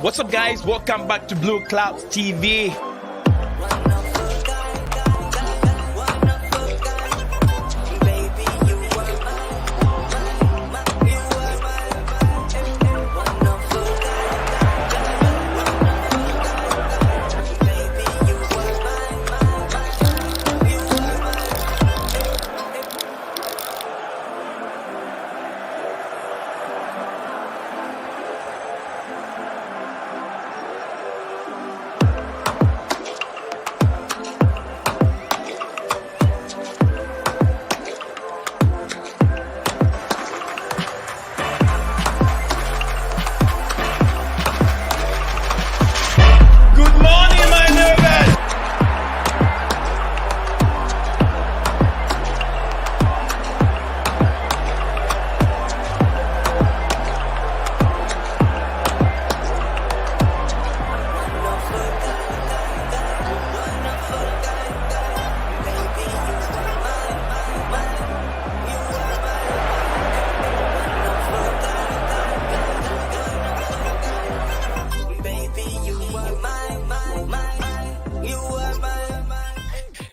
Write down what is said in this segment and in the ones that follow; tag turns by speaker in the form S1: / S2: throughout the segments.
S1: What's up, guys? Welcome back to Blueclouds TV.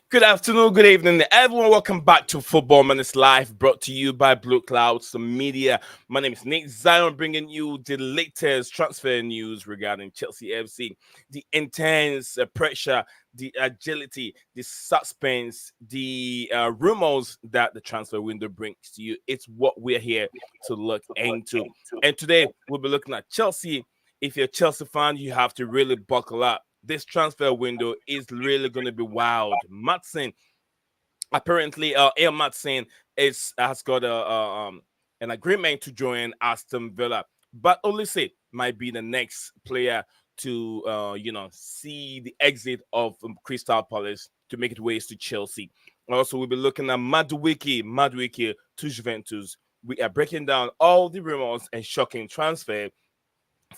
S1: Good afternoon, good evening, everyone. Welcome back to Football Minutes Live, brought to you by Blueclouds Media. My name is Nate Zion, bringing you the latest transfer news regarding Chelsea FC, the intense pressure, the agility, the suspense, the rumors that the transfer window brings to you. It's what we're here to look into. And today, we'll be looking at Chelsea. If you're a Chelsea fan, you have to really buckle up. This transfer window is really going to be wild. Maatsen, apparently, Maatsen has got an agreement to join Aston Villa, but Olise might be the next player to see the exit of Crystal Palace to make it ways to Chelsea. Also, we'll be looking at Madueke to Juventus. We are breaking down all the rumors and shocking transfer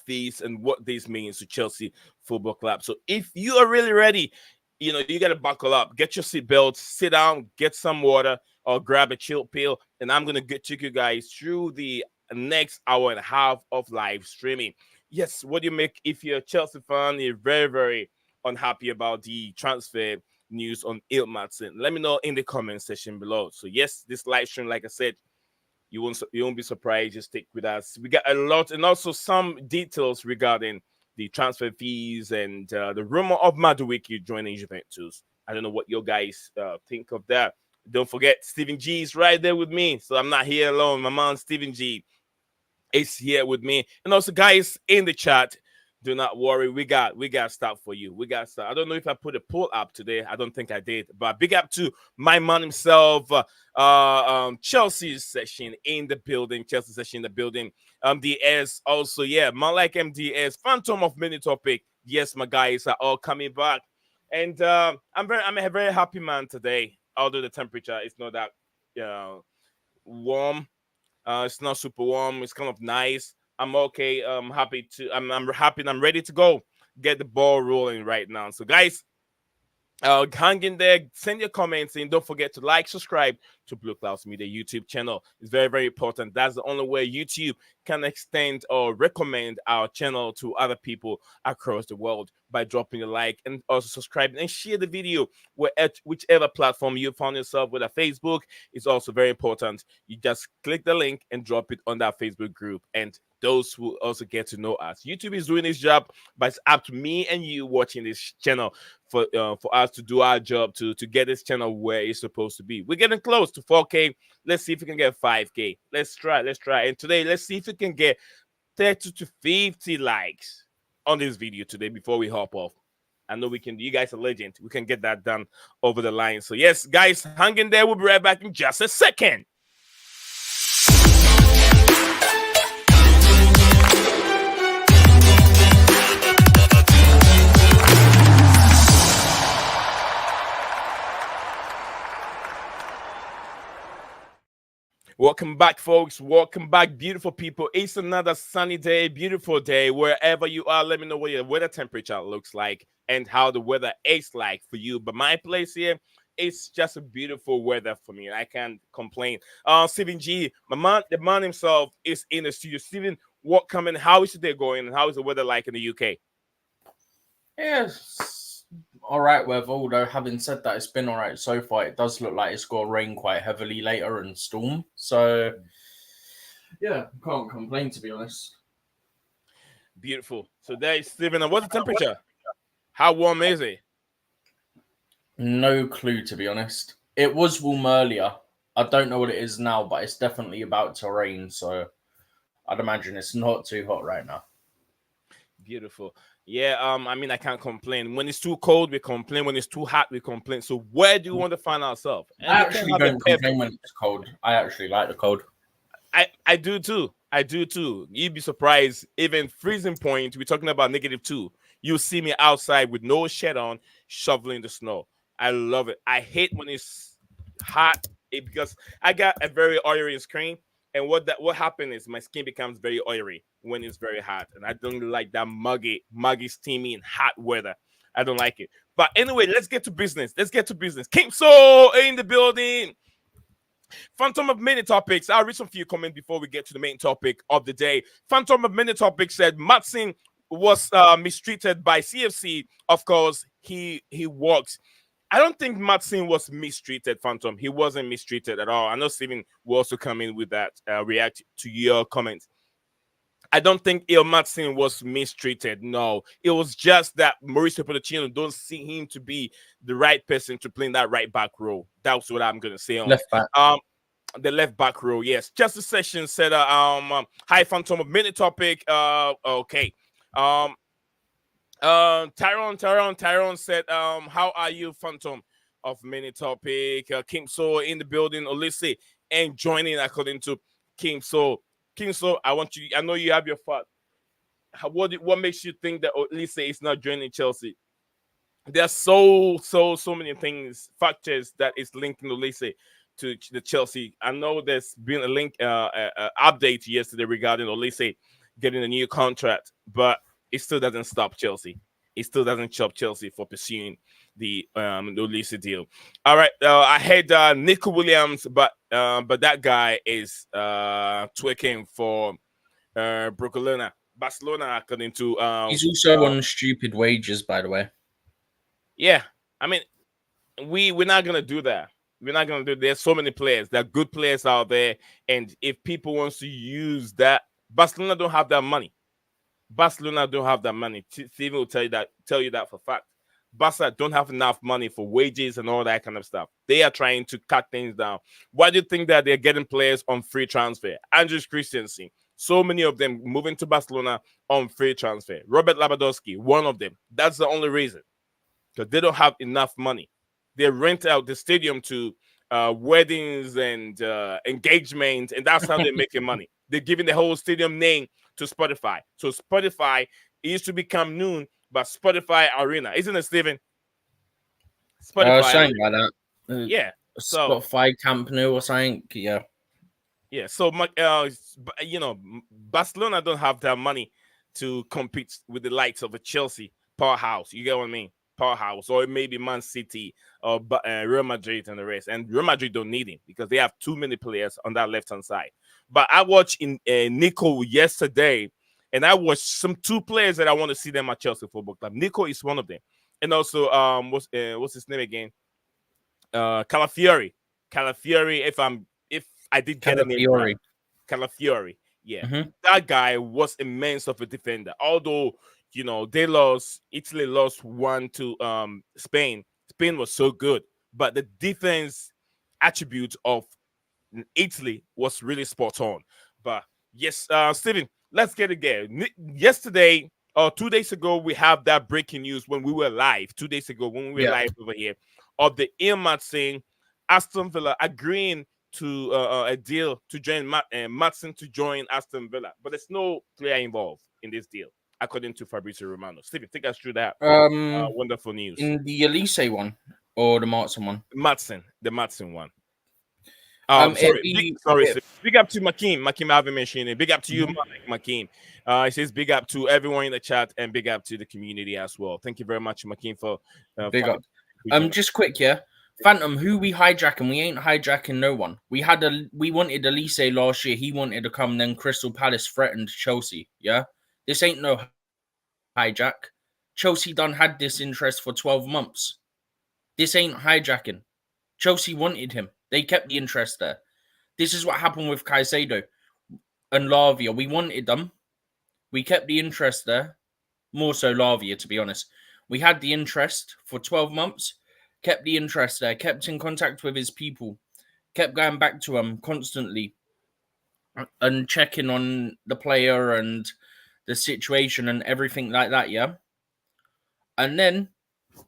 S1: fees and what this means to Chelsea Football Club. So if you are really ready, you got to buckle up, get your seatbelt, sit down, get some water, or grab a chill pill, and I'm going to take you guys through the next hour and a half of live streaming. Yes, what do you make if you're a Chelsea fan? You're very, very unhappy about the transfer news on Maatsen. Let me know in the comment section below. So yes, this live stream, like I said, you won't be surprised. Just stick with us. We got a lot and also some details regarding the transfer fees and the rumor of Madueke joining Juventus. I don't know what you guys think of that. Don't forget, Stephen G is right there with me, so I'm not here alone. My man, Stephen G, is here with me, and also guys in the chat. Do not worry, we got stuff for you. We got stuff. I don't know if I put a poll up today. I don't think I did, but big up to my man himself. Chelsea session in the building. DS also, yeah, man like MDS, Phantom of Mini Topic. Yes, my guys are all coming back, and I'm a very happy man today. Although the temperature is not that warm, it's not super warm. It's kind of nice. I'm okay. I'm happy and I'm ready to go. Get the ball rolling right now. So, guys, hang in there. Send your comments in. Don't forget to like, subscribe to Blueclouds Media YouTube channel. It's very, very important. That's the only way YouTube can extend or recommend our channel to other people across the world, by dropping a like and also subscribing and share the video whichever platform you found yourself. With a Facebook, it's also very important. You just click the link and drop it on that Facebook group, and those will also get to know us. YouTube is doing this job, but it's up to me and you watching this channel for us to do our job to get this channel where it's supposed to be. We're getting close to 4K. Let's see if we can get 5K. Let's try. And today, let's see if we can get 30 to 50 likes on this video today before we hop off. I know we can. You guys are legend. We can get that done over the line. So yes, guys, hang in there. We'll be right back in just a second. Welcome back, folks. Welcome back, beautiful people. It's another sunny day, beautiful day. Wherever you are, let me know what your weather temperature looks like and how the weather is like for you. But my place here, it's just a beautiful weather for me. I can't complain. Stephen G, the man himself is in the studio. Stephen, what coming? How is the day going? And how is the weather like in the UK?
S2: Yes, all right weather. Although having said that, it's been all right so far. It does look like it's going to rain quite heavily later and storm. So yeah, can't complain to be honest.
S1: Beautiful. So there is Stephen. And what's the temperature? How warm is it?
S2: No clue to be honest. It was warm earlier. I don't know what it is now, but it's definitely about to rain. So I'd imagine it's not too hot right now.
S1: Beautiful. Yeah, I mean, I can't complain. When it's too cold, we complain. When it's too hot, we complain. So where do you want to find ourselves? And
S2: I actually don't complain when it's cold. I actually like the cold.
S1: I do too. I do too. You'd be surprised. Even freezing point, we're talking about -2. You'll see me outside with no shirt on, shoveling the snow. I love it. I hate when it's hot because I got a very oily skin. And what happened is my skin becomes very oily when it's very hot, and I don't like that muggy, steamy, and hot weather. I don't like it. But anyway, let's get to business. Kim So in the building. Phantom of Many Topics. I'll read some few comments before we get to the main topic of the day. Phantom of Many Topics said Maatsen was mistreated by CFC. Of course, he works. I don't think Maatsen was mistreated, Phantom. He wasn't mistreated at all. I know Steven will also come in with that, react to your comments. I don't think Maatsen was mistreated. No, it was just that Mauricio Pochettino don't see him to be the right person to play in that right back row. That's what I'm gonna say on
S2: left back.
S1: The left back row. Yes, Justice Session said, "Hi, Phantom of Mini Topic." Okay. Tyrone said, "How are you, Phantom of Mini Topic?" Kim So in the building. Olise and joining according to Kim So. King, so I want you. I know you have your thought. What makes you think that Olise is not joining Chelsea? There's so many things, factors that is linking Olise to the Chelsea. I know there's been a link, update yesterday regarding Olise getting a new contract, but it still doesn't stop Chelsea. It still doesn't stop Chelsea for pursuing the Olise deal. All right, I had Nico Williams, but that guy is twerking for Barcelona, according to.
S2: He's also on stupid wages, by the way.
S1: Yeah, I mean, we're not gonna do that. We're not gonna do. There's so many players. There are good players out there, and if people wants to use that, Barcelona don't have that money. Barcelona don't have that money. Steven will tell you that for fact. Barca don't have enough money for wages and all that kind of stuff. They are trying to cut things down. Why do you think that they're getting players on free transfer? Andrews Christensen, so many of them moving to Barcelona on free transfer. Robert Lewandowski, one of them. That's the only reason. Because they don't have enough money. They rent out the stadium to weddings and engagements, and that's how they're making money. They're giving the whole stadium name to Spotify. So Spotify used to become known by Spotify Arena, isn't it, Steven?
S2: Spotify, something like that.
S1: Yeah.
S2: So Spotify Camp Nou or something. Yeah.
S1: Yeah. So Barcelona don't have that money to compete with the likes of a Chelsea powerhouse. You get what I mean? Powerhouse, or maybe Man City or Real Madrid and the rest. And Real Madrid don't need him because they have too many players on that left-hand side. But I watched in Nico yesterday, and I watched some two players that I want to see them at Chelsea Football Club. Nico is one of them, and also what's his name again? Calafiori. If I did get a name right. Calafiori. Yeah, That guy was immense of a defender. Although Italy lost 1 to Spain. Spain was so good, but the defense attribute of Italy was really spot on. But yes, Steven, let's get it there. Yesterday or 2 days ago, we have that breaking news when we were live. 2 days ago, when we were live over here, of the Maatsen, Aston Villa agreeing to a deal to join Maatsen to join Aston Villa, but there's no player involved in this deal, according to Fabrizio Romano. Steven, take us through that wonderful news.
S2: In the Olise one or the Maatsen one?
S1: The Maatsen one. Sorry. Big up to Makim Alvin Machine. Big up to you, Makim. It says big up to everyone in the chat and big up to the community as well. Thank you very much, Makim, for
S2: big up. Just quick, Phantom, who we hijacking? We ain't hijacking no one. We wanted Olise last year. He wanted to come. Then Crystal Palace threatened Chelsea. Yeah, this ain't no hijack. Chelsea done had this interest for 12 months. This ain't hijacking. Chelsea wanted him. They kept the interest there. This is what happened with Caicedo and Lavia. We wanted them. We kept the interest there. More so Lavia, to be honest. We had the interest for 12 months. Kept the interest there. Kept in contact with his people. Kept going back to him constantly. And checking on the player and the situation and everything like that, yeah? And then,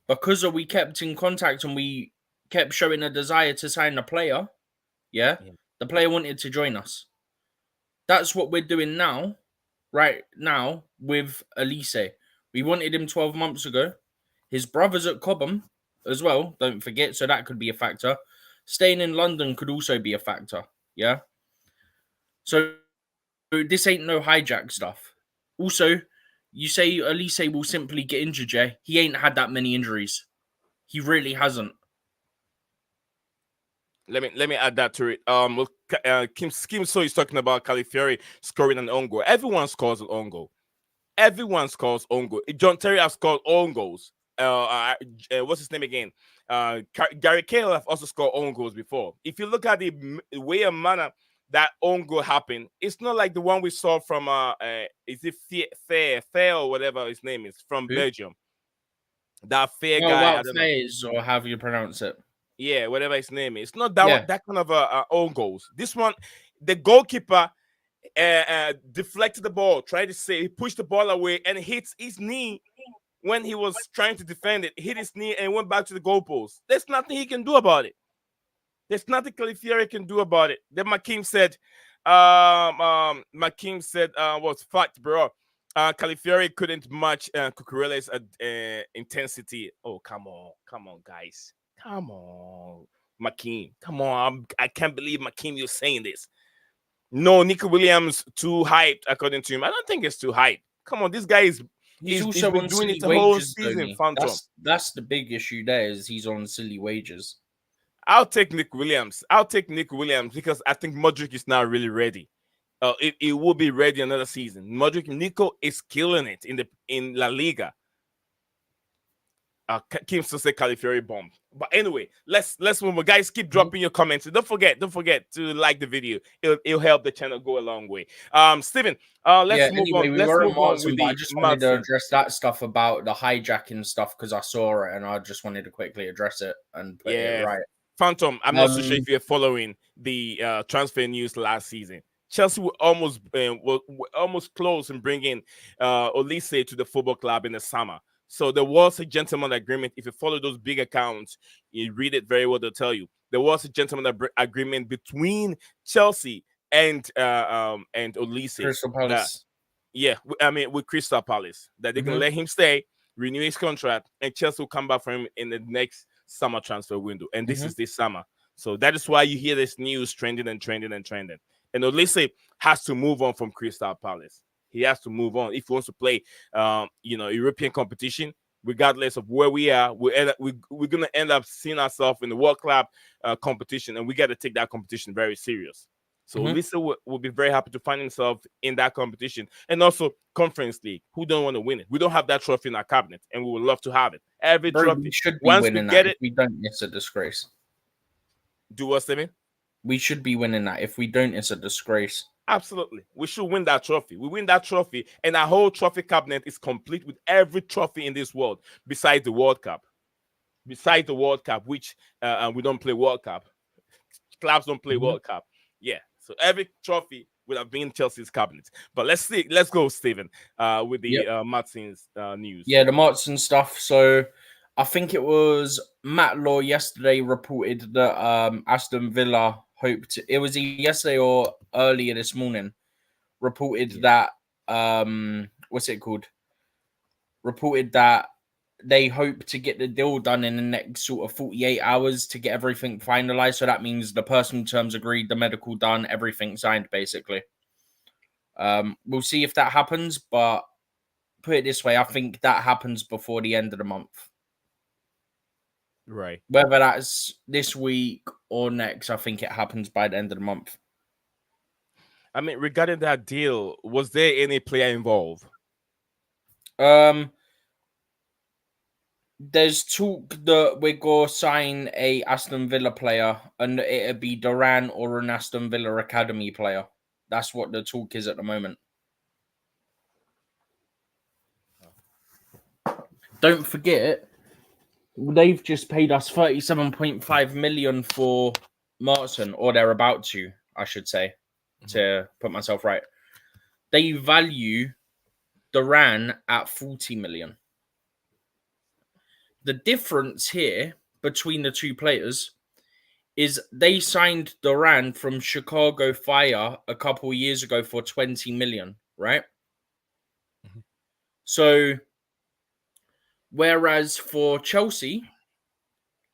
S2: because we kept in contact and we kept showing a desire to sign the player, yeah, the player wanted to join us. That's what we're doing now, right now, with Olise. We wanted him 12 months ago. His brother's at Cobham as well, don't forget, so that could be a factor. Staying in London could also be a factor, yeah? So this ain't no hijack stuff. Also, you say Olise will simply get injured, yeah? He ain't had that many injuries. He really hasn't.
S1: Let me add that to it. Kim So is talking about Califieri scoring an own goal. Everyone scores an own goal. Everyone scores own goal. John Terry has scored own goals. What's his name again? Gary Cahill have also scored own goals before. If you look at the way and manner that own goal happened, it's not like the one we saw from is it Fair or whatever his name is from Belgium. That Fair guy. I don't know.
S2: Faze, or how you pronounce it?
S1: Yeah, whatever his name is. It's not that one, that kind of own goals. This one, the goalkeeper deflected the ball, tried to say, he pushed the ball away and hits his knee when he was trying to defend it. Hit his knee and went back to the goalpost. There's nothing he can do about it. There's nothing Califieri can do about it. Then Makim said, what's fact, bro? Califieri couldn't match Cucurella's intensity. Oh, come on, guys. Come on, Makim. Come on. I can't believe, Makim, you're saying this. No, Nico Williams too hyped, according to him. I don't think it's too hyped. Come on, this guy he's been doing it the whole season, Phantom.
S2: That's the big issue there, is he's on silly wages.
S1: I'll take Nick Williams. Because I think Modric is now really ready. It will be ready another season. Nico is killing it in La Liga. Kim still say Califieri bomb. But anyway, let's move on. Guys, keep dropping your comments. Don't forget to like the video. It'll help the channel go a long way. Steven, let's move on. Let's move on with
S2: I just wanted to address that stuff about the hijacking stuff because I saw it and I just wanted to quickly address it and put it right.
S1: Phantom, I'm not so sure if you're following the transfer news last season. Chelsea were almost close in bringing Olise to the football club in the summer. So there was a gentleman agreement. If you follow those big accounts, you read it very well, they'll tell you. There was a gentleman agreement between Chelsea and Olise.
S2: Crystal Palace.
S1: With Crystal Palace. That they can let him stay, renew his contract, and Chelsea will come back for him in the next summer transfer window. And this is this summer. So that is why you hear this news trending. And Olise has to move on from Crystal Palace. He has to move on if he wants to play, European competition. Regardless of where we are, we're gonna end up seeing ourselves in the World Club competition, and we got to take that competition very serious. So Olise will be very happy to find himself in that competition, and also Conference League. Who don't want to win it? We don't have that trophy in our cabinet, and we would love to have it. Every trophy.
S2: We should be once winning we get it, if we don't, it's a disgrace.
S1: Do what, Steven?
S2: We should be winning that. If we don't, it's a disgrace.
S1: Absolutely. We should win that trophy. We win that trophy, and our whole trophy cabinet is complete with every trophy in this world besides the World Cup. Besides the World Cup, which we don't play World Cup. Clubs don't play World Cup. Yeah. So every trophy would have been Chelsea's cabinet. But let's see. Let's go, Steven, with the Maatsen's news.
S2: Yeah, the Maatsen stuff. So I think it was Matt Law yesterday reported that Aston Villa hoped it was yesterday or earlier this morning reported that reported that they hope to get the deal done in the next sort of 48 hours to get everything finalized. So that means the personal terms agreed, the medical done, everything signed basically. We'll see if that happens, but put it this way, I think that happens before the end of the month.
S1: Right.
S2: Whether that's this week or next, I think it happens by the end of the month.
S1: I mean, regarding that deal, was there any player involved?
S2: There's talk that we're going to sign a Aston Villa player, and it'll be Duran or an Aston Villa academy player. That's what the talk is at the moment. Don't forget, they've just paid us 37.5 million for Maatsen, or they're about to, I should say, to put myself right. They value Duran at 40 million. The difference here between the two players is they signed Duran from Chicago Fire a couple years ago for 20 million, right?
S1: Mhm.
S2: So, whereas for Chelsea,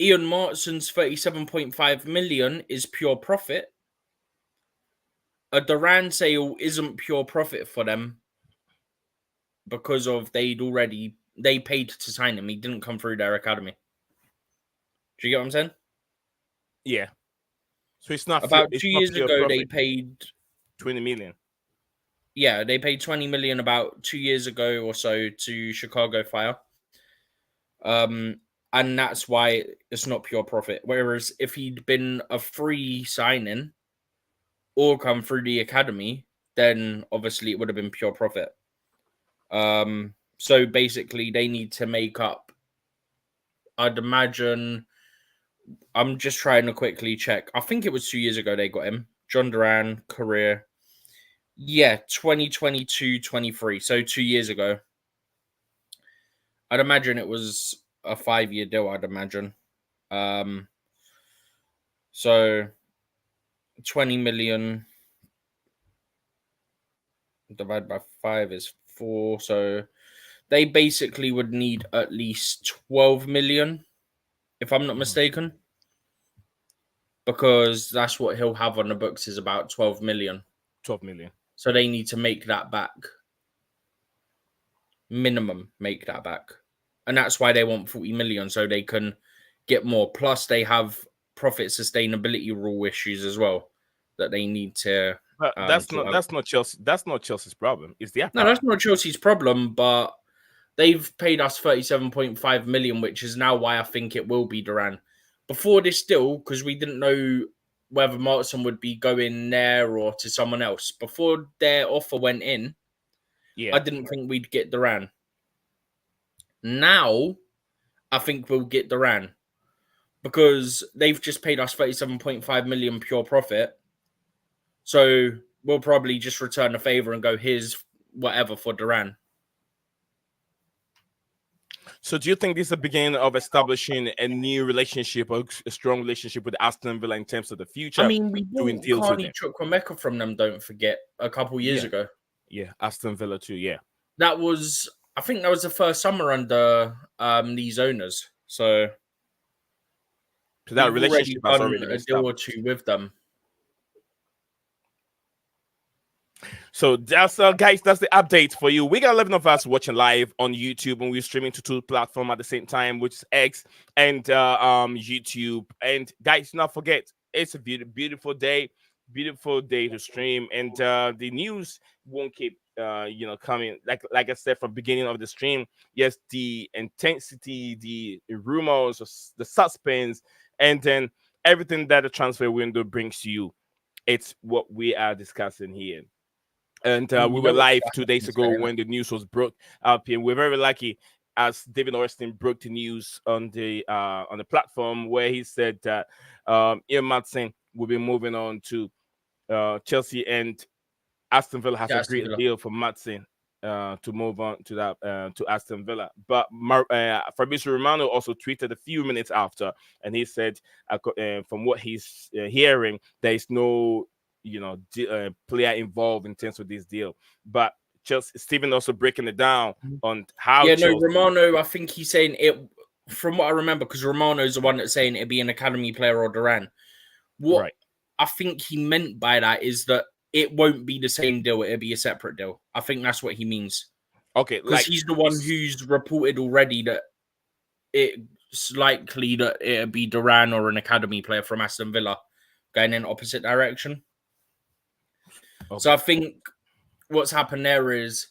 S2: Ian Maatsen's 37.5 million is pure profit. A Duran sale isn't pure profit for them because of they paid to sign him. He didn't come through their academy. Do you get what I'm saying?
S1: Yeah. So it's not
S2: About
S1: it's
S2: 2
S1: not
S2: years
S1: pure
S2: ago, they
S1: profit.
S2: paid
S1: 20 million.
S2: Yeah, they paid 20 million about 2 years ago or so to Chicago Fire. And that's why it's not pure profit. Whereas if he'd been a free signing or come through the academy, then obviously it would have been pure profit. So basically they need to make up, I'd imagine, I'm just trying to quickly check. I think it was 2 years ago they got him. John Duran, career. Yeah, 2022-23. So 2 years ago. I'd imagine it was a 5-year deal, I'd imagine. So 20 million divided by 5 is 4. So they basically would need at least 12 million, if I'm not mistaken. Because that's what he'll have on the books is about 12 million.
S1: 12 million.
S2: So they need to make that back. Minimum make that back. And that's why they want 40 million, so they can get more. Plus they have profit sustainability rule issues as well that they need to
S1: But
S2: sort out.
S1: that's not Chelsea. That's not Chelsea's problem. It's their
S2: No,
S1: problem.
S2: that's not Chelsea's problem, but they've paid us 37.5 million, which is now why I think it will be Duran. Before this deal, because we didn't know whether Maatsen would be going there or to someone else. Before their offer went in,
S1: Yeah.
S2: I didn't think we'd get Duran. Now, I think we'll get Duran because they've just paid us 37.5 million pure profit. So we'll probably just return the favor and go, here's whatever for Duran.
S1: So do you think this is the beginning of establishing a new relationship or a strong relationship with Aston Villa in terms of the future?
S2: I mean, we
S1: doing
S2: bought
S1: deals with
S2: Carney
S1: them?
S2: Chukwuemeka from them, don't forget, a couple years
S1: Yeah.
S2: ago.
S1: Yeah, Aston Villa too. Yeah.
S2: That was, I think that was the first summer under these owners. So
S1: So that
S2: we've already
S1: relationship has
S2: done
S1: already been
S2: a deal or
S1: established.
S2: two with them.
S1: So that's guys, that's the update for you. We got 11 of us watching live on YouTube, and we're streaming to 2 platforms at the same time, which is X and YouTube. And guys, do not forget, it's a beautiful day to stream, and the news won't keep coming. Like I said from beginning of the stream, yes, the intensity, the rumors, the suspense, and then everything that the transfer window brings to you, it's what we are discussing here. And we
S2: You
S1: were
S2: know what
S1: live
S2: that
S1: 2 days
S2: happens
S1: ago
S2: there, innit?
S1: when the news was broke up here. We're very lucky, as David Ornstein broke the news on the platform, where he said that Ian Maatsen will be moving on to Chelsea, and Aston Villa has
S2: Yeah,
S1: a
S2: Aston
S1: great
S2: Villa.
S1: deal for Maatsen to move on to that to Aston Villa. But Fabrizio Romano also tweeted a few minutes after, and he said, from what he's hearing, there is no player involved in terms of this deal. But Chelsea, Stephen also breaking it down on how
S2: Yeah, no,
S1: Chelsea.
S2: Romano, I think he's saying it, from what I remember, because Romano's the one that's saying it'd be an academy player or Duran. What
S1: Right.
S2: I think he meant by that is that it won't be the same deal, it'll be a separate deal. I think that's what he means.
S1: Okay,
S2: Because
S1: like
S2: he's the one who's reported already that it's likely that it'd be Duran or an academy player from Aston Villa going in opposite direction.
S1: Okay.
S2: So I think what's happened there is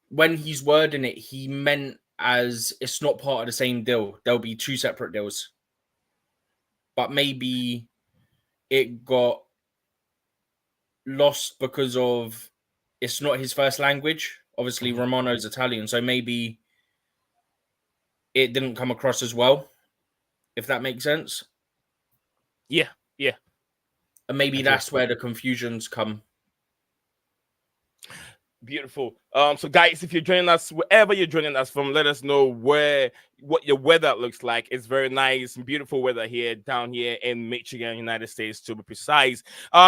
S2: when he's wording it, he meant as it's not part of the same deal. There'll be two separate deals. But maybe it got lost because of it's not his first language. Obviously, Romano's Italian, so maybe it didn't come across as well, if that makes sense.
S1: Yeah.
S2: And maybe that's where the confusions come.
S1: Beautiful. So guys, if you're joining us, wherever you're joining us from, let us know what your weather looks like. It's very nice and beautiful weather here down here in Michigan, United States, to be precise.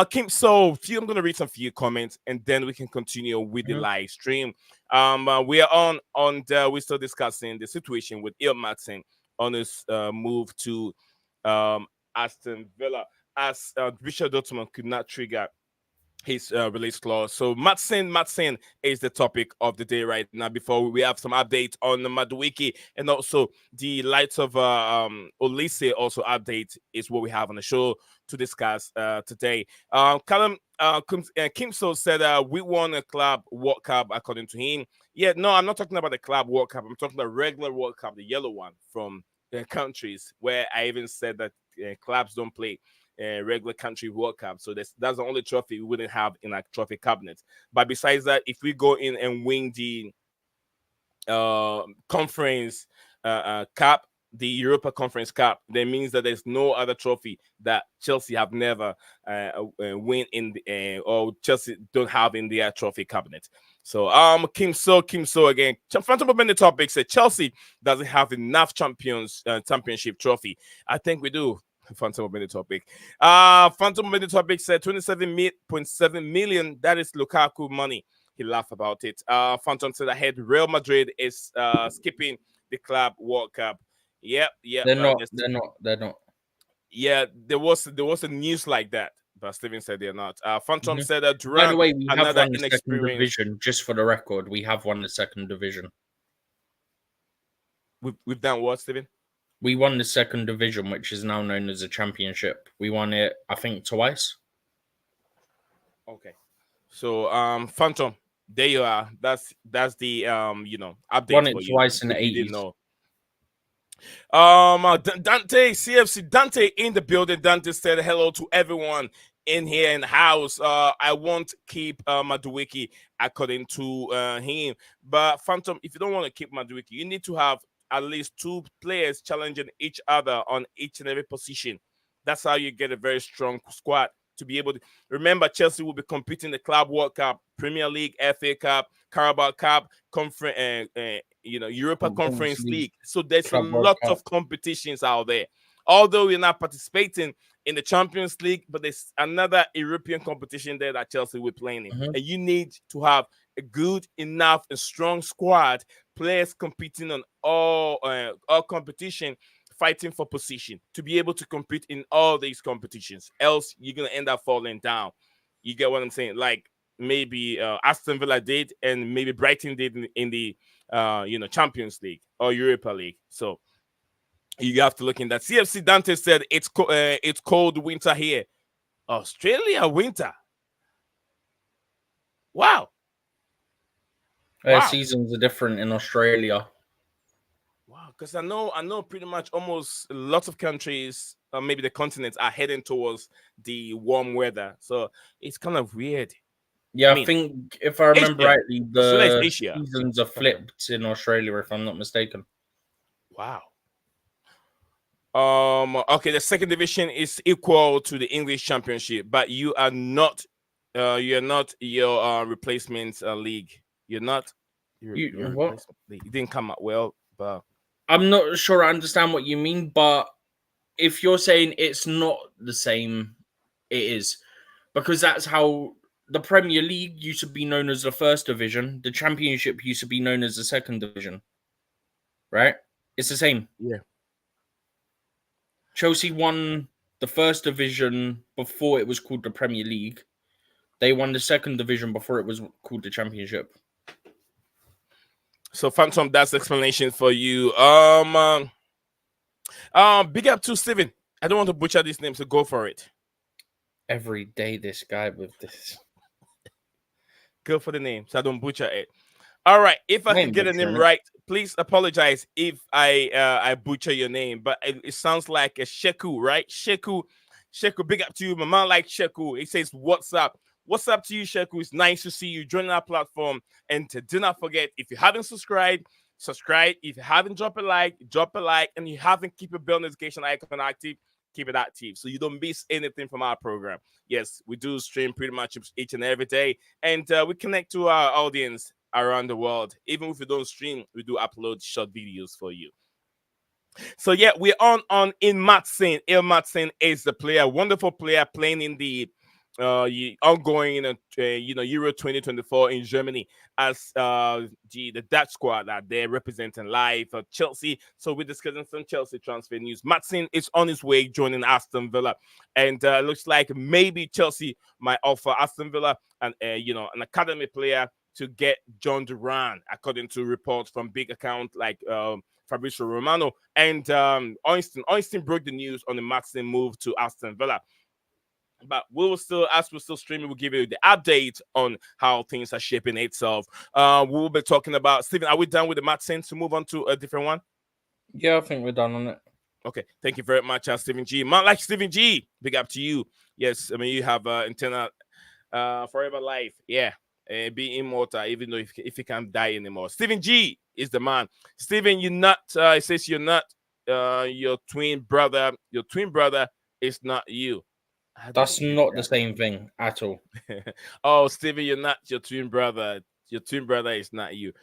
S1: Kim, so I'm gonna read some few comments and then we can continue with the live stream. We are we're still discussing the situation with Maatsen on his move to Aston Villa, as Richard Dortmund could not trigger his release clause. So Maatsen is the topic of the day right now. Before we have some updates on the Madueke, and also the lights of Olise also update is what we have on the show to discuss today. Kim So said we won a club World Cup according to him. Yeah, no, I'm not talking about the club World Cup. I'm talking about regular World Cup, the yellow one from countries where I even said that clubs don't play regular country World Cup. So that's the only trophy we wouldn't have in our trophy cabinet. But besides that, if we go in and win the conference cup, the Europa Conference Cup, that means that there's no other trophy that Chelsea have never win in the, or Chelsea don't have in their trophy cabinet. So Kim So again, Phantom of many topics said Chelsea doesn't have enough championship trophy. I think we do. Phantom of many topic. Phantom of many topic said 27.7 million. That is Lukaku money. He laughed about it. Phantom said ahead Real Madrid is skipping the club World Cup. Yep.
S2: They're not.
S1: Yeah, there was a news like that, but Steven said they're not. Phantom said Durant.
S2: By the way, we have won the second
S1: inexperienced
S2: division. Just for the record, we have won the second division.
S1: We've done what, Steven?
S2: We won the second division, which is now known as a championship. We won it, I think, twice.
S1: Okay. So Phantom, there you are. That's the update
S2: Won it
S1: for
S2: twice
S1: you.
S2: in the 80s.
S1: Didn't know. Dante CFC Dante in the building. Dante said hello to everyone in here in the house. I won't keep Madueke according to him, but Phantom, if you don't want to keep Madueke, you need to have at least two players challenging each other on each and every position. That's how you get a very strong squad to be able to. Remember, Chelsea will be competing in the Club World Cup, Premier League, FA Cup, Carabao Cup, Conference, Europa Conference League. So there's a lot of competitions out there. Although we're not participating in the Champions League, but there's another European competition there that Chelsea will be playing in. And you need to have a good enough and strong squad, players competing on all competition, fighting for position to be able to compete in all these competitions. Else, you're gonna end up falling down. You get what I'm saying? Like maybe Aston Villa did, and maybe Brighton did in the Champions League or Europa League. So you have to look in that. CFC Dante said it's cold winter here. Australia winter. Wow.
S2: Seasons are different in Australia.
S1: Wow, because I know pretty much almost lots of countries, maybe the continents, are heading towards the warm weather. So it's kind of weird.
S2: Yeah, I think if I remember rightly, the
S1: Asia.
S2: seasons are flipped in Australia, if I'm not mistaken.
S1: Wow. Okay, the second division is equal to the English Championship, but you are not your replacement league. You're not your replacement league. It didn't come out well, but
S2: I'm not sure I understand what you mean, but if you're saying it's not the same, it is. Because that's how the Premier League used to be known as the first division. The Championship used to be known as the second division. Right? It's the same.
S1: Yeah.
S2: Chelsea won the first division before it was called the Premier League. They won the second division before it was called the Championship.
S1: So Phantom, that's the explanation for you. Big up to Steven. I don't want to butcher this name, so go for it.
S2: Every day, this guy with this
S1: Go for the name, so I don't butcher it. All right. If I could get a name right, please apologize if I butcher your name, but it sounds like a Sheku, right? Sheku, big up to you. My man like Sheku. He says, "What's up? What's up to you, Sheku? It's nice to see you joining our platform. And do not forget, if you haven't subscribed, subscribe. If you haven't dropped a like, drop a like. And you haven't keep a bell notification icon active, keep it active so you don't miss anything from our program. Yes, we do stream pretty much each and every day, and we connect to our audience around the world. Even if we don't stream, we do upload short videos for you. So yeah, we're on in Maatsen. Maatsen is the player, wonderful player playing in the ongoing Euro 2024 in Germany as the Dutch squad that they're representing live for Chelsea. So we're discussing some Chelsea transfer news. Maatsen is on his way joining Aston Villa, and looks like maybe Chelsea might offer Aston Villa an academy player to get John Duran, according to reports from big account like Fabrizio Romano and Oyston. Oyston broke the news on the Maatsen move to Aston Villa. But we'll still, as we're still streaming, we'll give you the update on how things are shaping itself. We'll be talking about Stephen. Are we done with the Maatsen to move on to a different one?
S2: Yeah, I think we're done on it.
S1: Okay, thank you very much, Stephen G. Man like Stephen G, big up to you. Yes, I mean you have internal forever life. Yeah. Be immortal, even though if you can't die anymore. Stephen G is the man. Stephen, you're not. It says you're not. Your twin brother. Your twin brother is not you.
S2: That's not the same thing at all.
S1: Oh, Stephen, you're not your twin brother. Your twin brother is not you.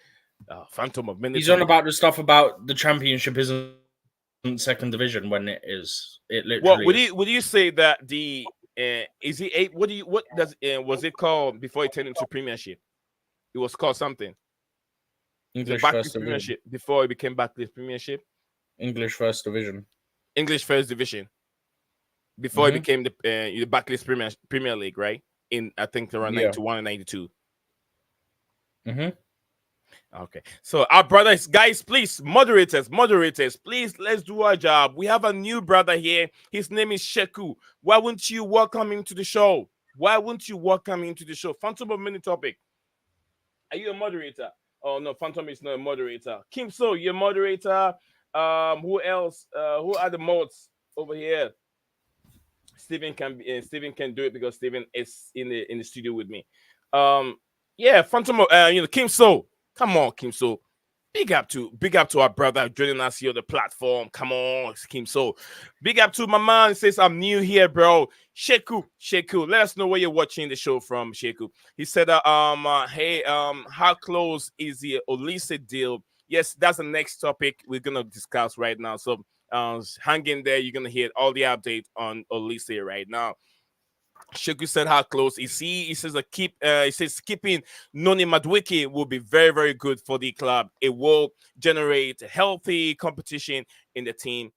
S1: Phantom of Minutes.
S2: He's on about the stuff about the championship isn't second division when it is. It literally.
S1: Well, would you say that the is it eight? What does was it called before it turned into Premiership? It was called something.
S2: English First Division.
S1: Premiership before it became Barclays Premiership.
S2: English First Division.
S1: English First Division. Before it became the Barclays Premier League, right? In I think around 91 and 92. Okay, so our brothers, guys, please, moderators, please, let's do our job. We have a new brother here. His name is Sheku. Why wouldn't you welcome him to the show? Phantom of Mini Topic. Are you a moderator? Oh no, Phantom is not a moderator. Kim So, you're a moderator. Who else? Who are the mods over here? Steven can do it because Steven is in the studio with me. Phantom, Kim So. Come on, Kim So. Big up to our brother joining us here on the platform. Come on, Kim So. Big up to my man. Says I'm new here, bro. Sheku. Let us know where you're watching the show from, Sheku. He said, hey, how close is the Olise deal? Yes, that's the next topic we're gonna discuss right now. So hang in there. You're gonna hear all the update on Olise right now. Sheku said, how close is he? He says keeping Noni Madueke will be very, very good for the club. It will generate healthy competition in the team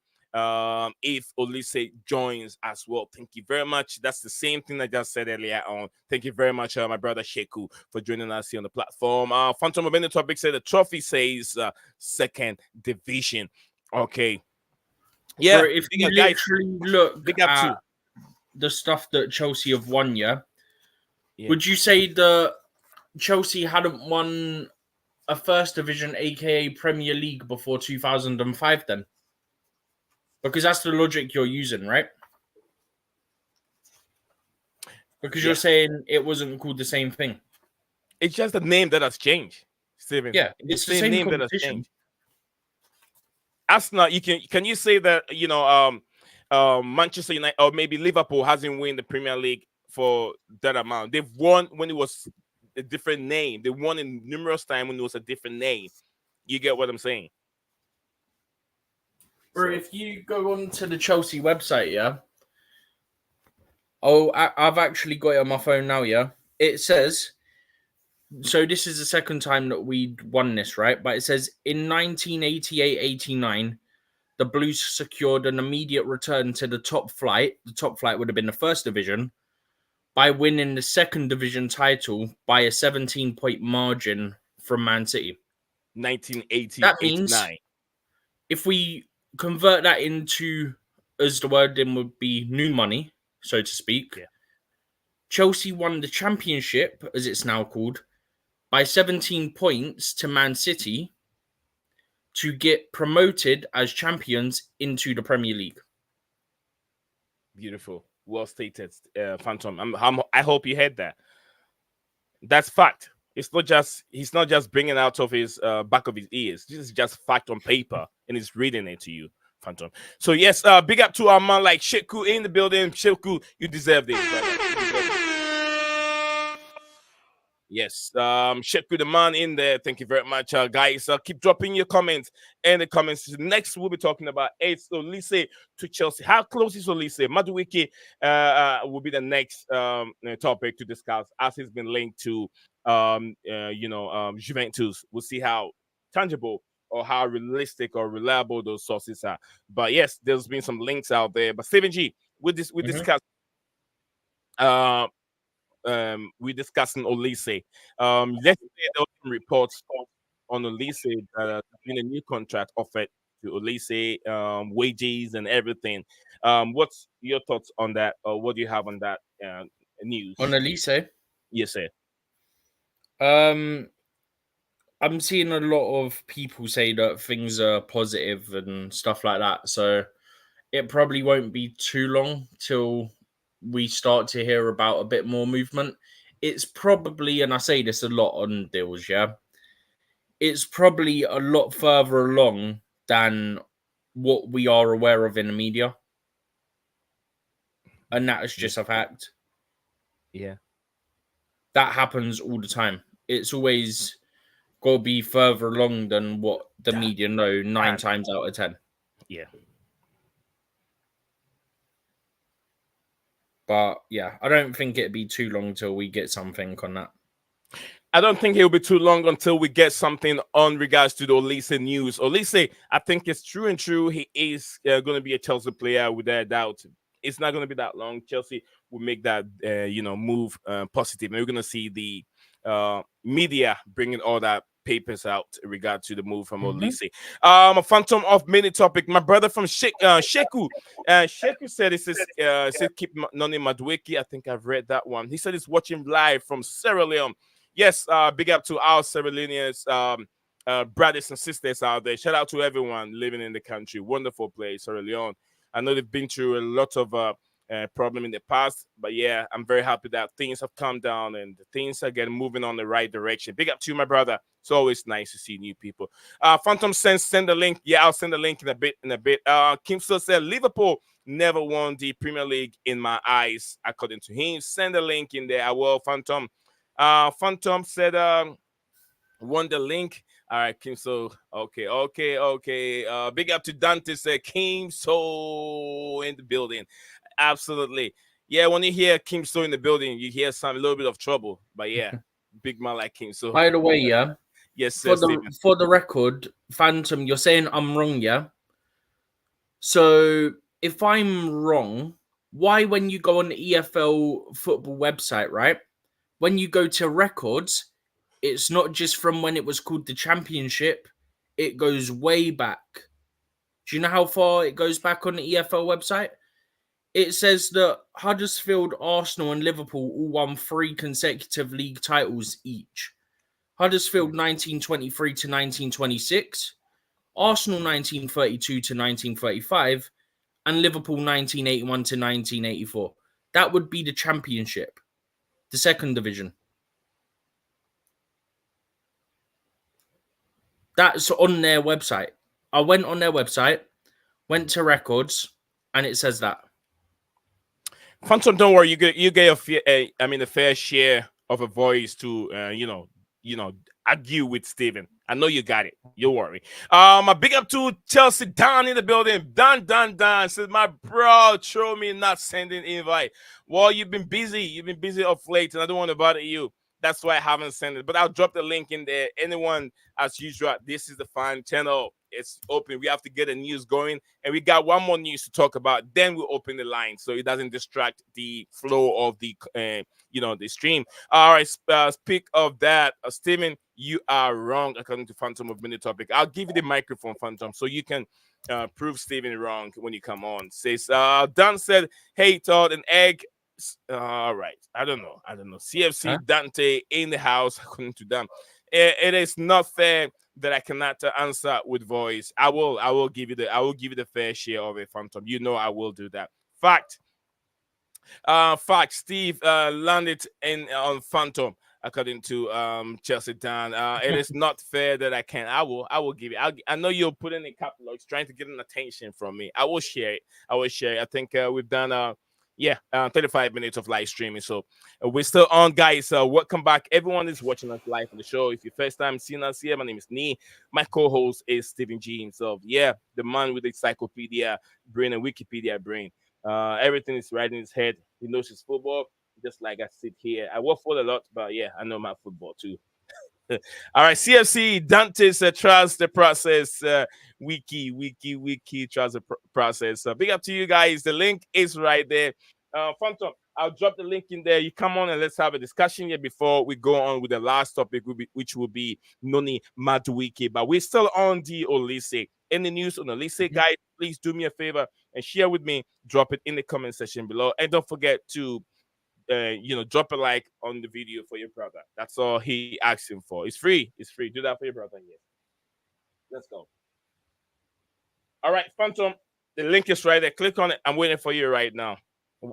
S1: if Olise joins as well. Thank you very much. That's the same thing I just said earlier on. Thank you very much, my brother Sheku, for joining us here on the platform. Phantom of Any Topic said the trophy says second division. Okay. Yeah,
S2: bro, if you literally look at the stuff that Chelsea have won, would you say that Chelsea hadn't won a first division, aka Premier League, before 2005 then? Because that's the logic you're using, right? Because you're saying it wasn't called the same thing.
S1: It's just the name that has changed, Steven.
S2: Yeah, it's the same name that has changed.
S1: Arsenal, can you say that, Manchester United or maybe Liverpool hasn't won the Premier League for that amount? They've won when it was a different name. They won in numerous times when it was a different name. You get what I'm saying?
S2: Bro, if you go onto the Chelsea website, I've actually got it on my phone now, it says, so this is the second time that we won this, right? But it says in 1988-89, the Blues secured an immediate return to the top flight. The top flight would have been the first division by winning the second division title by a 17-point margin from Man City.
S1: 1980,
S2: That means
S1: 89.
S2: if we convert that into, as the word then would be, new money, so to speak,
S1: Yeah.
S2: Chelsea won the championship, as it's now called, by 17 points to Man City to get promoted as champions into the Premier League.
S1: Beautiful. Well stated, Phantom. I hope you heard that. That's fact. It's not just he's not just bringing out of his back of his ears. This is just fact on paper, and he's reading it to you, Phantom. So yes, big up to our man like Sheku in the building. Sheku, you deserve this, brother. You deserve it. Yes, Sheku the man in there. Thank you very much, guys. Keep dropping your comments in the comments. Next, we'll be talking about Olise to Chelsea. How close is Olise? Madueke will be the next topic to discuss, as he's been linked to Juventus. We'll see how tangible or how realistic or reliable those sources are. But yes, there's been some links out there. But Steven G, we discuss we're discussing Olise. Yesterday there were some reports on Olise that there's been a new contract offered to Olise, wages and everything. What's your thoughts on that? Or what do you have on that news?
S2: On Olise,
S1: Yes, sir.
S2: I'm seeing a lot of people say that things are positive and stuff like that. So it probably won't be too long till we start to hear about a bit more movement. It's probably, and I say this a lot on deals, yeah, it's probably a lot further along than what we are aware of in the media. And that is just a fact.
S1: Yeah.
S2: That happens all the time. It's always got to be further along than what the media know 9 times out of 10.
S1: Yeah.
S2: But yeah, I don't think it'd be too long till we get something on that.
S1: I don't think it'll be too long until we get something on regards to the Olise news. Olise, I think it's true and true. He is going to be a Chelsea player without doubt. It's not going to be that long. Chelsea will make that move positive, and we're going to see the media bringing all that papers out in regard to the move from Olise. A phantom of mini topic. My brother from Sheku. Sheku said it says keep Noni Madueke. I think I've read that one. He said he's watching live from Sierra Leone. Yes, big up to our Sierra Leoneans, brothers and sisters out there. Shout out to everyone living in the country. Wonderful place, Sierra Leone. I know they've been through a lot of problem in the past, but yeah, I'm very happy that things have calmed down and things are getting moving on the right direction. Big up to you, my brother. It's always nice to see new people. Phantom Sense, send the link. Yeah, I'll send the link in a bit. Kim still said Liverpool never won the Premier League in my eyes, according to him. Send the link in there. I will, Phantom. Phantom said won the link. All right, Kim. So okay. Big up to Dante said Kim So in the building. Absolutely. Yeah, when you hear Kim So in the building, you hear a little bit of trouble. But yeah, big man like Kim So.
S2: By the way, yeah.
S1: Yes,
S2: for
S1: sir,
S2: the record, Phantom, you're saying I'm wrong, yeah? So if I'm wrong, why when you go on the EFL football website, right? When you go to records, it's not just from when it was called the Championship. It goes way back. Do you know how far it goes back on the EFL website? It says that Huddersfield, Arsenal and Liverpool all won 3 consecutive league titles each. Huddersfield 1923 to 1926, Arsenal 1932 to 1935, and Liverpool 1981 to 1984. That would be the Championship, the second division. That's on their website. I went on their website, went to records, and it says that.
S1: Phantom, don't worry. You get a fair share of a voice to argue with Steven. I know you got it. You worry. A big up to Chelsea Dan in the building. Dan says, my bro, show me not sending invite. Well, you've been busy. You've been busy of late, and I don't want to bother you. That's why I haven't sent it. But I'll drop the link in there. Anyone, as usual, this is the fan channel. It's open. We have to get the news going. And we got one more news to talk about. Then we'll open the line so it doesn't distract the flow of the stream. All right. Speak of that, Steven, You are wrong, according to Phantom of Mini Topic. I'll give you the microphone, Phantom, so you can prove Steven wrong when you come on. Says Dan said, "Hey, Todd, an egg." All right, I don't know. CFC
S2: Huh?
S1: Dante in the house, according to Dan. It is not fair that I cannot answer with voice. I will give you the fair share of it, Phantom. You know I will do that. Fact. Steve landed in on Phantom, according to Chelsea Dan. It is not fair that I can. I will give it. I know you're putting in capital locks, trying to get an attention from me. I will share it. I think we've done 35 minutes of live streaming. So we're still on, guys. Welcome back. Everyone is watching us live on the show. If you first time seeing us here, my name is Nee. My co-host is Stephen G himself. Yeah, the man with the encyclopedia brain and Wikipedia brain. Everything is right in his head. He knows his football, just like I sit here. I work for a lot, but yeah, I know my football too. All right, CFC Dante's trust the process. Wiki trust the process. Big up to you guys. The link is right there. Phantom, I'll drop the link in there. You come on and let's have a discussion here before we go on with the last topic, which will be Noni Madueke. But we're still on the Olise. Any news on Olise, guys? Please do me a favor and share with me. Drop it in the comment section below, and don't forget to drop a like on the video for your brother. That's all he asking for. It's free. Do that for your brother. Yes. Let's go. All right, Phantom. The link is right there. Click on it. I'm waiting for you right now.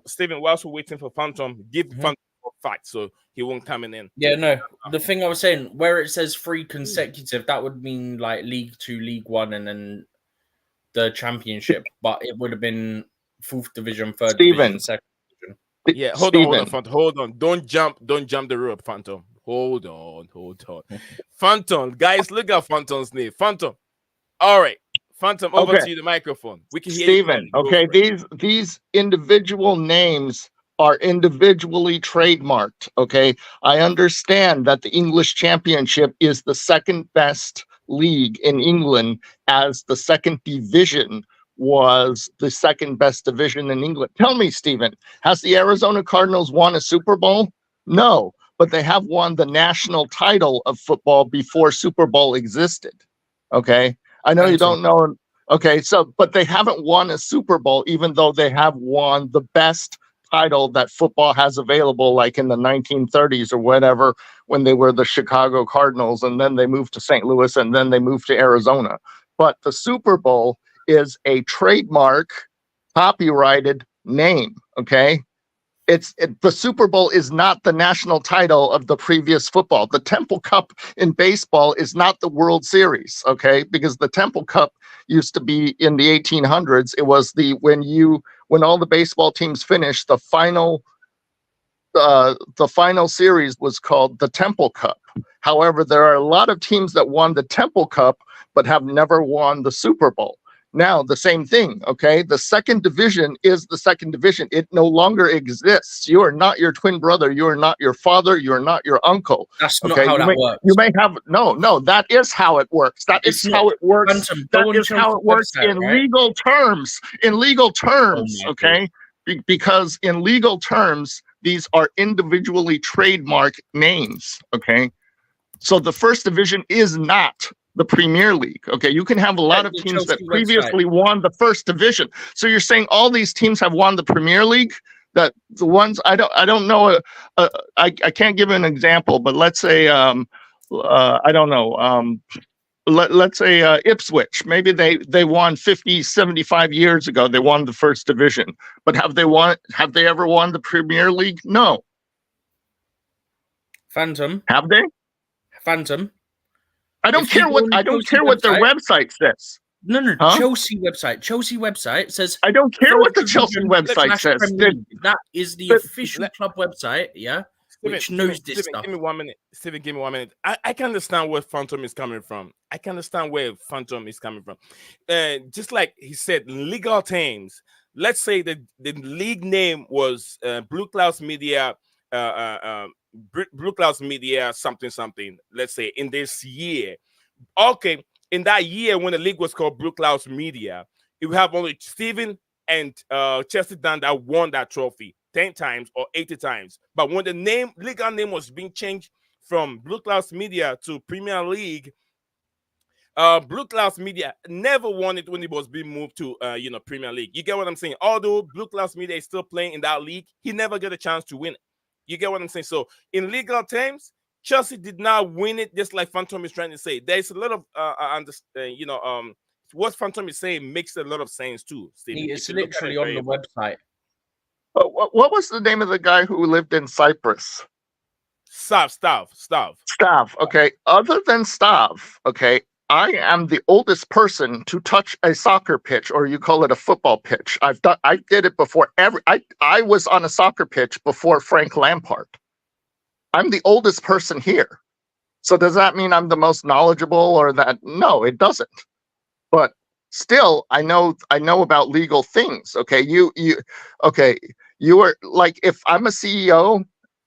S1: Steven, whilst we're waiting for Phantom, give Phantom facts so he won't come in.
S2: Yeah, no. The thing I was saying, where it says 3 consecutive, that would mean like League 2, League 1, and then the Championship. But it would have been 4th division, 3rd division, 2nd division.
S1: Yeah, hold on, Phantom. Hold on. Don't jump the rope, Phantom. Hold on. Phantom, guys, look at Phantom's name. Phantom. All right. Phantom, over to you, the microphone. We can hear
S3: Steven,
S1: you.
S3: Okay, these individual names are individually trademarked. Okay, I understand that the English Championship is the second best league in England, as the second division was the second best division in England. Tell me, Steven, has the Arizona Cardinals won a Super Bowl? No, but they have won the national title of football before Super Bowl existed. Okay. I know you don't know. Okay, so, but they haven't won a Super Bowl, even though they have won the best title that football has available, like in the 1930s or whatever, when they were the Chicago Cardinals, and then they moved to St. Louis, and then they moved to Arizona. But the Super Bowl is a trademark, copyrighted name, okay? The Super Bowl is not the national title of the previous football. The Temple Cup in baseball is not the World Series, okay? Because the Temple Cup used to be in the 1800s. It was when all the baseball teams finished, the final series was called the Temple Cup. However, there are a lot of teams that won the Temple Cup but have never won the Super Bowl. Now, the same thing, okay? The second division is the second division. It no longer exists. You are not your twin brother. You are not your father. You are not your uncle.
S2: That's not how that works.
S3: You may have, no, that is how it works. That is how it works. That is how it works in legal terms. In legal terms, okay? Because in legal terms, these are individually trademark names, okay? So the first division is not the Premier League. Okay, you can have a lot of teams that previously won the first division. So you're saying all these teams have won the Premier League? That the ones I don't know. I can't give an example, but let's say I don't know. Let's say Ipswich. Maybe they won 50, 75 years ago. They won the first division, but have they ever won the Premier League? No.
S2: Phantom.
S3: Have they?
S2: Phantom.
S3: I don't care what their website says.
S2: No. Chelsea website says.
S3: I don't care what the Chelsea website says.
S2: That is the official club website. Yeah, which knows this stuff.
S1: Give me 1 minute, Steven. Give me 1 minute. I can understand where Phantom is coming from. Just like he said, legal terms. Let's say the league name was Blueclouds Media. Blueclouds Media something. Let's say in this year, okay, in that year when the league was called Blueclouds Media, you have only Steven and Chelsea Dan that won that trophy 10 times or 80 times. But when the legal name was being changed from Blueclouds Media to Premier League. Blueclouds Media never won it when it was being moved to Premier League. You get what I'm saying? Although Blueclouds Media is still playing in that league, he never got a chance to win it. You get what I'm saying? So in legal terms, Chelsea did not win it, just like Phantom is trying to say. There's a lot of what Phantom is saying makes a lot of sense too, Stephen.
S2: It's literally on the website.
S3: What was the name of the guy who lived in Cyprus?
S1: Stav.
S3: Okay. Other than Stav, okay, I am the oldest person to touch a soccer pitch, or you call it a football pitch. I did it before I was on a soccer pitch before Frank Lampard. I'm the oldest person here. So does that mean I'm the most knowledgeable or that? No, it doesn't. But still, I know about legal things. Okay. You are like, if I'm a CEO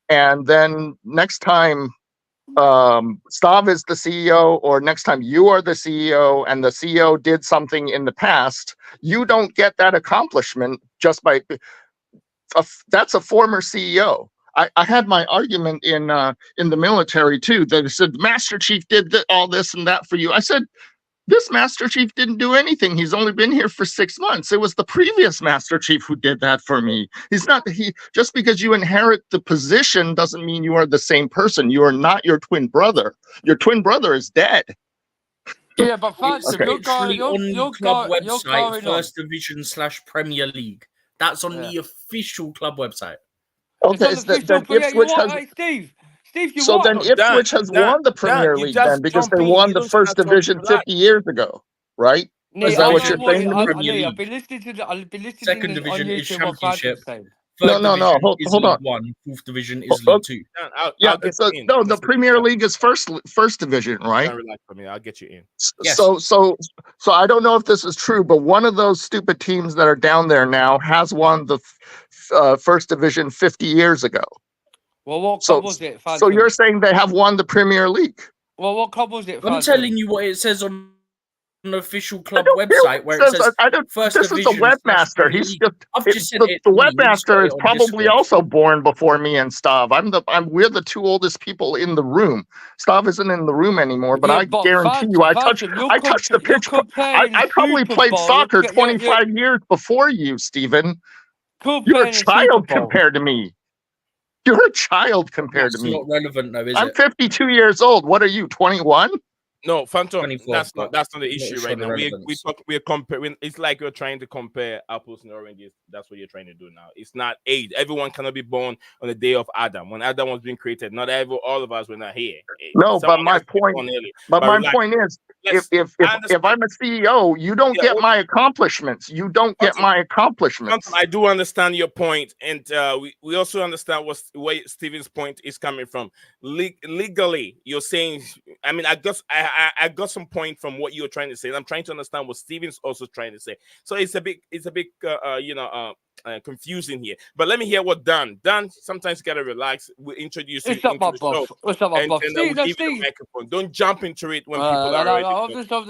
S3: and then next time Stav is the CEO, or next time you are the CEO and the CEO did something in the past, you don't get that accomplishment just by that's a former CEO. I had my argument in the military too. They said Master Chief did all this and that for you. I said, this Master Chief didn't do anything. He's only been here for 6 months. It was the previous Master Chief who did that for me. Just because you inherit the position doesn't mean you are the same person. You are not your twin brother. Your twin brother is dead.
S4: Yeah, but Phantom,
S2: It's literally on the club website, First Division / Premier League. That's on the official club website.
S3: Okay,
S4: Steve, you
S3: so
S4: won.
S3: then Ipswich has won the Premier League then, because they won the First Division 50 years ago, right? Is that what you're saying?
S4: I've been listening to
S2: Second Division is Championship.
S3: No, hold on.
S2: 1, Fourth Division is League 2.
S3: The Premier League is first division, right?
S1: I'll get you in.
S2: Yes.
S3: So I don't know if this is true, but one of those stupid teams that are down there now has won the First Division 50 years ago.
S4: Well, what club was it, Phantom?
S3: So you're saying they have won the Premier League?
S4: Well, what club was it, Phantom?
S2: I'm telling you what it says on an official club website where it says First
S3: this
S2: Division.
S3: Is the webmaster.
S2: I've just said
S3: the webmaster is probably also born before me and Stav. We're the two oldest people in the room. Stav isn't in the room anymore, but I guarantee you, I touched the pitch. I probably played soccer 25 years before you, Stephen. You're a child compared to me. You're a child compared to me.
S2: That's not relevant, though, is it?
S3: I'm 52 years old. What are you, 21?
S1: No, Phantom.
S2: 24,
S1: that's not the issue right now. We're comparing. It's like you're trying to compare apples and oranges. That's what you're trying to do now. It's not age. Everyone cannot be born on the day of Adam. When Adam was being created, not all of us were not here.
S3: No, but my point. But my point is, if I'm a CEO, you don't get my accomplishments. You don't get my accomplishments.
S1: I do understand your point, and we also understand where Stephen's point is coming from. Legally, you're saying. I mean, I got some point from what you're trying to say. I'm trying to understand what Stephen's also trying to say. So it's a bit confusing here. But let me hear what Dan. Sometimes you gotta relax. We'll introduce you into the show.
S4: What's up, my buff?
S1: We'll give you the microphone. Don't jump into it when people are already.
S4: I'm just trying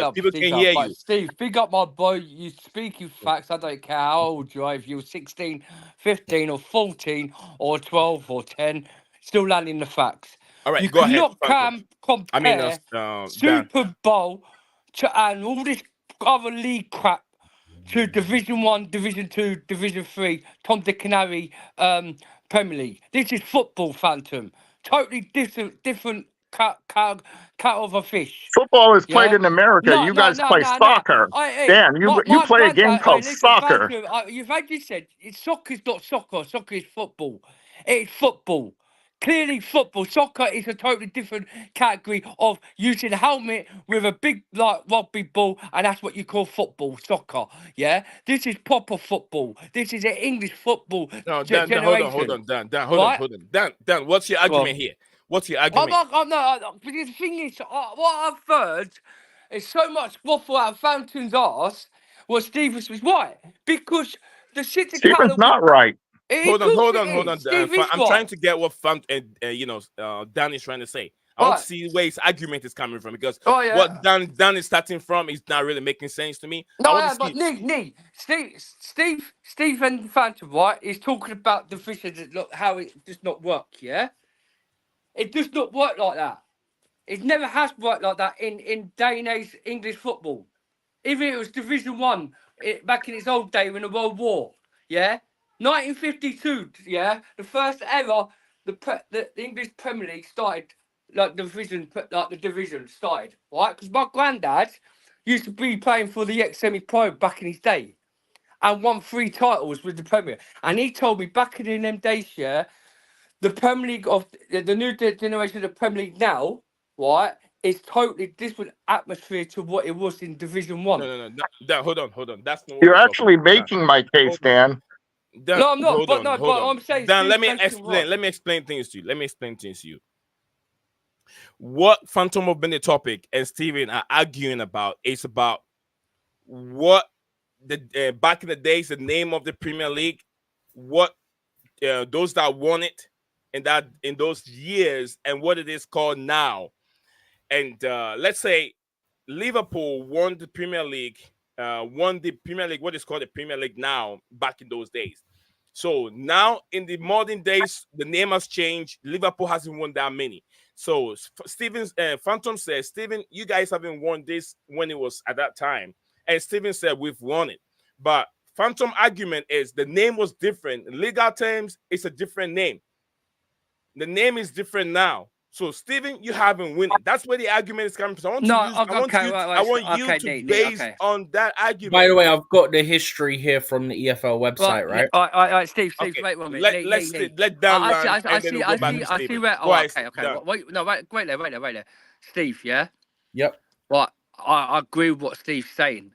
S4: to
S1: people can hear you.
S4: Steve, big up my boy. You speaking facts. I don't care how old you are. If you're 16, 15, or 14, or 12, or 10, still landing the facts.
S1: All right,
S4: you
S1: go ahead.
S4: Can compare Super Bowl and all this other league crap to Division 1, Division 2, Division 3, Tom, Dick and Harry, Premier League. This is football, Phantom. Totally different cut of a fish.
S3: Football is played in America. You guys play soccer. Dan, you play a game called soccer.
S4: Phantom, you've actually said soccer's not soccer. Soccer is football. It's football. Clearly, football, soccer is a totally different category of using a helmet with a big rugby ball, and that's what you call football, soccer. Yeah, this is proper football. This is an English football.
S1: No, Dan, hold on, Dan, hold on. Dan, what's your argument here? What's your argument?
S4: Because the thing is, what I've heard is so much waffle out of Fountain's arse. What Stevens was right because the City
S3: Stevens not right.
S1: Hold on. I'm trying to get what Dan is trying to say. I want to see where his argument is coming from because what Dan is starting from is not really making sense to me.
S4: But Stephen Phantom, right, is talking about the fishes that look how it does not work, yeah? It does not work like that. It never has worked like that in day and age English football. Even if it was Division 1 back in its old day in the World War, yeah? 1952, yeah? The first ever, the English Premier League started, like the division started, right? Because my granddad used to be playing for the ex-semi-pro back in his day and won 3 titles with the Premier. And he told me back in them days, yeah, the Premier League of the new generation of the Premier League now, right, is totally different atmosphere to what it was in Division 1.
S1: No. Hold on. That's not what
S3: You're
S1: we're talking
S3: actually
S1: about.
S3: making my case,
S1: Hold on.
S3: Dan.
S1: Dan,
S4: No, I'm not.
S1: hold
S4: But
S1: on,
S4: no,
S1: hold
S4: but
S1: on.
S4: I'm saying,
S1: Dan,
S4: Steve's
S1: let me
S4: making
S1: explain.
S4: right.
S1: Let me explain things to you. What Phantom of been the topic and Steven are arguing about is about what the back in the days, the name of the Premier League, what those that won it in those years, and what it is called now. And let's say Liverpool won the Premier League, what is called the Premier League now, back in those days. So now in the modern days, the name has changed. Liverpool hasn't won that many. So Steven's Phantom says, Steven, you guys haven't won this when it was at that time. And Steven said, we've won it. But Phantom argument is the name was different. In legal terms, it's a different name. The name is different now. So, Steven, you haven't won it. That's where the argument is coming from. So I want you to base on that argument.
S2: By the way, I've got the history here from the EFL website, right?
S4: Right, Steve,
S1: Okay,
S4: wait 1 minute.
S1: let Dan land, and then we'll go back to
S4: I see
S1: Steven.
S4: where.
S1: Go ahead,
S4: Okay.
S1: Dan.
S4: Wait there. Steve, yeah?
S2: Yep.
S4: Right, I agree with what Steve's saying.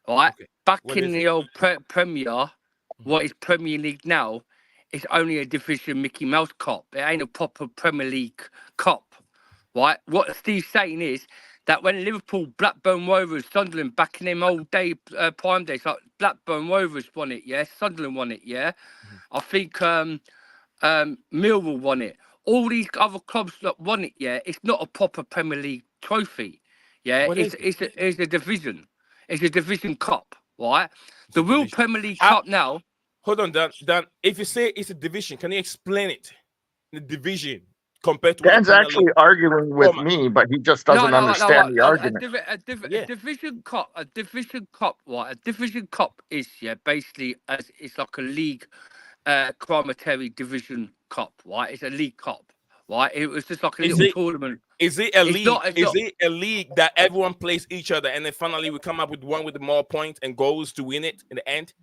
S4: Right?
S1: Okay.
S4: Back
S1: What
S4: in
S1: is
S4: the old Premier, what is Premier League now, it's only a division Mickey Mouse Cup. It ain't a proper Premier League Cup. Right? What Steve's saying is that when Liverpool, Blackburn Rovers, Sunderland, back in them old day, prime days, like Blackburn Rovers won it, yeah? Sunderland won it, yeah? I think Millwall won it. All these other clubs that won it, yeah, it's not a proper Premier League trophy. Yeah, it's a division. It's a division cup, right? The real Premier League Cup now.
S1: Hold on, Dan. If you say it's a division, can you explain it? The division compared to
S3: Dan's actually arguing with me, but he just doesn't understand the argument.
S4: A division cup, right? A division cup is basically it's like a league, Chromatary Division Cup, right? It's a league cup, right? It was just like a little tournament.
S1: Is it a league? It a league that everyone plays each other, and then finally we come up with one with more points and goals to win it in the end?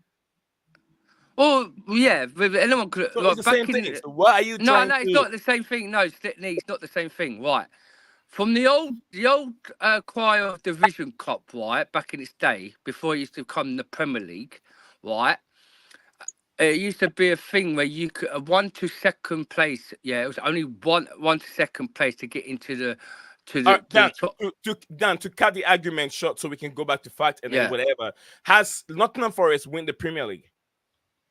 S4: Well, yeah, anyone could.
S1: So it's the same thing. So what are you trying to?
S4: It's not the same thing. No, it's not the same thing, right? From the old Choir Division Cup, right, back in its day, before it used to become the Premier League, right? It used to be a thing where you could 1 to 2nd place. Yeah, it was only one to 2nd place to get into the
S1: to cut the argument short, so we can go back to fact and then whatever. Has Nottingham Forest win the Premier League?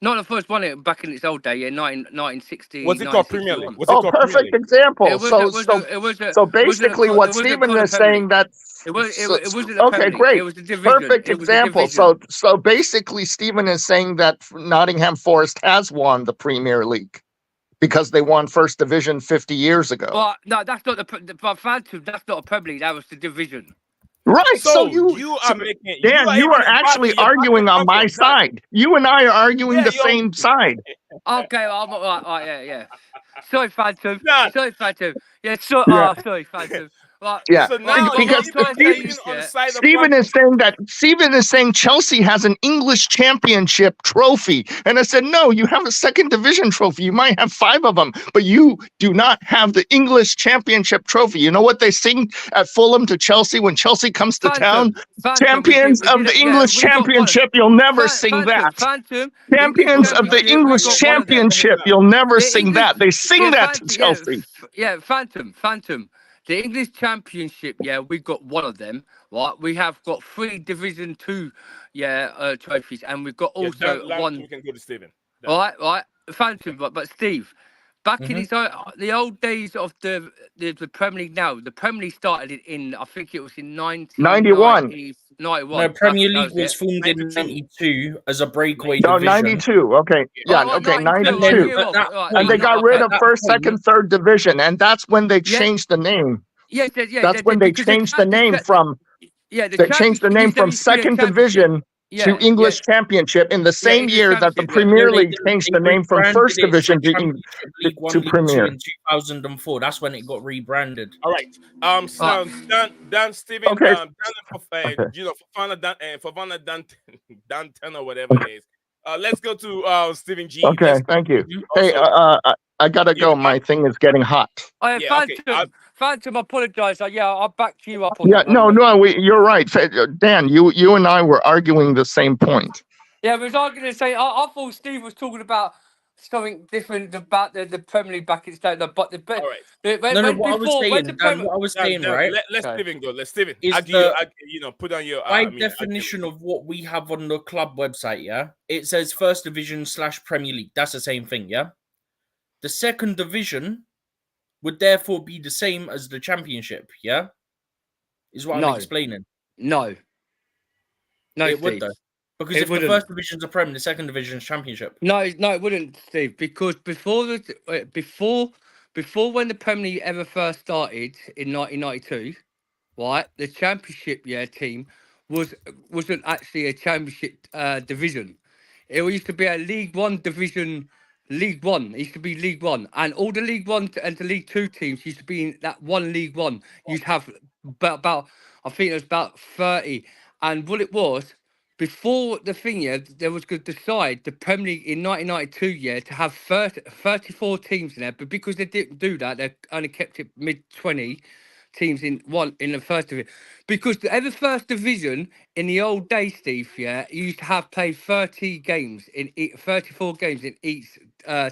S4: Not the first one back in its old day, 1960.
S1: What's it called, Premier League?
S3: Perfect example. So basically, what Steven is saying okay, great.
S4: It was a division.
S3: Perfect example. So basically, Steven is saying that Nottingham Forest has won the Premier League because they won First Division 50 years ago.
S4: Well, no, that's not the Phantom. That's not a Premier League. That was the division.
S3: Right,
S1: so you are making
S3: Dan. You are actually arguing on my side. You and I are arguing the same side.
S4: Okay, I'm right, yeah. Sorry, Phantom. Yeah, sorry, Phantom. Right.
S3: Yeah,
S1: so now
S3: because Steven is saying Chelsea has an English Championship trophy, and I said no. You have a 2nd Division trophy. You might have 5 of them, but you do not have the English Championship trophy. You know what they sing at Fulham to Chelsea when Chelsea comes to town? Champions of the English Championship. You'll never sing that. Champions of the English Championship. You'll never sing that. They sing that to Chelsea.
S4: Yeah, Phantom. The English Championship, we got one of them, right? We have got 3 Division 2, trophies, and we've got also one.
S1: We can go to Steven.
S4: Right, Phantom. But Steve, back in the old days of the Premier League, now the Premier League started in I think it was in
S3: 91.
S4: 91.
S2: No, Premier
S4: That
S2: League was
S4: it.
S2: formed in
S1: 92.
S2: 92 as a breakaway
S3: No,
S2: division.
S3: 92. Okay. Yeah.
S4: Oh,
S3: Okay.
S4: 92.
S2: And then
S3: 92.
S4: Year
S2: at
S4: off.
S2: that
S4: Right,
S3: And they
S2: point,
S3: got rid
S2: at
S3: of
S2: that
S3: first,
S2: point,
S3: second, third division. And that's when they
S4: Yeah.
S3: changed the name.
S4: Yeah,
S3: That's when they changed the name from they changed the name from second division to English Championship in the same year that the Premier
S2: no, they
S3: League
S2: didn't.
S3: changed
S2: They
S3: the name from
S2: rebranded
S3: first
S2: it to
S3: division
S2: Championship League 1,
S3: to
S2: League 2
S3: Premier.
S2: in 2004. That's when it got rebranded.
S1: All right. Dan, Steven,
S3: Okay.
S1: Dan,
S3: Okay.
S1: Fofana, Dan 10 or whatever it is. Let's go to Steven G.
S3: Okay.
S1: Let's
S3: Thank you. Hey,
S1: also,
S3: I gotta
S1: yeah,
S3: go. My thing is getting hot.
S1: yeah, okay.
S4: Phantom, apologise. Yeah, I'll back you up on
S3: Yeah.
S4: that.
S3: No. No. You're right, Dan. You and I were arguing the same point.
S4: Yeah, but I was going to say, I thought Steve was talking about something different about the Premier League back in the day. But
S1: All right.
S2: What I was saying,
S1: Dan,
S2: right?
S1: let's Steven go. Let's Steven.
S2: Is
S1: Put on your
S2: by definition of what we have on the club website, yeah, it says First Division / Premier League. That's the same thing, yeah. The second division would therefore be the same as the Championship, yeah. Is what I'm explaining.
S4: No,
S2: it
S4: Steve.
S2: would though, because if the first division's a Premier, the second division's Championship.
S4: No, it wouldn't, Steve. Because before when the Premier League ever first started in 1992, right, the Championship team wasn't actually a Championship division. It used to be a League One division. League One. It used to be League One, and all the League One and the League Two teams used to be in that one League One. You'd have about I think it was about 30, and what it was. Before the thing, there was going to decide the Premier League in 1992, to have 34 teams in there, but because they didn't do that, they only kept it mid-20 teams in the first division. Because the first division in the old days, Steve, you used to have played 34 games in each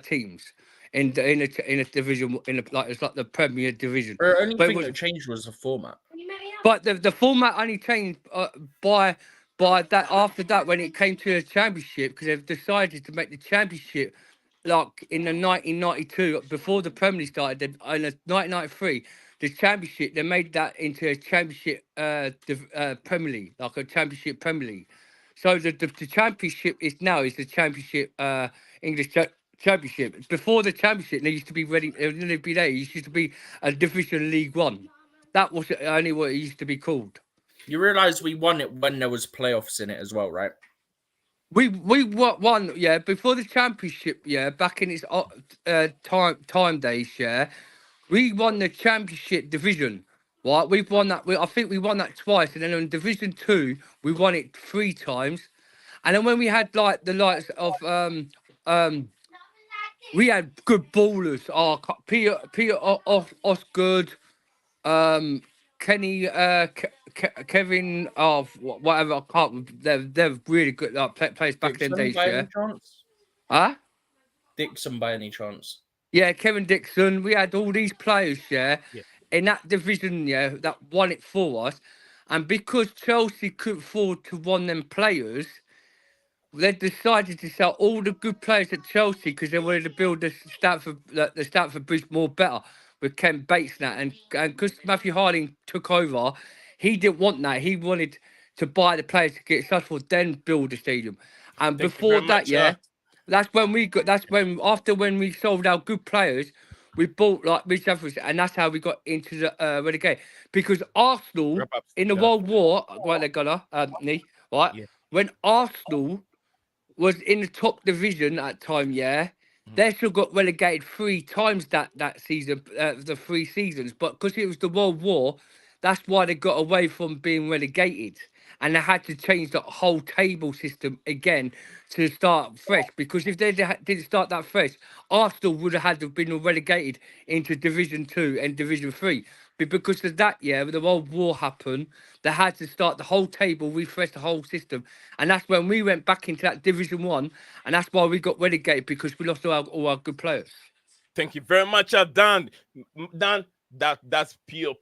S4: teams in a division it's like the Premier Division.
S2: The only thing that changed was the format.
S4: But the format only changed by that after that when it came to the Championship, because they've decided to make the Championship like in the 1992 before the Premier League started. In the 1993, the Championship they made that into a Championship Premier League, like a Championship Premier League. So the Championship is the Championship English Championship. Before the Championship, they used to be ready. It used to be a Division League One. That was only what it used to be called.
S2: You realise we won it when there was playoffs in it as well, right?
S4: We won, before the Championship, back in its time days, we won the Championship division, right? We've won that. I think we won that twice, and then in Division 2, we won it 3 times. And then when we had like the likes of we had good ballers. Peter Osgood, Kenny, Kevin, whatever. I can't. They're really good. Players back in them days.
S2: By any chance?
S4: Huh?
S2: Dixon, by any chance?
S4: Yeah, Kevin Dixon. We had all these players, in that division, that won it for us. And because Chelsea couldn't afford to won them players, they decided to sell all the good players at Chelsea because they wanted to build the Stamford Bridge more better with Ken Bates now. And because Matthew Harding took over, he didn't want that. He wanted to buy the players to get successful, then build the stadium. And before that, that's when when we sold our good players, we bought like Rich Evans, and that's how we got into the relegation. Because Arsenal in the World War, right, they're gonna right? Yeah. When Arsenal was in the top division at the time, they still got relegated 3 times that season, the 3 seasons. But because it was the World War, that's why they got away from being relegated. And they had to change the whole table system again to start fresh. Because if they didn't start that fresh, Arsenal would have had to have been relegated into Division 2 and Division 3. But because of that, when the World War happened, they had to start the whole table, refresh the whole system. And that's when we went back into that Division 1. And that's why we got relegated, because we lost all our good players.
S1: Thank you very much, Dan. Dan, that's pure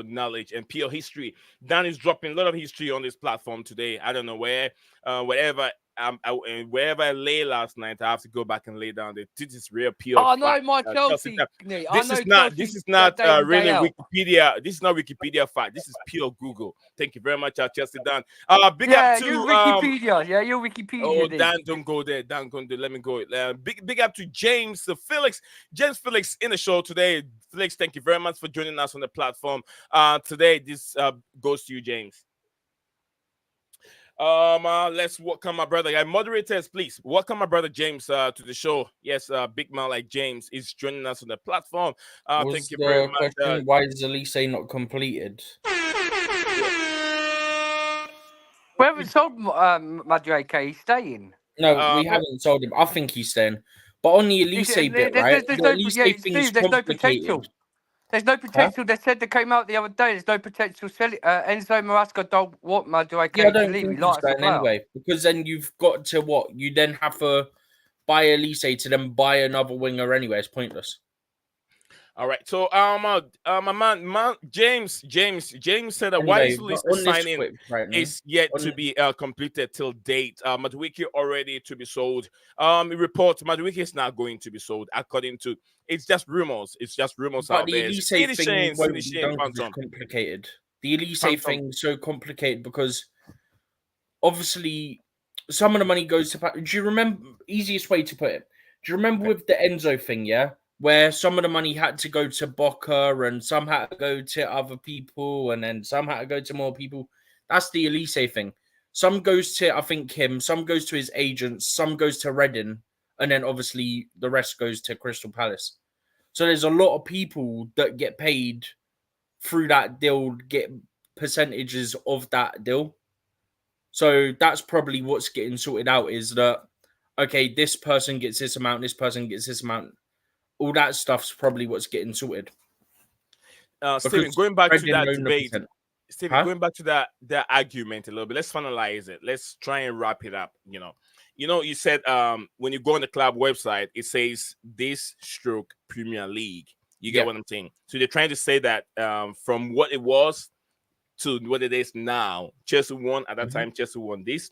S1: knowledge and pure history. Dan is dropping a lot of history on this platform today. I don't know where, whatever and wherever I lay last night, I have to go back and lay down. This is real pure
S4: I know
S1: fact.
S4: my
S1: Chelsea.
S4: Chelsea. Nick, I
S1: This
S4: know
S1: is not.
S4: Chelsea
S1: This is not
S4: day in, day
S1: really
S4: out.
S1: Wikipedia. This is not Wikipedia fact. This is pure Google. Thank you very much, Chelsea Dan. Big
S4: Yeah,
S1: up to
S4: you Wikipedia. Yeah, you Wikipedia.
S1: Oh,
S4: Nick.
S1: Dan, don't go there. Dan, go there. Let me go. Big up to James Felix. James Felix in the show today. Felix, thank you very much for joining us on the platform. Today, this goes to you, James. Let's welcome my brother. Moderators, please welcome my brother James to the show. Yes, big man like James is joining us on the platform. Thank you very much.
S2: Question, why is Olise not completed?
S4: We haven't sold Madueke. He's staying.
S2: No, we haven't sold him. I think he's staying. But on the Olise bit, right?
S4: There's
S2: The
S4: no,
S2: Olise
S4: yeah,
S2: thing
S4: Steve,
S2: is
S4: there's no
S2: complicated.
S4: potential. There's no potential. They said they came out the other day. There's no potential. Enzo Marasca don't want Madueke
S2: Yeah, I
S4: to
S2: don't
S4: leave. He
S2: think he's
S4: likes the
S2: going
S4: player.
S2: anyway. Because then you've got to what? You then have to buy Olise to then buy another winger anyway. It's pointless.
S1: All right. So my man James said that why
S2: Anyway,
S1: is
S2: but
S1: Olise
S2: on this
S1: signing
S2: quick right now,
S1: is yet to be completed till date. Madueke already to be sold. It reports Madueke is not going to be sold according to it's just rumors. It's just rumors
S2: but
S1: out
S2: the
S1: there.
S2: Olise thing won't be
S1: Finishing,
S2: done because
S1: Phantom.
S2: it's complicated. The Olise
S1: Phantom.
S2: thing is so complicated because obviously some of the money goes to. Do you remember? Easiest way to put it. Do you remember with the Enzo thing? Yeah, where some of the money had to go to Boca and some had to go to other people, and then some had to go to more people. That's the Olise thing. Some goes to I think him. Some goes to his agents. Some goes to Reading, and then obviously the rest goes to Crystal Palace. So there's a lot of people that get paid through that deal, get percentages of that deal. So that's probably what's getting sorted out is that, okay, this person gets this amount, this person gets this amount. All that stuff's probably what's getting sorted.
S1: Stephen, going back to that
S2: own the
S1: debate,
S2: percent.
S1: Stephen,
S2: Huh?
S1: going back to that argument a little bit. Let's finalize it. Let's try and wrap it up. You said when you go on the club website, it says this stroke Premier League. You get what I'm saying? So they're trying to say that from what it was to what it is now. Chelsea won at that time. Chelsea won this.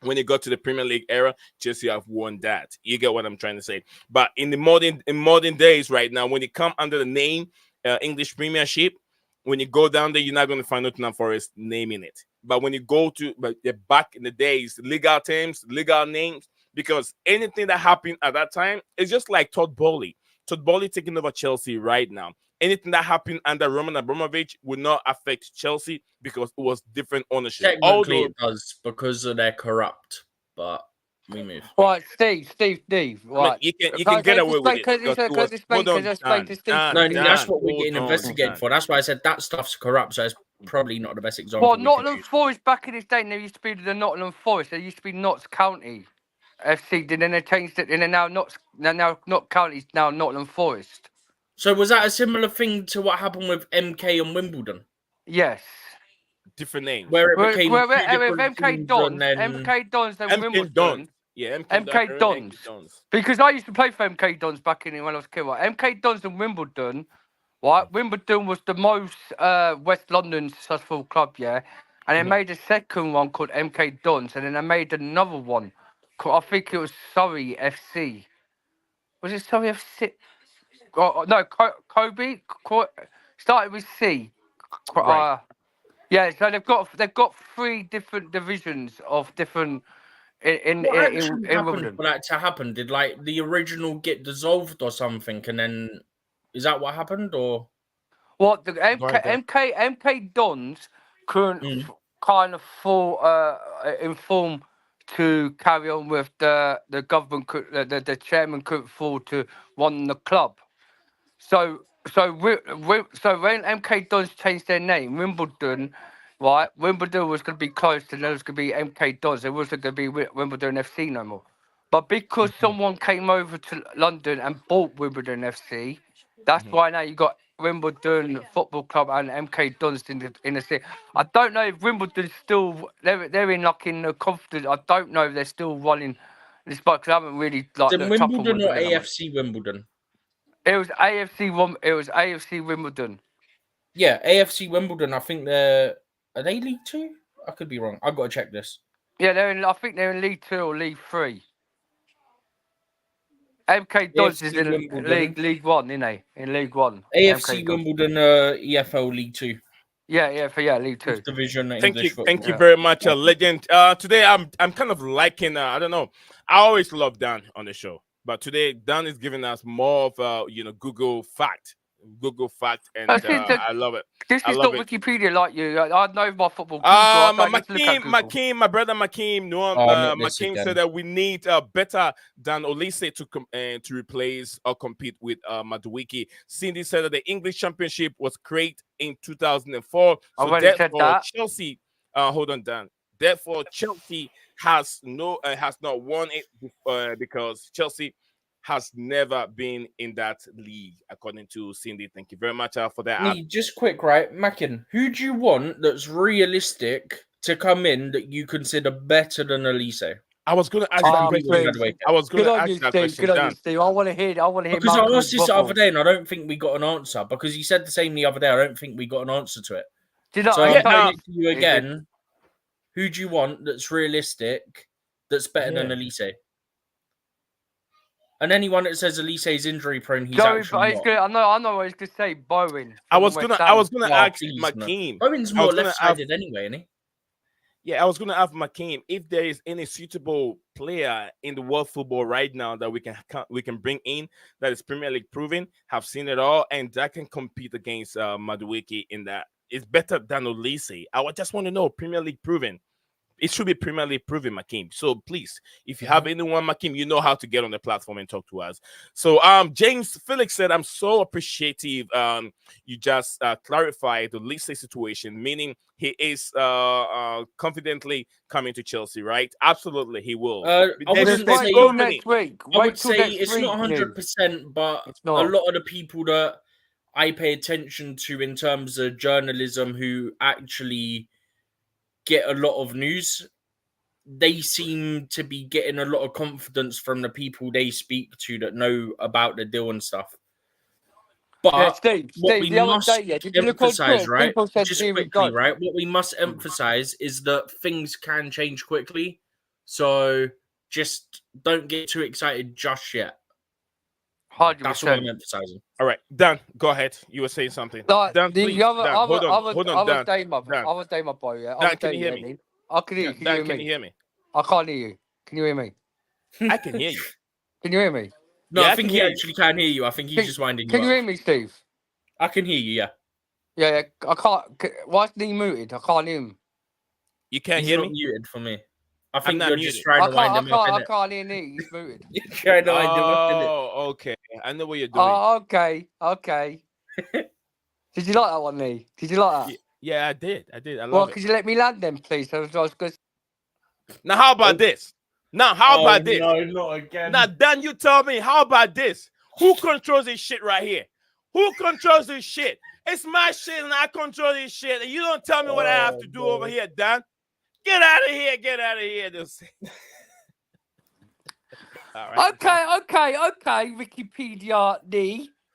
S1: When it got to the Premier League era, Chelsea have won that. You get what I'm trying to say? But in modern days right now, when you come under the name English Premiership, when you go down there, you're not going to find Nottingham Forest name in it. But when you go to back in the days, legal terms, legal names, because anything that happened at that time is just like Todd Bowley. Todd Bowley taking over Chelsea right now. Anything that happened under Roman Abramovich would not affect Chelsea because it was different ownership.
S2: Technically, it does because they're corrupt, but we move.
S4: Right, Steve. Right,
S1: you can get away with it.
S4: Because
S2: that's what we're getting investigated for. That's why I said that stuff's corrupt. So it's probably not the best example.
S4: Well, Nottingham Forest back in his day, there used to be the Nottingham Forest. There used to be Notts County FC. Then they changed it, and they're now not counties. Now Nottingham Forest.
S2: So was that a similar thing to what happened with MK and Wimbledon?
S4: Yes.
S1: Different names.
S2: Where it became
S4: with MK Dons, MK Dons, and Wimbledon.
S1: Yeah,
S4: MK Dons. Because I used to play for MK Dons back in when I was a kid. Right? MK Dons and Wimbledon. Right, Wimbledon was the most West London successful club, yeah. And they made a second one called MK Dons, and then they made another one called, I think it was Surrey FC. Was it Surrey FC? No, Kobe started with C.
S2: Right.
S4: Yeah, so they've got 3 different divisions of different in
S2: happened for that to happen? Did like the original get dissolved or something, and then is that what happened or
S4: what the MK Dons couldn't kind of inform to carry on with the government the chairman couldn't afford to run the club. So when MK Dons changed their name, Wimbledon, right? Wimbledon was going to be closed, and there was going to be MK Dons. There wasn't going to be Wimbledon FC no more. But because someone came over to London and bought Wimbledon FC, that's why now you got Wimbledon Football Club and MK Dons in the city. I don't know if Wimbledon's still they're in the confidence. I don't know if they're still running this, because I haven't really looked up on
S2: Wimbledon or AFC Wimbledon?
S4: It was AFC Wimbledon.
S2: Yeah, AFC Wimbledon. I think are they League 2? I could be wrong. I've got to check this.
S4: Yeah, I think they're in League 2 or League 3. MK Dons is
S2: AFC
S4: in
S2: Wimbledon.
S4: League 1, isn't they? In League 1.
S2: AFC
S4: MK Dons.
S2: Wimbledon, EFL League 2.
S4: Yeah, League 2.
S2: Fifth division
S1: Thank you,
S2: English football.
S1: thank you
S4: Yeah.
S1: very much, legend. Today I'm kind of liking. I don't know. I always love Dan on the show, but today Dan is giving us more of Google fact, and I love it.
S4: This
S1: I
S4: is
S1: love
S4: not
S1: it.
S4: Wikipedia like you. I know my football Google. I don't need to look at Google.
S1: My brother Makeem,
S2: not this
S1: Makeem
S2: again.
S1: said that we need better than Olise to replace or compete with Madueke. Cindy said that the English Championship was created in 2004,
S4: I
S1: so
S4: already said
S1: therefore
S4: that.
S1: Chelsea. Hold on, Dan. Therefore, Chelsea has not won it because Chelsea has never been in that league, according to Cindy. Thank you very much for that.
S2: Nee, just quick, right? Mackin, who do you want that's realistic to come in that you consider better than Olise?
S1: I was going to ask that question.
S4: Please.
S1: I was going
S4: Good
S1: to
S4: on
S1: ask
S4: you,
S1: that
S4: Steve.
S1: question,
S4: Good on
S1: Dan.
S4: you, Steve. I want to hear.
S2: Because I asked this the other
S4: Bubbles.
S2: day and I don't think we got an answer. Because he said the same the other day. I don't think we got an answer to it.
S4: Did
S2: So
S4: I?
S2: I'm
S1: Yeah,
S2: putting it to you again. Who do you want that's realistic, that's better than Olise? And anyone that says Olise is injury prone, he's
S4: Joey,
S2: actually not.
S4: I know what he's gonna say. Bowen.
S1: I was gonna ask
S2: please,
S1: Makeem.
S2: Bowen's more left-sided anyway, isn't he?
S1: Yeah, I was gonna ask Makeem if there is any suitable player in the world football right now that we can bring in that is Premier League proven, have seen it all, and that can compete against Madueke in that. It's better than Olise. I just want to know Premier League proven. It should be Premier League proven, Makeem. So please, if you have anyone, Makeem, you know how to get on the platform and talk to us. So James Felix said, I'm so appreciative. You just clarified the Olise situation, meaning he is confidently coming to Chelsea, right? Absolutely, he will.
S2: I wouldn't say
S4: till next week.
S2: I would
S4: Wait till
S2: say
S4: next
S2: it's
S4: week,
S2: not 100%, but
S4: it's
S2: a
S4: not.
S2: lot of the people that I pay attention to in terms of journalism who actually get a lot of news, they seem to be getting a lot of confidence from the people they speak to that know about the deal and stuff. But
S4: Steve,
S2: what we
S4: the other
S2: must
S4: day, did you look on
S2: emphasize,
S4: Twitter?
S2: right?
S4: People said,
S2: Just
S4: "Here we
S2: quickly,
S4: go."
S2: right? What we must emphasize is that things can change quickly. So just don't get too excited just yet.
S4: 100%.
S2: That's what I'm emphasizing.
S1: All right, Dan, go ahead. You were saying something.
S4: Like,
S1: Dan, please.
S4: hold
S1: on, Dan.
S4: day, my
S1: Dan.
S4: other day, my boy. Yeah,
S1: Dan, can you hear me?
S4: I can hear you.
S1: Dan, can you hear me?
S4: I can't hear you. Can you hear me?
S1: I can hear you.
S4: Can you hear me?
S2: No,
S1: Yeah,
S2: I think he actually can hear you. I think he's just winding you
S4: Can
S2: up.
S4: you hear me, Steve?
S2: I can hear you, yeah.
S4: Yeah, I can't. Why is he muted? I can't hear him.
S1: You can't
S2: He's
S1: hear
S2: not
S1: me?
S2: muted for me. I think
S1: not
S2: you're
S1: muted.
S2: just trying to wind him up.
S4: I can't hear me. He's muted.
S2: You're trying to wind him up, innit?
S1: Oh, okay. I know what you're doing.
S4: Oh, okay. Did you like that one, Lee? Did you like that?
S1: Yeah, I did. I love
S4: Well,
S1: it.
S4: could you let me land then, please? I was good.
S1: Now, how about this? Now, how about this?
S2: No, not again.
S1: Now, Dan, you tell me, how about this? Who controls this shit right here? Who controls this shit? It's my shit and I control this shit. And you don't tell me what I have to do over here, Dan. Get out of here. Get out of here. All right.
S4: Okay.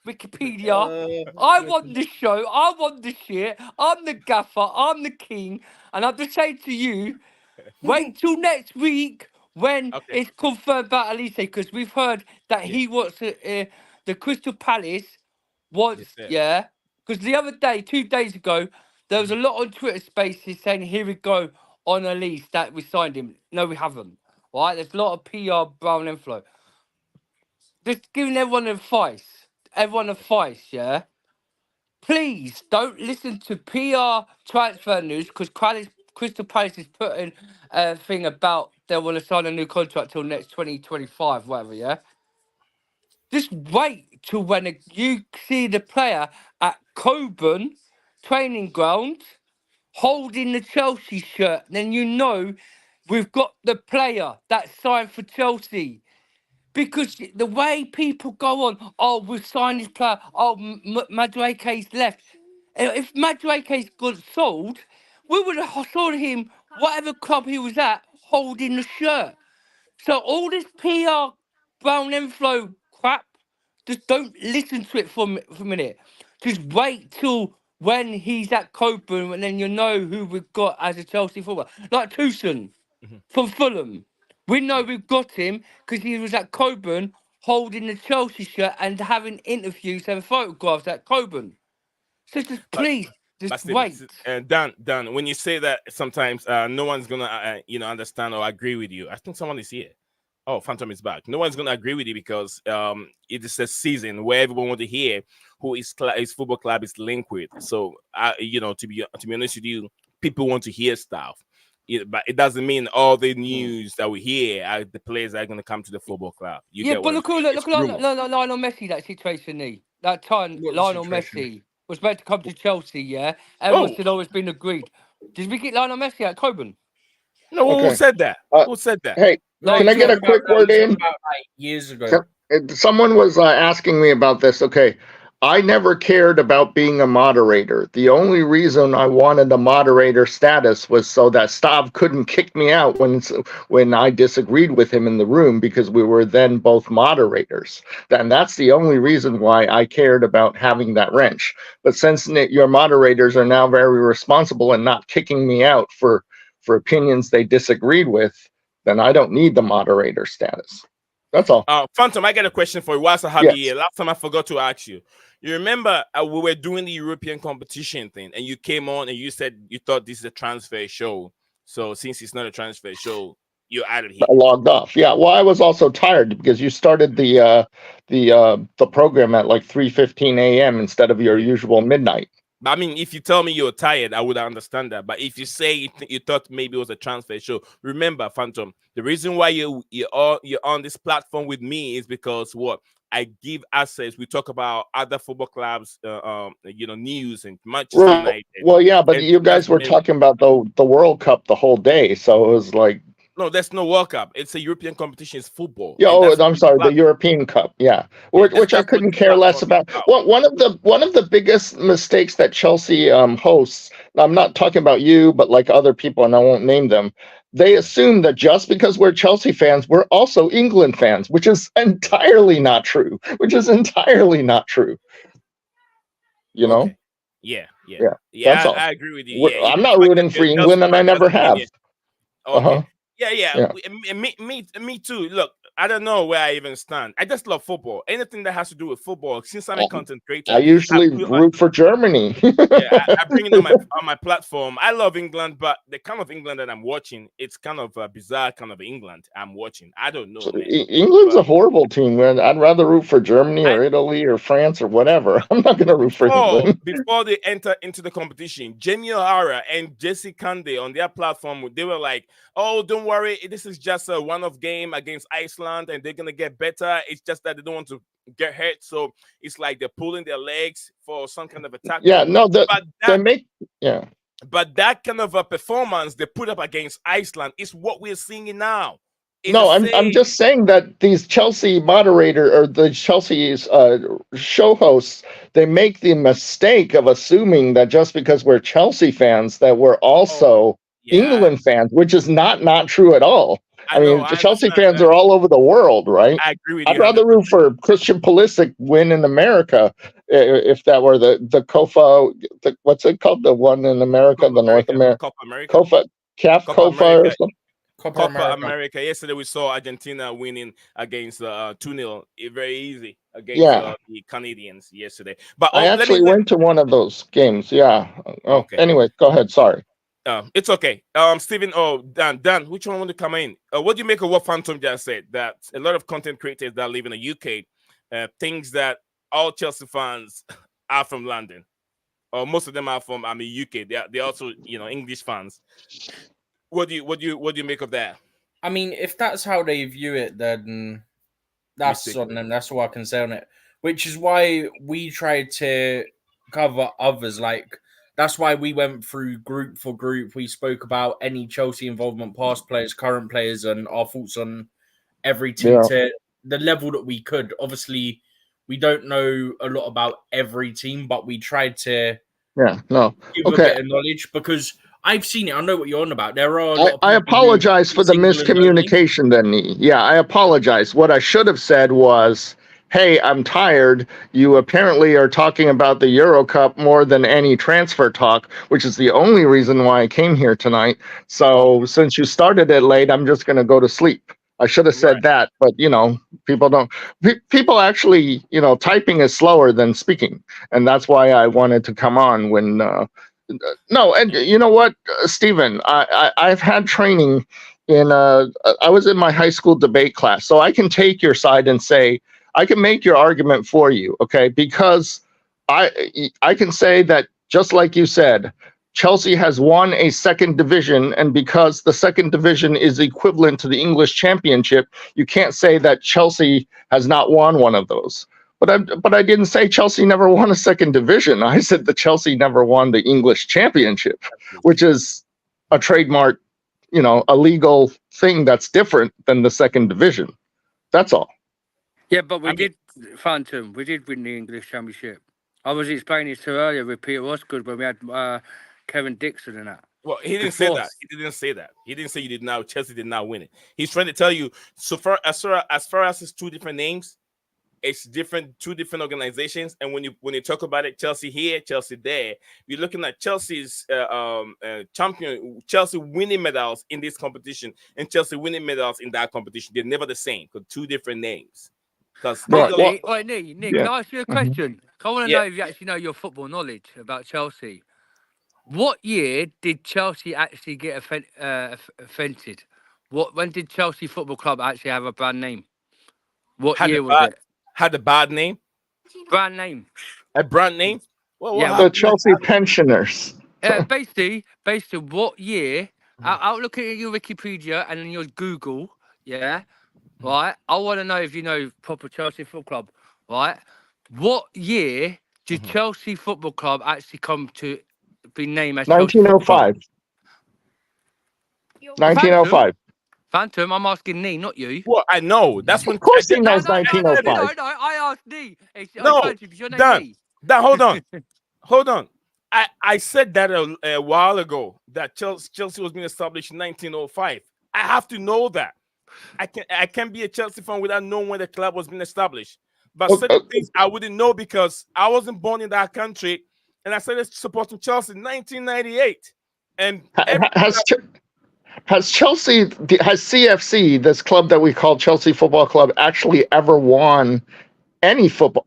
S4: Wikipedia. I want the show. I want the shit. I'm the gaffer. I'm the king. And I'm just saying to you, wait till next week when it's confirmed about Olise, because we've heard that he wants the Crystal Palace wants, yeah. Because the other day, 2 days ago, there was a lot on Twitter Spaces saying, "Here we go on Olise that we signed him." No, we haven't. Right? There's a lot of PR brown inflow. Just giving everyone advice. Yeah. Please don't listen to PR transfer news because Crystal Palace is putting a thing about they want to sign a new contract till next 2025, whatever, yeah? Just wait till when you see the player at Coburn training ground holding the Chelsea shirt, then you know we've got the player that signed for Chelsea. Because the way people go on, oh, we've signed this player, oh, Madueke's left. If Madueke's got sold, we would have sold him whatever club he was at, holding the shirt. So all this PR brown inflow crap, just don't listen to it for a minute. Just wait till when he's at Coburn and then you know who we've got as a Chelsea footballer. Like Tucson. from Fulham. We know we've got him because he was at Coburn holding the Chelsea shirt and having interviews and photographs at Coburn. So just
S1: But
S4: please, just
S1: still,
S4: wait.
S1: Dan, when you say that, sometimes no one's gonna understand or agree with you. I think someone is here. Oh, Phantom is back. No one's gonna agree with you because it is a season where everyone want to hear who his football club is linked with. So to be honest with you, people want to hear stuff. But it doesn't mean all the news that we hear are the players that are going to come to the football club.
S4: But look at Lionel Messi, that situation, that time Lionel Messi was meant to come to Chelsea, yeah? Everyone said, it's been agreed. Did we get Lionel Messi at Coburn?
S1: No,
S3: Okay.
S1: who said that? Who said that?
S3: Hey, can I get a quick word in?
S2: About, years ago.
S3: Someone was asking me about this. Okay. I never cared about being a moderator. The only reason I wanted the moderator status was so that Stav couldn't kick me out when I disagreed with him in the room, because we were then both moderators. And that's the only reason why I cared about having that wrench. But since your moderators are now very responsible and not kicking me out for opinions they disagreed with, then I don't need the moderator status. That's all.
S1: Phantom, I got a question for you. Whilst I have you here, last time I forgot to ask you. You remember we were doing the European competition thing, and you came on and you said you thought this is a transfer show. So since it's not a transfer show, you're out of here.
S3: I logged off. Yeah. Well, I was also tired because you started the program at like 3:15 a.m. instead of your usual midnight.
S1: I mean, if you tell me you're tired, I would understand that. But if you say you thought maybe it was a transfer show, remember, Phantom, the reason why you're on this platform with me is because I give access. We talk about other football clubs, news and Manchester United.
S3: Well, yeah, but you guys were talking about the World Cup the whole day, so it was like.
S1: No, there's no World Cup. It's a European competition. It's football.
S3: Yeah, I'm sorry, the European Cup. Yeah, which I couldn't care less about. One of the biggest mistakes that Chelsea hosts. I'm not talking about you, but like other people, and I won't name them. They assume that just because we're Chelsea fans, we're also England fans, which is entirely not true. You know?
S1: Okay. Yeah. I agree with you.
S3: I'm not rooting for England, and I never have.
S1: Okay. Yeah. Me too. Look, I don't know where I even stand. I just love football. Anything that has to do with football. Since I'm a content creator,
S3: I usually root for Germany.
S1: I bring it on my platform. I love England, but the kind of England that I'm watching, it's kind of a bizarre kind of England I'm watching. I don't know.
S3: England's a horrible team, man. I'd rather root for Germany or Italy or France or whatever. I'm not going to root for England.
S1: Before they enter into the competition, Jamie O'Hara and Jesse Kande on their platform, they were like, "Oh, don't worry, this is just a one-off game against Iceland, and they're gonna get better. It's just that they don't want to get hurt, so it's like they're pulling their legs for some kind of attack."
S3: Yeah, no, But
S1: that kind of a performance they put up against Iceland is what we're seeing now.
S3: I'm just saying that these Chelsea moderator or the Chelsea's show hosts, they make the mistake of assuming that just because we're Chelsea fans that we're also England fans, which is not true at all. I mean, Chelsea fans are all over the world, right?
S1: I agree with you.
S3: I'd rather root for Christian Pulisic win in America if that were the COFA. What's it called? The one in America, the North America.
S1: Copa America.
S3: COFA or something.
S1: Copa America. Yesterday we saw Argentina winning against 2-0. Very easy against the Canadians yesterday. But
S3: I actually went to one of those games. Yeah. Okay. Anyway, go ahead. Sorry.
S1: It's okay. Stephen, Dan, which one want to come in? What do you make of what Phantom just said? That a lot of content creators that live in the UK thinks that all Chelsea fans are from London, or most of them are from UK. They're also English fans. What do you make of that?
S2: I mean, if that's how they view it, then that's on them. That's all I can say on it. Which is why we tried to cover others. Like, that's why we went through group for group. We spoke about any Chelsea involvement, past players, current players, and our thoughts on every team to the level that we could. Obviously, we don't know a lot about every team, but we tried to give a bit of knowledge because I've seen it. I know what you're on about. There are.
S3: I apologize for the miscommunication, then. Yeah, I apologize. What I should have said was, hey, I'm tired. You apparently are talking about the Euro Cup more than any transfer talk, which is the only reason why I came here tonight. So since you started it late, I'm just going to go to sleep. I should have said that, but people don't. People actually, typing is slower than speaking, and that's why I wanted to come on when. No, and you know what, Stephen, I've had training in. I was in my high school debate class, so I can take your side and say I can make your argument for you, okay? Because I can say that just like you said, Chelsea has won a second division, and because the second division is equivalent to the English Championship, you can't say that Chelsea has not won one of those. But I didn't say Chelsea never won a second division. I said that Chelsea never won the English Championship, which is a trademark, a legal thing that's different than the second division. That's all.
S4: Yeah, but we did, Phantom, we did win the English Championship. I was explaining this to earlier with Peter Osgood when we had Kevin Dixon and that.
S1: Well, he didn't say that. He didn't say that. He didn't say you did not. Chelsea did not win it. He's trying to tell you. So far as it's two different names, it's two different organizations. And when you talk about it, Chelsea here, Chelsea there, you're looking at Chelsea's Chelsea winning medals in this competition and Chelsea winning medals in that competition. They're never the same because two different names. Because
S4: Nick, can I ask you a question? I want to know if you actually know your football knowledge about Chelsea. What year did Chelsea actually get offended? When did Chelsea Football Club actually have a brand name? What year was it?
S1: Had a bad name?
S4: Brand name.
S1: A brand name?
S3: Well, the Chelsea pensioners.
S4: Basically, what year? I'll look at your Wikipedia and then your Google, right? I want to know if you know proper Chelsea Football Club, right? What year did Chelsea Football Club actually come to be named as
S3: 1905. 1905.
S4: Phantom, I'm asking Nee, not you.
S1: Well, I know. That's when.
S3: Of course he knows 1905.
S4: No, I asked Nee.
S1: Dan, hold on. Hold on. I said that a while ago that Chelsea was being established in 1905. I have to know that. I can't be a Chelsea fan without knowing when the club was being established. But certain things I wouldn't know because I wasn't born in that country, and I started supporting Chelsea in 1998. And
S3: has CFC, this club that we call Chelsea Football Club, actually ever won any football,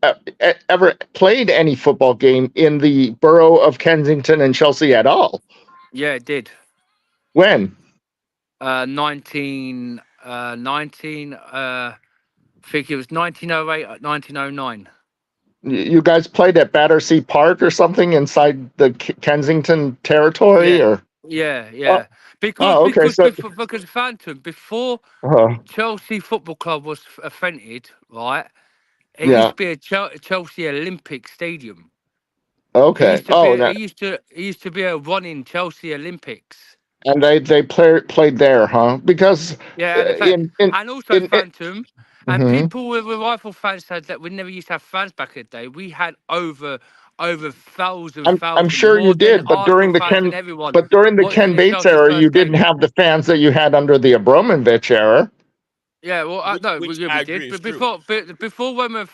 S3: ever played any football game in the borough of Kensington and Chelsea at all?
S4: Yeah, it did.
S3: When?
S4: 19, I think it was 1908, 1909.
S3: You guys played at Battersea Park or something inside the Kensington territory, or?
S4: Yeah. Because Phantom, before Chelsea Football Club was offended, right? It used to be a Chelsea Olympic Stadium.
S3: Okay.
S4: It used to be a running Chelsea Olympics.
S3: And they played there, huh? Because
S4: and also Phantom, and people with rifle fans said that we never used to have fans back in the day. We had over thousands.
S3: I'm sure you did, but during the Ken Bates era, you didn't have the fans that you had under the Abramovich era.
S4: Yeah, well, we did. But before when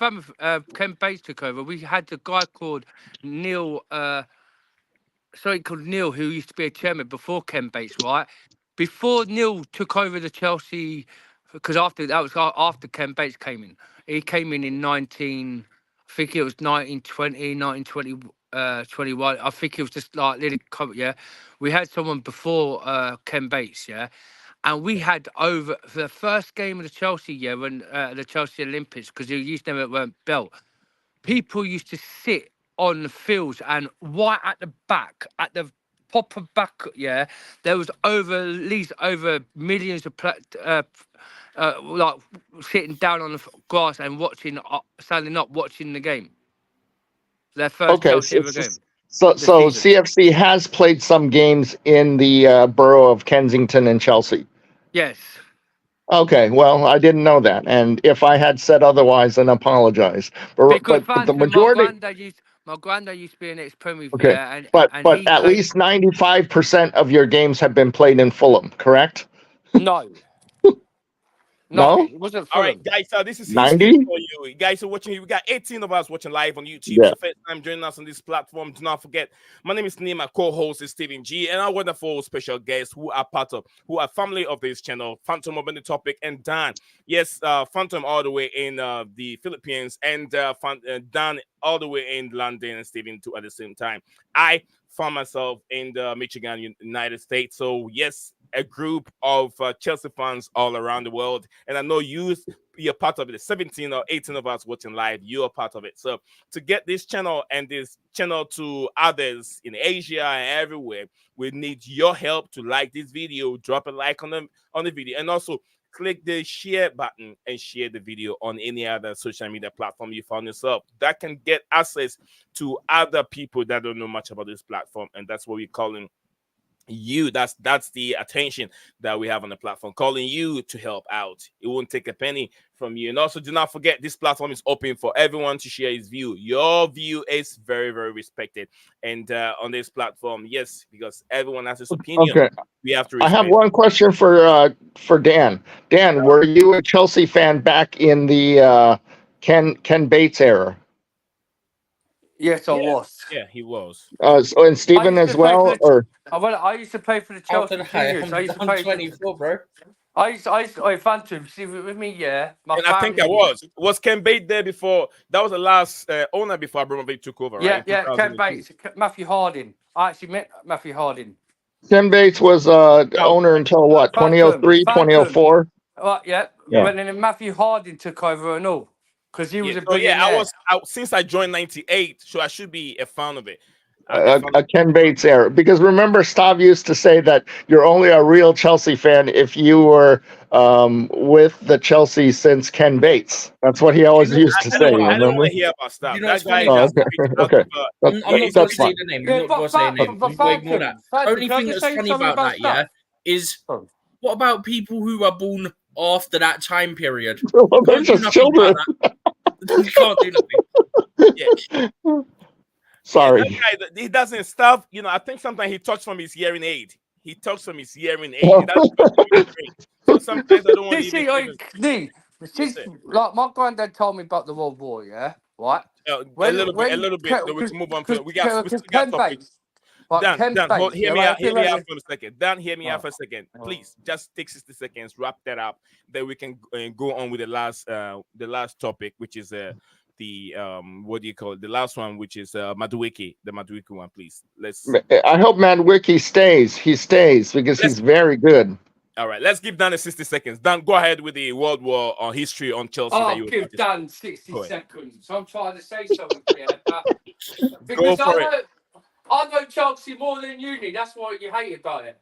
S4: Ken Bates took over, we had a guy called Neil. Neil, who used to be a chairman before Ken Bates, right? Before Neil took over the Chelsea, because after Ken Bates came in. He came in 1920, 21. I think it was just like we had someone before Ken Bates, and we had over for the first game of the Chelsea when the Chelsea Olympics, because they used to weren't built. People used to sit on the fields, and right at the back, at the proper back, there was at least over millions of like sitting down on the grass and standing up watching the game. Their first Chelsea ever game.
S3: So CFC has played some games in the borough of Kensington and Chelsea.
S4: Yes.
S3: Okay, well, I didn't know that, and if I had said otherwise, then apologize. But the majority.
S4: My granddad used to be an ex-Premier.
S3: Okay, but at least 95% of your games have been played in Fulham, correct?
S4: No.
S3: No?
S4: it wasn't
S1: All right,
S4: Fulham.
S1: guys, this is
S3: 90?
S1: history for you. You guys are watching. We got 18 of us watching live on YouTube.
S3: Yeah.
S1: So first time joining us on this platform. Do not forget, my name is Neem. My co-host is Stephen G, and our wonderful special guests who are family of this channel, Phantom of the topic, and Dan. Yes, Phantom all the way in the Philippines, and Dan all the way in London, and Stephen too at the same time. I found myself in the Michigan, United States. So yes, a group of Chelsea fans all around the world, and I know you're part of it. 17 or 18 of us watching live, you're part of it. So to get this channel and this channel to others in Asia and everywhere, we need your help to like this video, drop a like on the video, and also click the share button and share the video on any other social media platform you found yourself. That can get access to other people that don't know much about this platform, and that's what we're calling you. That's the attention that we have on the platform, calling you to help out. It won't take a penny from you. And also do not forget, this platform is open for everyone to share his view. Your view is very, very respected, and on this platform, yes, because everyone has his opinion.
S3: Okay.
S1: We have to
S3: I
S1: respect.
S3: have one question for Dan. Dan, were you a Chelsea fan back in the Ken Bates era?
S4: Yes, I was.
S1: Yeah, he was.
S3: So, and
S4: I
S3: Stephen
S4: used
S3: as
S4: to play for
S3: well, or
S4: I used to play for the
S2: How
S4: Chelsea
S2: did I?
S4: juniors. I used to
S2: I'm
S4: play.
S2: 24, bro.
S4: I Phantom. See with me, yeah. My
S1: And I think I
S4: family.
S1: was Ken Bate there before. That was the last owner before Abramovich took over, right?
S4: Yeah,
S1: In
S4: Ken
S1: 2002.
S4: Bates, Matthew Harding. I actually met Matthew Harding.
S3: Ken Bates was owner until what,
S4: Phantom,
S3: 2003,
S4: Phantom.
S3: 2004?
S4: Right, yeah.
S3: Yeah.
S4: When then Matthew Harding took over and all, because he was a
S1: So yeah,
S4: billionaire.
S1: since I joined '98, so I should be a fan of it. A fan
S3: A Ken Bates era. Because remember, Stav used to say that you're only a real Chelsea fan if you were with the Chelsea since Ken Bates. That's what he always used to
S1: I
S3: say,
S1: don't want
S3: remember?
S1: to hear about stuff.
S2: You know
S1: That
S2: what's
S1: guy
S2: funny,
S3: Oh,
S1: just
S2: Jack?
S1: speaks out
S3: okay.
S1: of
S2: I'm not going to
S3: That's
S2: say
S3: fine.
S2: the name. I'm
S4: Yeah,
S2: not going to say a name.
S4: but
S2: You can ignore that.
S4: Phantom,
S2: Only
S4: can I
S2: thing
S4: just
S2: that's
S4: say
S2: funny
S4: something
S2: about that,
S4: stuff?
S2: yeah, is
S4: Oh.
S2: what about people who were born after that time period?
S3: Well,
S2: You
S3: they're
S2: can't do
S3: just
S2: nothing
S3: children.
S2: about that. You can't do nothing.
S1: Yeah. Yeah,
S3: Sorry.
S1: that guy, he doesn't stuff. I think sometimes he talks from his hearing aid. He talks from his hearing aid. He doesn't talk from his brain. So sometimes I don't want to
S4: This
S1: even.
S4: is Lee. Since
S1: Listen,
S4: like my granddad told me about the World War, yeah, right.
S1: a little bit. Then we can move on. We still got
S4: Ken
S1: topics.
S4: Bates, right?
S1: Dan,
S4: Ken
S1: hold,
S4: Bates,
S1: hear
S4: yeah,
S1: me
S4: right.
S1: out. Hear me out for a second. Dan, hear me out for a second, please. Just take 60 seconds. Wrap that up. Then we can go on with the last topic, which is the what do you call it? The last one, which is Madueke, the Madueke one. Please,
S3: I hope Madueke stays. He stays because he's very good.
S1: All right, let's give Dan the 60 seconds. Dan, go ahead with the World War history on Chelsea that you
S4: Oh,
S1: were
S4: give Dan 60 seconds. I'm trying to say something here, because
S1: Go for it.
S4: I know Chelsea more than you do. That's what you hate about it.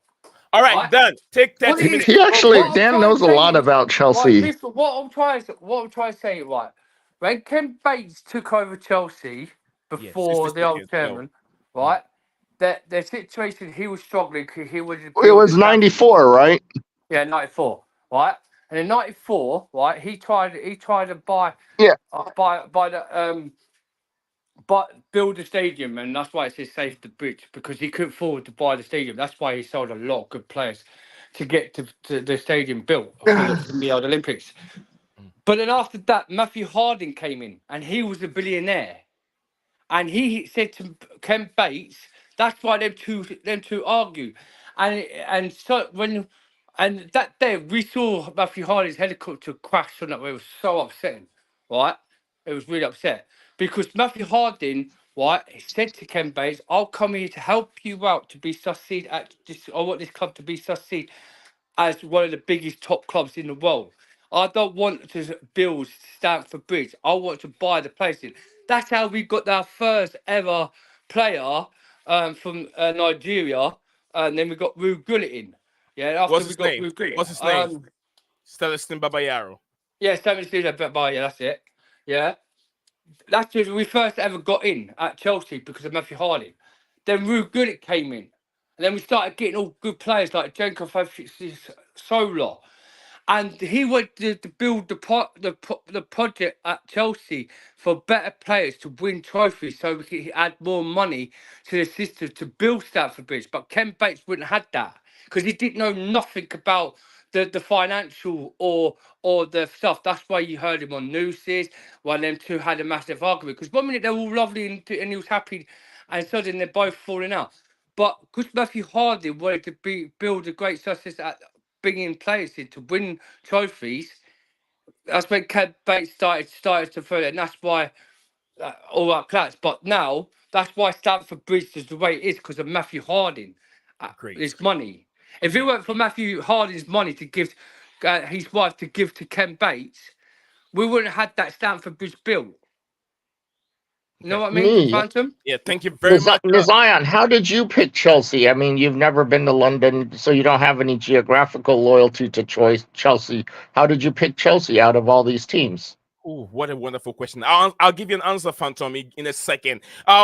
S1: All right, Dan, take 30 minutes.
S3: He actually,
S4: What I'm
S3: Dan
S4: trying
S3: knows
S4: to
S3: a
S4: say
S3: lot
S4: is,
S3: about
S4: right,
S3: Chelsea.
S4: listen, what I'm trying to say, right, when Ken Bates took over Chelsea before
S1: 60
S4: the old
S1: seconds,
S4: chairman, right, the situation, he was struggling because he was
S3: It was 94, right?
S4: yeah, 94, right, and in 94, right, he tried to buy
S3: Yeah.
S4: buy the but build a stadium, and that's why it says save the bridge, because he couldn't afford to buy the stadium. That's why he sold a lot of good players to get to the stadium built for the old Olympics. But then after that, Matthew Harding came in, and he was a billionaire, and he said to Ken Bates, that's why them two argue, and so and that day we saw Matthew Harding's helicopter crash on that. It was so upsetting, right? It was really upset because Matthew Harding, right, said to Ken Bates, "I'll come here to help you out to be succeed at this. I want this club to be succeed as one of the biggest top clubs in the world. I don't want to build Stamford Bridge. I want to buy the place in." That's how we got our first ever player from Nigeria, and then we got Rue Gullit in. Yeah, after
S1: What's
S4: we
S1: his
S4: got
S1: name?
S4: Rue Gullit.
S1: What's his name? Celestin Babayaro.
S4: Yeah, 70 yeah, that's it. Yeah. That's just we first ever got in at Chelsea because of Matthew Harding. Then Rue Gullit came in. And then we started getting all good players like Jenko Solar. And he wanted to build the project at Chelsea for better players to win trophies so we could add more money to the system to build Stamford Bridge. But Ken Bates wouldn't have had that because he didn't know nothing about the financial or the stuff. That's why you heard him on Nooses, why them two had a massive argument. Because 1 minute they were all lovely and he was happy, and suddenly they're both falling out. But because Matthew Harding wanted to build a great success at bringing players in to win trophies, that's when Ken Bates started to feel it, and that's why all right, class. But now that's why Stamford Bridge is the way it is because of Matthew Harding. His money. If it weren't for Matthew Harding's money to give his wife to give to Ken Bates, we wouldn't have had that Stamford Bridge built. You know what I mean, Phantom?
S1: Yeah, thank you very much.
S3: Zion, how did you pick Chelsea? I mean, you've never been to London, so you don't have any geographical loyalty to Chelsea. How did you pick Chelsea out of all these teams?
S1: Oh, what a wonderful question. I'll give you an answer, Phantom, in a second.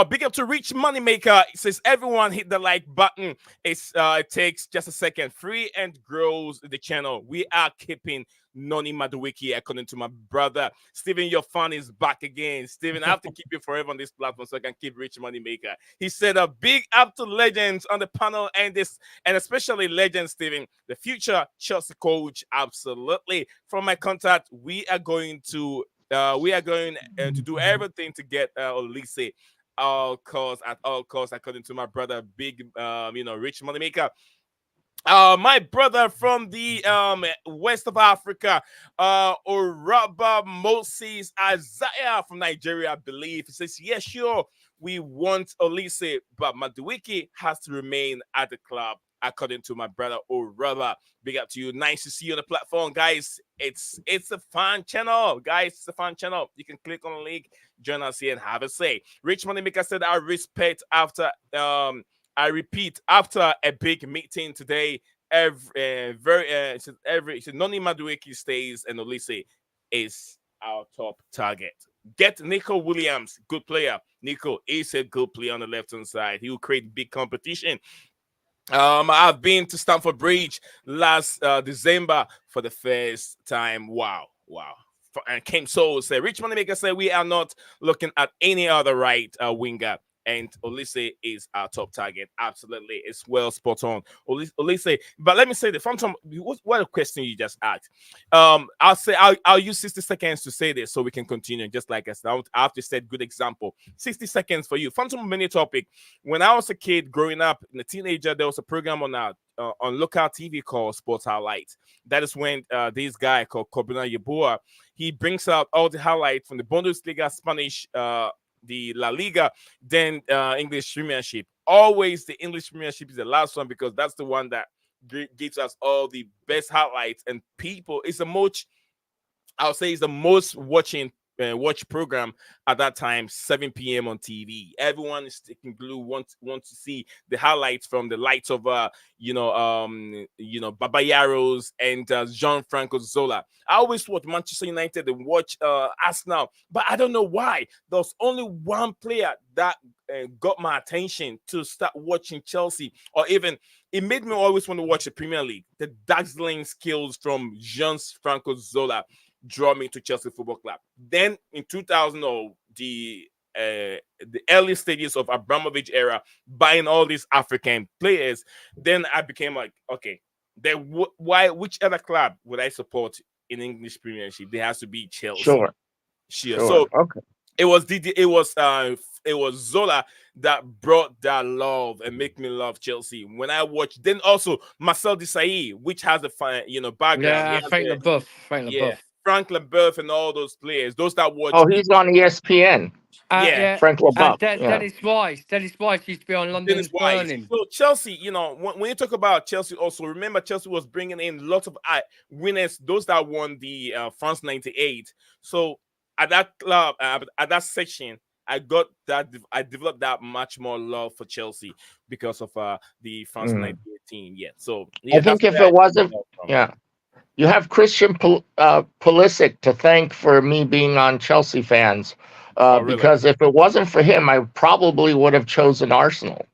S1: Big up to Rich Moneymaker. It says, everyone hit the like button. It takes just a second. Free and grows the channel. We are keeping Noni Madueke, according to my brother. Steven, your fan is back again. Steven, I have to keep you forever on this platform so I can keep Rich Moneymaker. He said, a big up to legends on the panel and especially legends, Steven. The future Chelsea coach, absolutely. From my contact, we are going to do everything to get Olise at all costs, according to my brother, big Rich Moneymaker. My brother from the west of Africa, Oraba Moses Isaiah from Nigeria, I believe. He says, yeah, sure, we want Olise, but Madueke has to remain at the club, according to my brother Oraba. Big up to you. Nice to see you on the platform, guys. It's a fun channel, guys. It's a fun channel. You can click on the link, join us here, and have a say. Rich Moneymaker said, I repeat, after a big meeting today, Noni Madueke stays and Olise is our top target. Get Nico Williams, good player. Nico is a good player on the left-hand side. He will create big competition. I've been to Stamford Bridge last December for the first time. Wow. And Kim Soul said, Rich Moneymaker said, we are not looking at any other right winger. And Olise is our top target. Absolutely. It's well spot on. Olise. But let me say that, Phantom, what a question you just asked. I'll use 60 seconds to say this so we can continue. Just like I said, I have to set good example. 60 seconds for you. Phantom, mini topic. When I was a kid growing up, in a teenager, there was a program on local TV called Sports Highlights. That is when this guy called Corbina Yeboah, he brings out all the highlights from the Bundesliga, Spanish, the La Liga, then English Premiership. Always the English Premiership is the last one because that's the one that gives us all the best highlights, and people, it's the most watch program at that time, 7 p.m. on TV. Everyone is sticking glue, want to see the highlights from the likes of Baba Yaros and Gianfranco Zola. I always watch Manchester United and watch Arsenal, but I don't know why. There's only one player that got my attention to start watching Chelsea, or even it made me always want to watch the Premier League. The dazzling skills from Gianfranco Zola draw me to Chelsea Football Club. Then in 2000, the early stages of Abramovich era, buying all these African players, then I became like, okay, then which other club would I support in English Premiership? There has to be Chelsea. Sure. So
S3: okay.
S1: It was Zola that brought that love and make me love Chelsea. When I watched, then also Marcel Desailly, which has a background.
S4: Yeah, Frank Leboeuf.
S1: Frank Leboeuf and all those players, those that watch.
S3: Oh, he's on ESPN.
S1: Frank
S3: Leboeuf.
S4: Dennis Weiss used to be on London's Burning.
S1: So Chelsea, when you talk about Chelsea, also remember Chelsea was bringing in lots of winners, those that won the France '98. So at that club, at that section, I developed that much more love for Chelsea because of the France '98 team. Yeah. So
S3: I think if it wasn't, you have Christian Pulisic to thank for me being on Chelsea fans. Really? Because if it wasn't for him, I probably would have chosen Arsenal.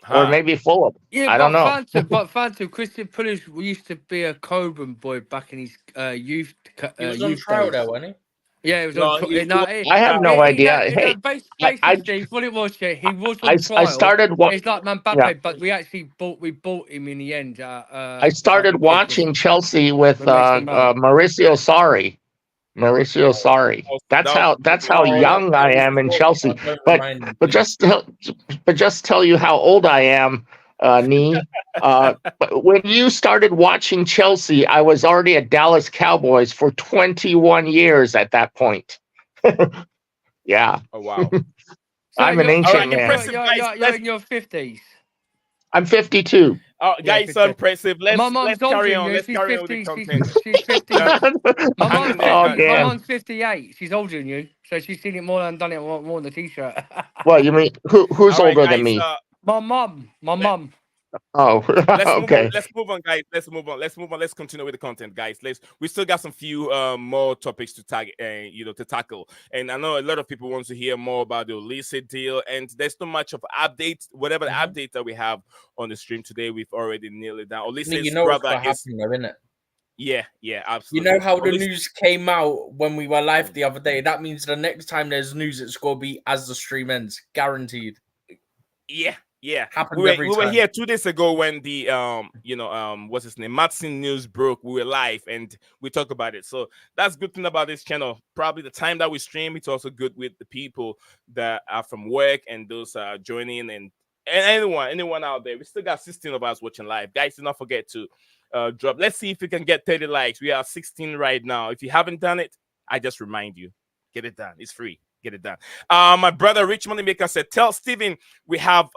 S3: Or maybe Fulham. I don't know.
S4: Phantom, Christian Pulisic used to be a Coburn boy back in his youth.
S2: He was on trial there, wasn't he?
S4: Yeah, it was
S1: No,
S4: on.
S1: he-
S4: No,
S3: I have no idea.
S4: No,
S3: Hey,
S4: basically,
S3: I
S4: Steve, what it was, yeah, he was on
S3: I
S4: trial.
S3: started what?
S4: It's like
S3: Yeah,
S4: Mbappe, but we bought him in the end.
S3: I started
S4: Christmas
S3: watching Chelsea with
S4: with Mason Mount.
S3: Mauricio Sarri. Mauricio Sarri. That's how
S2: Oh,
S3: young
S2: that
S3: I
S2: was
S3: am in
S2: torture.
S3: Chelsea.
S2: Don't
S3: But
S2: remind me,
S3: but
S2: please.
S3: just tell you how old I am, Nee. But when you started watching Chelsea, I was already at Dallas Cowboys for 21 years at that point. Yeah,
S1: Oh wow.
S4: So
S3: I'm an
S1: All right,
S3: ancient man.
S1: impressive guys.
S4: you're in your 50s.
S3: I'm 52.
S4: Yeah,
S1: Guys, so
S4: 50.
S1: impressive.
S4: My
S1: Let's
S4: mum's older
S1: carry
S4: than
S1: on.
S4: you.
S1: Let's
S4: She's
S1: carry on with the
S4: 50.
S1: content.
S4: She's 50. My
S1: Hang
S4: mum's
S1: in there,
S4: 50.
S3: Oh,
S1: guys.
S4: My
S3: damn.
S4: mum's 58. She's older than you, so she's seen it more than done it more on the t-shirt.
S3: Well, you mean who's
S1: All right,
S3: older than
S1: guys.
S3: me?
S4: My mum.
S3: Oh,
S1: Let's move on.
S3: okay.
S1: Let's move on, guys. Let's move on. Let's move on. Let's continue with the content, guys. We still got some few more topics to tag, to tackle. And I know a lot of people want to hear more about the Olise deal. And there's not much of updates. Whatever the update that we have on the stream today, we've already nailed it down. Olise's
S2: You know what's
S1: brother
S2: gonna
S1: is
S2: happen, though, innit?
S1: yeah,
S2: You
S1: absolutely.
S2: know how the
S1: Olise-
S2: news came out when we were live the other day? That means the next time there's news, it's gonna be as the stream ends, guaranteed.
S1: Yeah.
S2: Happens
S1: We
S2: every
S1: were
S2: time.
S1: here 2 days ago when the what's his name? Maatsen news broke. We were live and we talked about it. So that's good thing about this channel. Probably the time that we stream, it's also good with the people that are from work and those joining and anyone out there. We still got 16 of us watching live. Guys, do not forget to drop. Let's see if we can get 30 likes. We are 16 right now. If you haven't done it, I just remind you, get it done. It's free. Get it done. My brother Rich Moneymaker said, "Tell Steven we have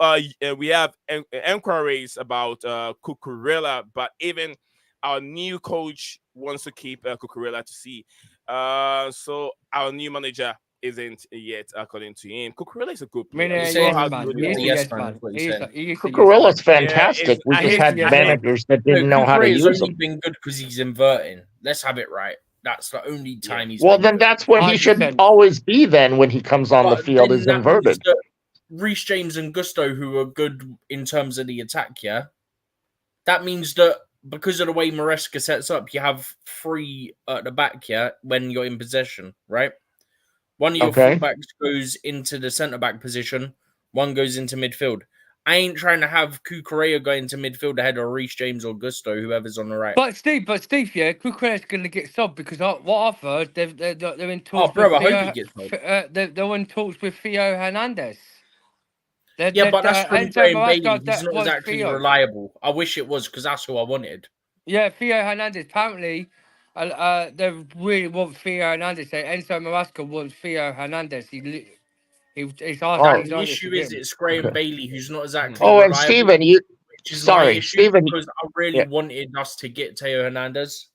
S1: inquiries about Cucurella, but even our new coach wants to keep Cucurella to see. So our new manager isn't yet, according to him. Cucurella is a good
S4: I mean,
S1: player. We
S2: You're
S1: know
S2: saying
S1: how
S2: man.
S1: good
S2: He's
S1: he
S2: a
S1: is.
S2: yes man, is what you're saying.
S4: He is a yes
S3: Cucurella's
S4: man.
S3: fantastic. We
S1: I
S3: just
S1: hate
S3: had
S1: to- I hate-
S3: managers that
S2: No,
S3: didn't know how to
S2: Cucurella's
S3: use
S2: only
S3: them.
S2: been good because he's inverting. Let's have it right. That's the only time he's
S3: Well,
S2: been
S3: then
S2: good.
S3: that's what he should
S4: 100%.
S3: always be then when he comes on the
S2: But
S3: field
S2: then
S3: is
S2: that means
S3: inverted.
S2: that Reece James and Gusto, who are good in terms of the attack, yeah, that means that because of the way Maresca sets up, you have three at the back, yeah, when you're in possession, right? One of your
S3: Okay.
S2: fullbacks goes into the centre back position, one goes into midfield. I ain't trying to have Cucurella go into midfield ahead of Reece James or Gusto, whoever's on the right.
S4: But Steve, yeah, Cucurella's going to get subbed because what I've heard, they're in talks
S2: Oh, bro,
S4: with
S2: I hope
S4: Theo.
S2: he gets subbed.
S4: They're in talks with Theo Hernandez.
S2: Yeah, but that's from
S4: Enzo
S2: Graham Bailey.
S4: Maresca,
S2: He's not
S4: was
S2: exactly
S4: Theo.
S2: reliable. I wish it was because that's who I wanted.
S4: Yeah, Theo Hernandez. Apparently, they really want Theo Hernandez. Enzo Maresca wants Theo Hernandez. He's asked.
S3: Oh,
S4: He's
S2: The
S4: on it to
S2: issue
S4: get
S2: is
S4: him.
S2: it's Graham
S3: okay.
S2: Bailey who's not exactly
S3: Oh, and
S2: reliable,
S3: Steven,
S2: which is my
S3: sorry,
S2: issue
S3: Steven,
S2: because I really
S3: yeah.
S2: wanted us to get Theo Hernandez.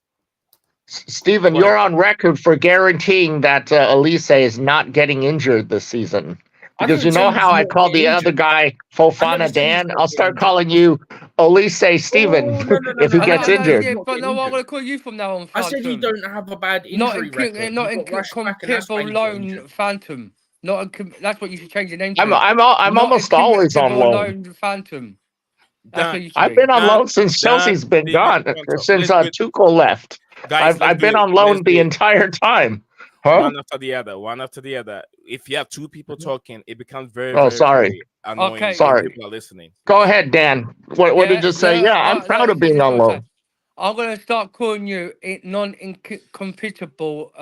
S3: Steven,
S2: What?
S3: you're on record for guaranteeing that Olise is not getting injured this season.
S2: I
S3: Because you
S2: didn't say
S3: know
S2: he's
S3: how I
S2: not
S3: called the
S2: getting
S3: other
S2: injured.
S3: guy
S2: I
S3: Fofana
S2: never said he's
S3: Dan?
S2: not
S3: I'll
S2: getting
S3: start
S2: injured.
S3: calling you Olise Steven
S2: Oh, no.
S3: if he
S2: I
S3: gets
S2: never said
S3: injured.
S2: he's
S4: Yeah,
S2: not
S4: but
S2: getting
S4: no, I'm
S2: injured.
S4: going to call you from now on.
S2: I said he
S4: Phantom.
S2: don't have a bad
S4: Not
S2: injury record.
S4: not
S2: He
S4: in
S2: got rushed back and that's why
S4: compatible
S2: he got
S4: loan
S2: injured.
S4: Phantom. That's what you should change your name
S3: I'm
S4: to.
S3: I'm I'm
S4: Not
S3: almost always on
S4: compatible
S3: loan.
S4: loan Phantom. That's
S1: Dan,
S4: what you should
S3: I've
S4: be.
S3: been on
S1: Dan,
S3: loan since
S1: Dan,
S3: Chelsea's been
S1: Steven,
S3: gone,
S1: Phantom.
S3: since
S1: Let's do it.
S3: Tuchel left.
S1: Guys, let's
S3: I've
S1: do
S3: been
S1: it.
S3: on
S1: Let's
S3: loan
S1: do
S3: the
S1: it.
S3: entire time. Huh?
S1: One after the other, one after the other. If you have two people talking, it becomes very,
S3: Oh,
S1: very,
S3: sorry.
S1: very annoying
S4: Okay.
S1: when
S3: Sorry.
S1: people are listening.
S3: Go ahead, Dan. What did you say? Yeah, I'm proud of being on loan.
S4: I'm going to start calling you non-compatible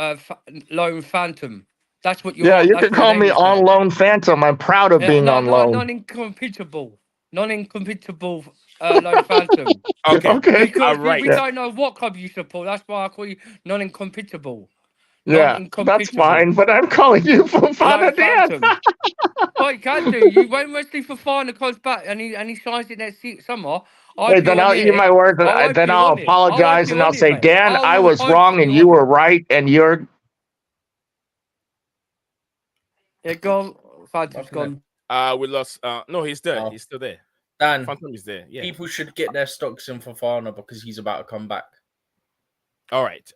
S4: loan Phantom. That's what you
S3: Yeah,
S4: are.
S3: you
S4: That's
S3: can
S4: what your
S3: call
S4: name
S3: me
S4: is
S3: on
S4: now.
S3: loan Phantom. I'm proud of being on loan.
S4: Non-incompatible loan Phantom.
S1: Okay,
S3: Okay.
S4: Because
S1: all right.
S4: we
S3: Yeah.
S4: don't know what club you support. That's why I call you non-incompatible.
S3: Yeah, that's
S4: Non-incompatible.
S3: fine, but I'm calling you
S4: Loan
S3: Fofana Dan.
S4: Phantom. Well, you can do. You when Wesley Fofana comes back and he signs it next summer, I'll
S3: Hey,
S4: be
S3: then
S4: on
S3: I'll eat my
S4: it.
S3: words,
S4: I
S3: and
S4: won't
S3: then
S4: be
S3: I'll
S4: on it. I won't
S3: apologize,
S4: be
S3: and I'll
S4: on it,
S3: say,
S4: mate.
S3: Dan, I was
S4: hope
S3: wrong, and you
S4: on
S3: were
S4: it.
S3: right, and you're.
S4: Yeah, gone. Phantom's gone.
S1: We lost. No, he's there.
S2: Oh.
S1: He's still there.
S2: Dan,
S1: Phantom is there. Yeah.
S2: people should get their stocks in Fofana because he's about to come back.
S1: All right.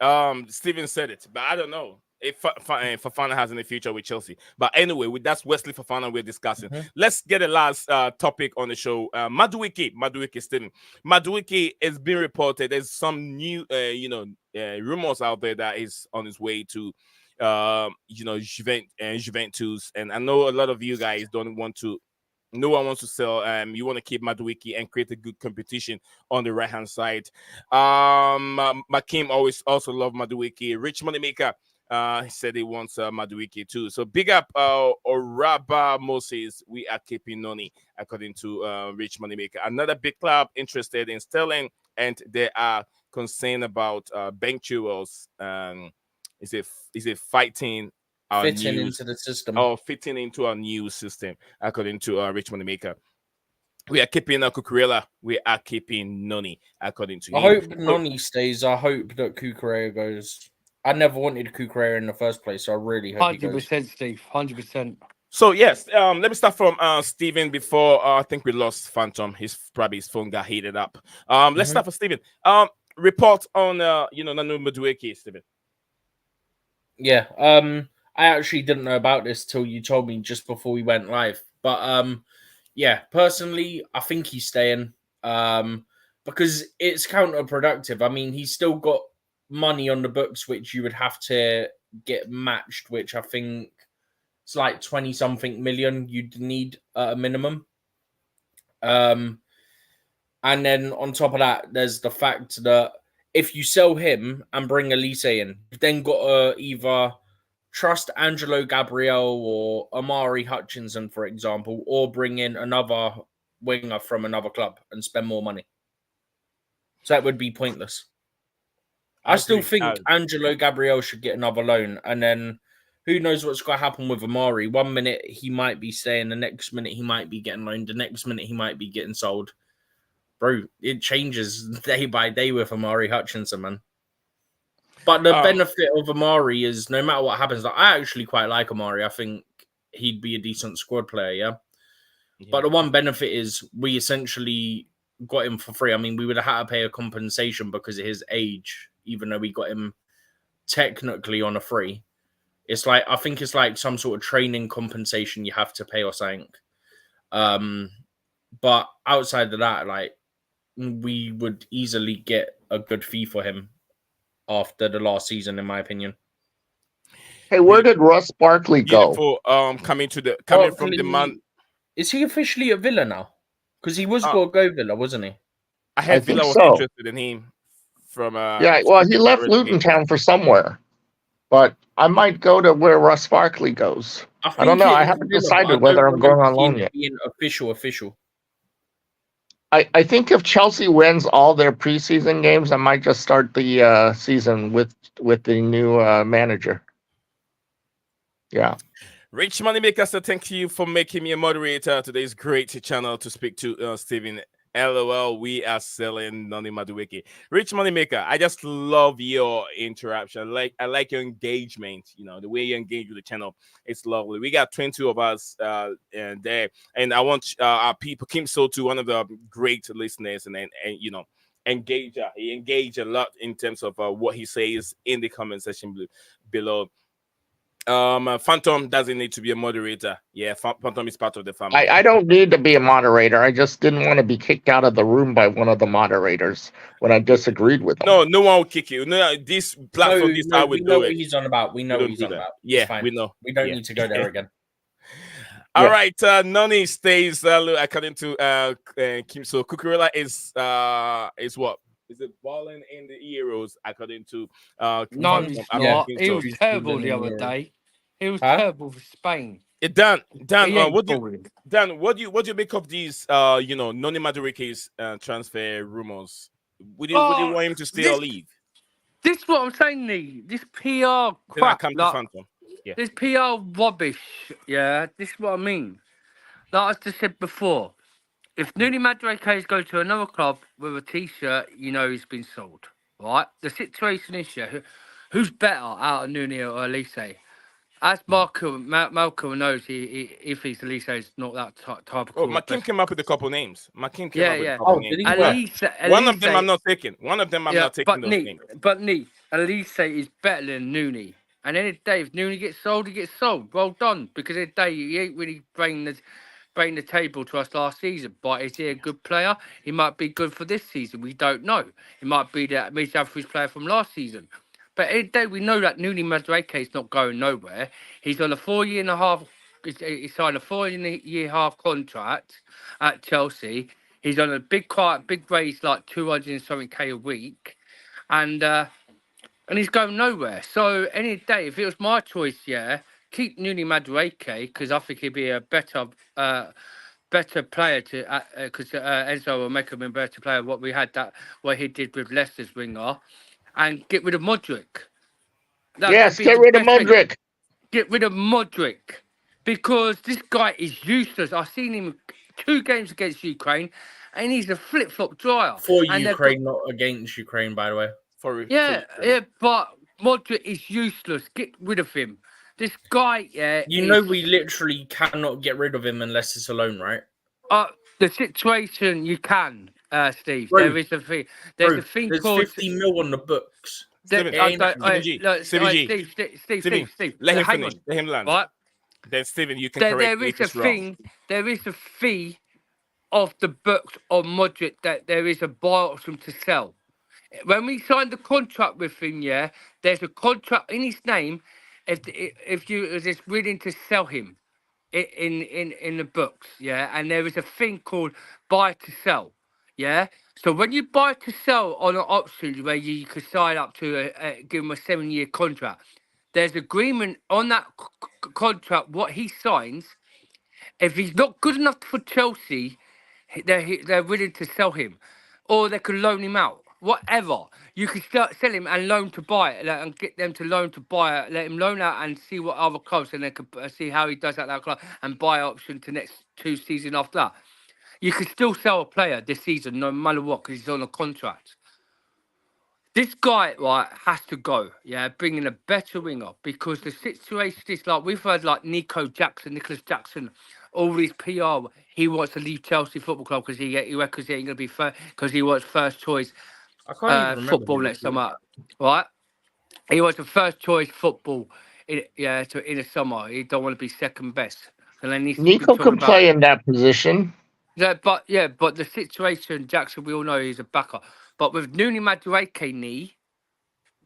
S1: Steven said it, but I don't know if Fofana has any future with Chelsea. But anyway, that's Wesley Fofana we're discussing. Let's get the last topic on the show. Madueke Steven. Madueke is being reported. There's some new, rumors out there that is on his way to Juventus, and I know a lot of you guys don't want to. No one wants to sell. You want to keep Madueke and create a good competition on the right hand side. Makim always also love Madueke. Rich Moneymaker, he said he wants Madueke too. So big up, Oraba Moses. We are keeping Noni, according to Rich Moneymaker. Another big club interested in Sterling, and they are concerned about bank jewels. Is it fighting our
S2: Fitting
S1: news
S2: into the system.
S1: or fitting into our new system, according to Rich Moneymaker? We are keeping Cucurella. We are keeping Noni, according to
S2: I
S1: him.
S2: hope Noni stays. I hope that Cucurella goes. I never wanted Cucurella in the first place, so I really hope he goes.
S4: 100%, Steve. 100%.
S1: So yes, let me start from Steven before I think we lost Phantom. His phone got heated up. Let's start for Steven. Report on Nanu Madueke, Steven.
S2: Yeah. I actually didn't know about this till you told me just before we went live. But yeah, personally, I think he's staying. Because it's counterproductive. I mean, he's still got money on the books which you would have to get matched, which I think it's like 20 something million you'd need at a minimum. And then on top of that, there's the fact that if you sell him and bring Olise in, you've then got to either trust Angelo Gabriel or Amari Hutchinson, for example, or bring in another winger from another club and spend more money. So that would be pointless. I still think Angelo Gabriel should get another loan, and then who knows what's going to happen with Amari. 1 minute he might be staying, the next minute he might be getting loaned, the next minute he might be getting sold. Bro, it changes day by day with Amari Hutchinson, man. But the benefit of Amari is no matter what happens, I actually quite like Amari. I think he'd be a decent squad player, yeah? But the one benefit is we essentially got him for free. I mean, we would have had to pay a compensation because of his age, even though we got him technically on a free. It's like, I think it's like some sort of training compensation you have to pay or something. But outside of that, like, we would easily get a good fee for him after the last season, in my opinion.
S3: Hey, where did Russ Barkley go?
S1: Coming from the man.
S2: Is he officially at Villa now? Because he was going to go Villa, wasn't he?
S1: I heard Villa was interested in him. From
S3: he left Luton Town for somewhere, but I might go to where Russ Barkley goes. I don't know. I haven't decided whether I'm going on loan yet.
S2: Being official.
S3: I think if Chelsea wins all their preseason games, I might just start the season with the new manager. Yeah.
S1: Rich Moneymaker said, thank you for making me a moderator. Today's great channel to speak to Steven. LOL, we are selling Noni Madueke. Rich Moneymaker, I just love your interaction. I like your engagement. The way you engage with the channel. It's lovely. We got 22 of us and there, and I want our people, Kim Sotu, one of the great listeners, and engager. He engaged a lot in terms of what he says in the comment section below. Phantom doesn't need to be a moderator. Yeah, Phantom is part of the family.
S3: I don't need to be a moderator. I just didn't want to be kicked out of the room by one of the moderators when I disagreed with them.
S1: No one will kick you. No, this platform, this how we do it.
S2: What he's on about. We know what he's on about.
S1: Yeah, we know.
S2: We don't need to go there again.
S1: All right, Noni stays according to Kim. So Cucurella is what? Is it balling in the Euros according to
S4: no, he's not. He was terrible the other day. He was terrible for Spain.
S1: Dan, what do you make of these Noni Madueke's transfer rumors? Would you want him to stay or leave?
S4: This is what I'm saying, Lee. This PR crap. This PR rubbish. Yeah, this is what I mean. Like I just said before. If Noni Madueke goes to another club with a T-shirt, he's been sold, right? The situation is, who's better out of Noni or Olise? As Malcolm knows, he thinks Olise is not that type of.
S1: Makin came up with a couple names.
S4: Olise,
S1: one of them I'm not taking. Those names.
S4: But Olise is better than Noni. And any day, if Noni gets sold, he gets sold. Well done, because any day he ain't really bringing the table to us last season. But is he a good player? He might be good for this season. We don't know. He might be the average player from last season. But every day we know that Nuni Madueke is not going nowhere. He's on a 4.5 year. He signed a 4.5 year contract at Chelsea. He's on a big raise, like 200 and something K a week, and he's going nowhere. So any day, if it was my choice, yeah, keep Nuni Madueke because I think he'd be a better player to because Enzo will make him a better player. What he did with Leicester's winger, and get rid of Modric.
S3: Yes, get rid of Modric.
S4: Get rid of Modric because this guy is useless. I've seen him 2 games against Ukraine, and he's a flip-flop dryer.
S2: For Ukraine, not against Ukraine, by the way.
S4: But Modric is useless. Get rid of him. This guy,
S2: You know we literally cannot get rid of him unless it's a loan, right?
S4: The situation you can, Steve.
S2: Bro,
S4: there is a thing. There's a thing
S2: there's
S4: called
S2: 50 mil on the books.
S4: Steve.
S1: Let him finish. Let him land.
S4: Right?
S1: Then Steven, you can correct me if it's wrong.
S4: There is a fee of the books on Modric that there is a buy option to sell. When we signed the contract with him, there's a contract in his name. If you are just willing to sell him in the books, and there is a thing called buy to sell, So when you buy to sell on an option where you could sign up to give him a 7-year contract, there's agreement on that contract what he signs. If he's not good enough for Chelsea, they're willing to sell him, or they could loan him out. Whatever, you could sell him and loan to buy it, and get them to loan to buy it. Let him loan out and see what other clubs, and they could see how he does at that club and buy option to next 2 seasons after that. You could still sell a player this season, no matter what, because he's on a contract. This guy, right, has to go, bringing a better winger, because the situation is like we've heard, like Nicholas Jackson, all these PR. He wants to leave Chelsea Football Club because he reckons he ain't gonna be because he wants first choice football next summer, right? He wants a first choice football in the summer. He don't want to be second best. And then
S3: Nico can play in that position.
S4: But the situation, Jackson, we all know he's a backer. But with Nuni Madueke knee,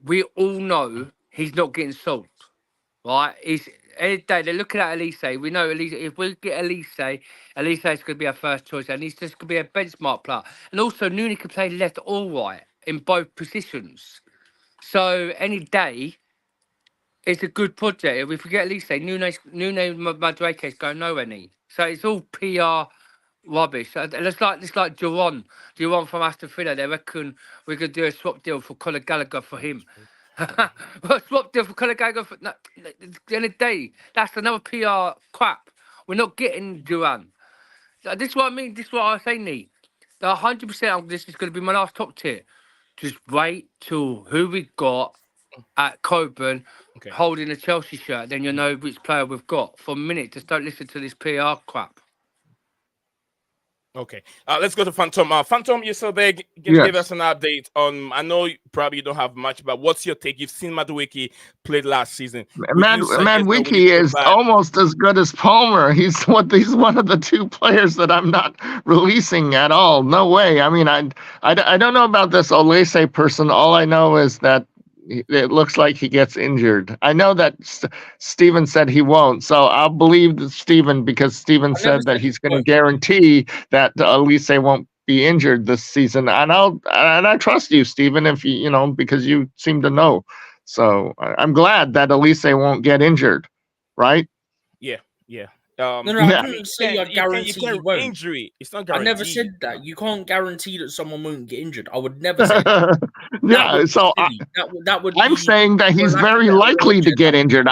S4: we all know he's not getting sold, right? Any day they're looking at Olise. We know Olise. If we get Olise is going to be our first choice, and he's just going to be a benchmark player. And also, Nuni can play left or right in both positions. So any day, it's a good project. If we get Olise, Nuni Madueke is going nowhere. So it's all PR rubbish. It's like Duran from Aston Villa. They reckon we could do a swap deal for Conor Gallagher for him. Swap deal for Conor Gallagher for the end of the day. That's another PR crap. We're not getting Duran. This is what I mean. This is what I say, Nee. 100%. This is going to be my last top tier. Just wait till who we got at Coburn holding a Chelsea shirt. Then you'll know which player we've got. For a minute, just don't listen to this PR crap.
S1: Okay, let's go to Phantom. Phantom, you're so big. Give us an update on. I know probably you don't have much, but what's your take? You've seen Madueke played last season.
S3: Madueke is almost as good as Palmer. He's one of the 2 players that I'm not releasing at all. No way. I mean, I don't know about this Olise person. All I know is that it looks like he gets injured. I know that Steven said he won't, so I'll believe Steven because Steven said that he's going to guarantee that Olise won't be injured this season, and I trust you, Steven, if because you seem to know. So I'm glad that Olise won't get injured, right?
S1: Yeah.
S2: I didn't say I guarantee he won't.
S1: Injury. It's not guaranteed.
S2: I never said that. You can't guarantee that someone won't get injured. I would never say that.
S3: I'm saying that he's very likely to get injured.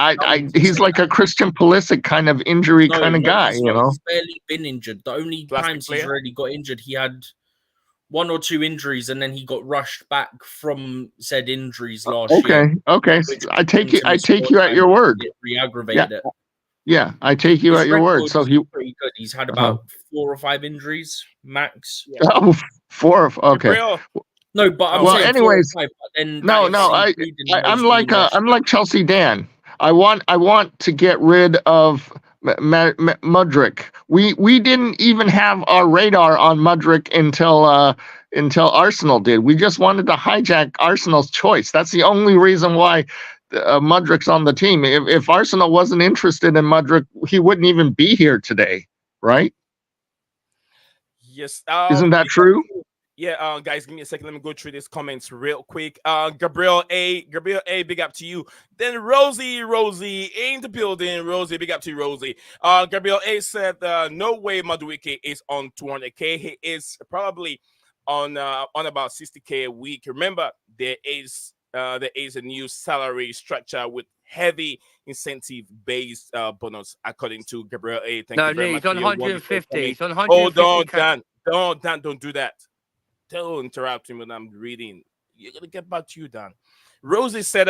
S3: He's like a Christian Pulisic kind of injury kind of guy,
S2: He's barely been injured. The only times he's really got injured, he had 1 or 2 injuries, and then he got rushed back from said injuries last year. Okay.
S3: I take you at your word.
S2: It re-aggravated it.
S3: Yeah, I take you at your word. So
S2: pretty good. He's had about 4 or 5 injuries max.
S3: Yeah. Oh, 4. Okay.
S2: No, but I'm saying
S3: anyways.
S2: 4 or 5, but then
S3: I'm like Chelsea Dan. I want to get rid of Mudryk. We didn't even have our radar on Mudryk until Arsenal did. We just wanted to hijack Arsenal's choice. That's the only reason why Mudryk's on the team. If Arsenal wasn't interested in Mudryk, he wouldn't even be here today, right?
S1: Yes.
S3: Isn't that true?
S1: Yeah, guys, give me a second. Let me go through these comments real quick. Gabriel A, big up to you. Then Rosie in the building. Rosie, big up to you, Rosie. Gabriel A said, no way Madueke is on 200K. He is probably on about 60K a week. Remember, there is a new salary structure with heavy incentive-based bonus, according to Gabriel A. Thank you very
S4: he's
S1: much
S4: on
S1: for your wonderful
S4: 150.
S1: comment.
S4: He's on
S1: Hold
S4: 150.
S1: on, Dan. Don't do that. Don't interrupt me when I'm reading. You're gonna get back to you, Dan. Rosie said,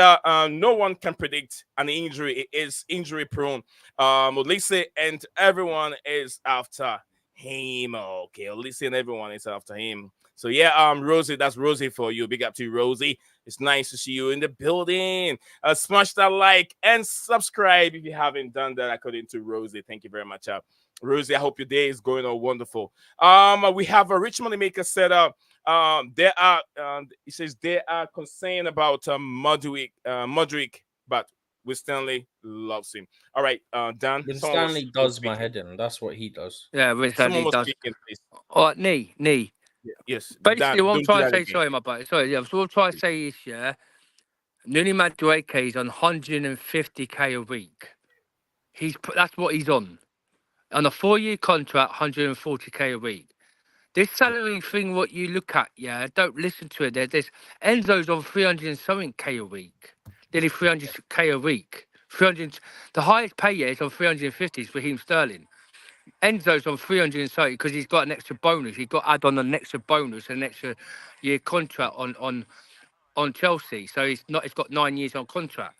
S1: no one can predict an injury. It is injury prone. Olise and everyone is after him. Okay, Olise and everyone is after him. So yeah, Rosie, that's Rosie for you. Big up to you, Rosie. It's nice to see you in the building. Smash that like and subscribe if you haven't done that, according to Rosie. Thank you very much. Rosie, I hope your day is going on wonderful. We have a rich money maker set up. He says they are concerned about Madueke, but Stanley loves him. All right, Dan.
S2: Stanley does my head in. That's what he does.
S4: Yeah,
S1: Someone
S4: Stanley
S1: was
S4: does.
S1: speaking, please.
S4: All right, knee.
S1: Yes.
S4: Basically,
S1: Dan,
S4: what I'm
S1: don't do
S4: trying to
S1: that
S4: say,
S1: again.
S4: sorry, my buddy. Sorry, yeah. So what I'm trying to say is, yeah, Nuni Madueke is on 150K a week. That's what he's on a 4-year contract, 140K a week. This salary thing, what you look at, yeah, don't listen to it. There's Enzo's on 300 and something K a week, nearly 300K a week. 300. The highest pay is on 350 for him Sterling. Enzo's on 330 because he's got an extra bonus. He's got add on an extra bonus, an extra year contract on Chelsea. So he's got 9 years on contract.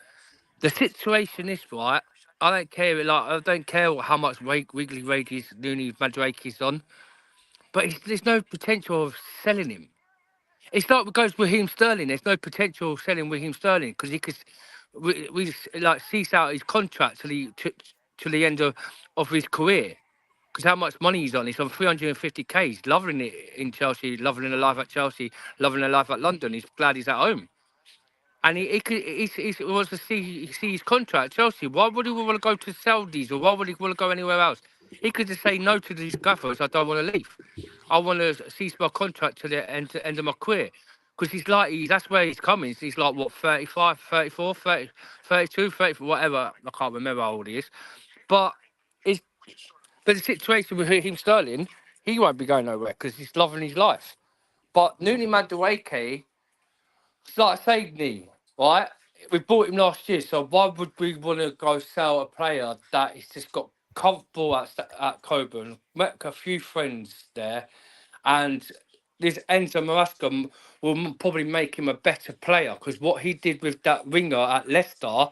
S4: The situation is right. I don't care how much weekly wages Nuni Madueke is on, but there's no potential of selling him. It's like it goes with Raheem Sterling. There's no potential of selling Raheem Sterling because he could we cease out his contract till the end of his career. Because how much money he's on? He's on 350K. He's loving it in Chelsea, loving the life at Chelsea, loving the life at London. He's glad he's at home. And he wants to see his contract at Chelsea. Why would he want to go to Saudis or why would he want to go anywhere else? He could just say no to these gaffers. I don't want to leave. I want to cease my contract to the end of my career. Because that's where he's coming. He's like, what, 35, 34, 30, 32, 34, whatever. I can't remember how old he is. But the situation with him Sterling, he won't be going nowhere because he's loving his life. But Nuni Madueke, it's like I say, right? We bought him last year, so why would we want to go sell a player that he's just got comfortable at Coburn, met a few friends there, and this Enzo Maresca will probably make him a better player because what he did with that winger at Leicester,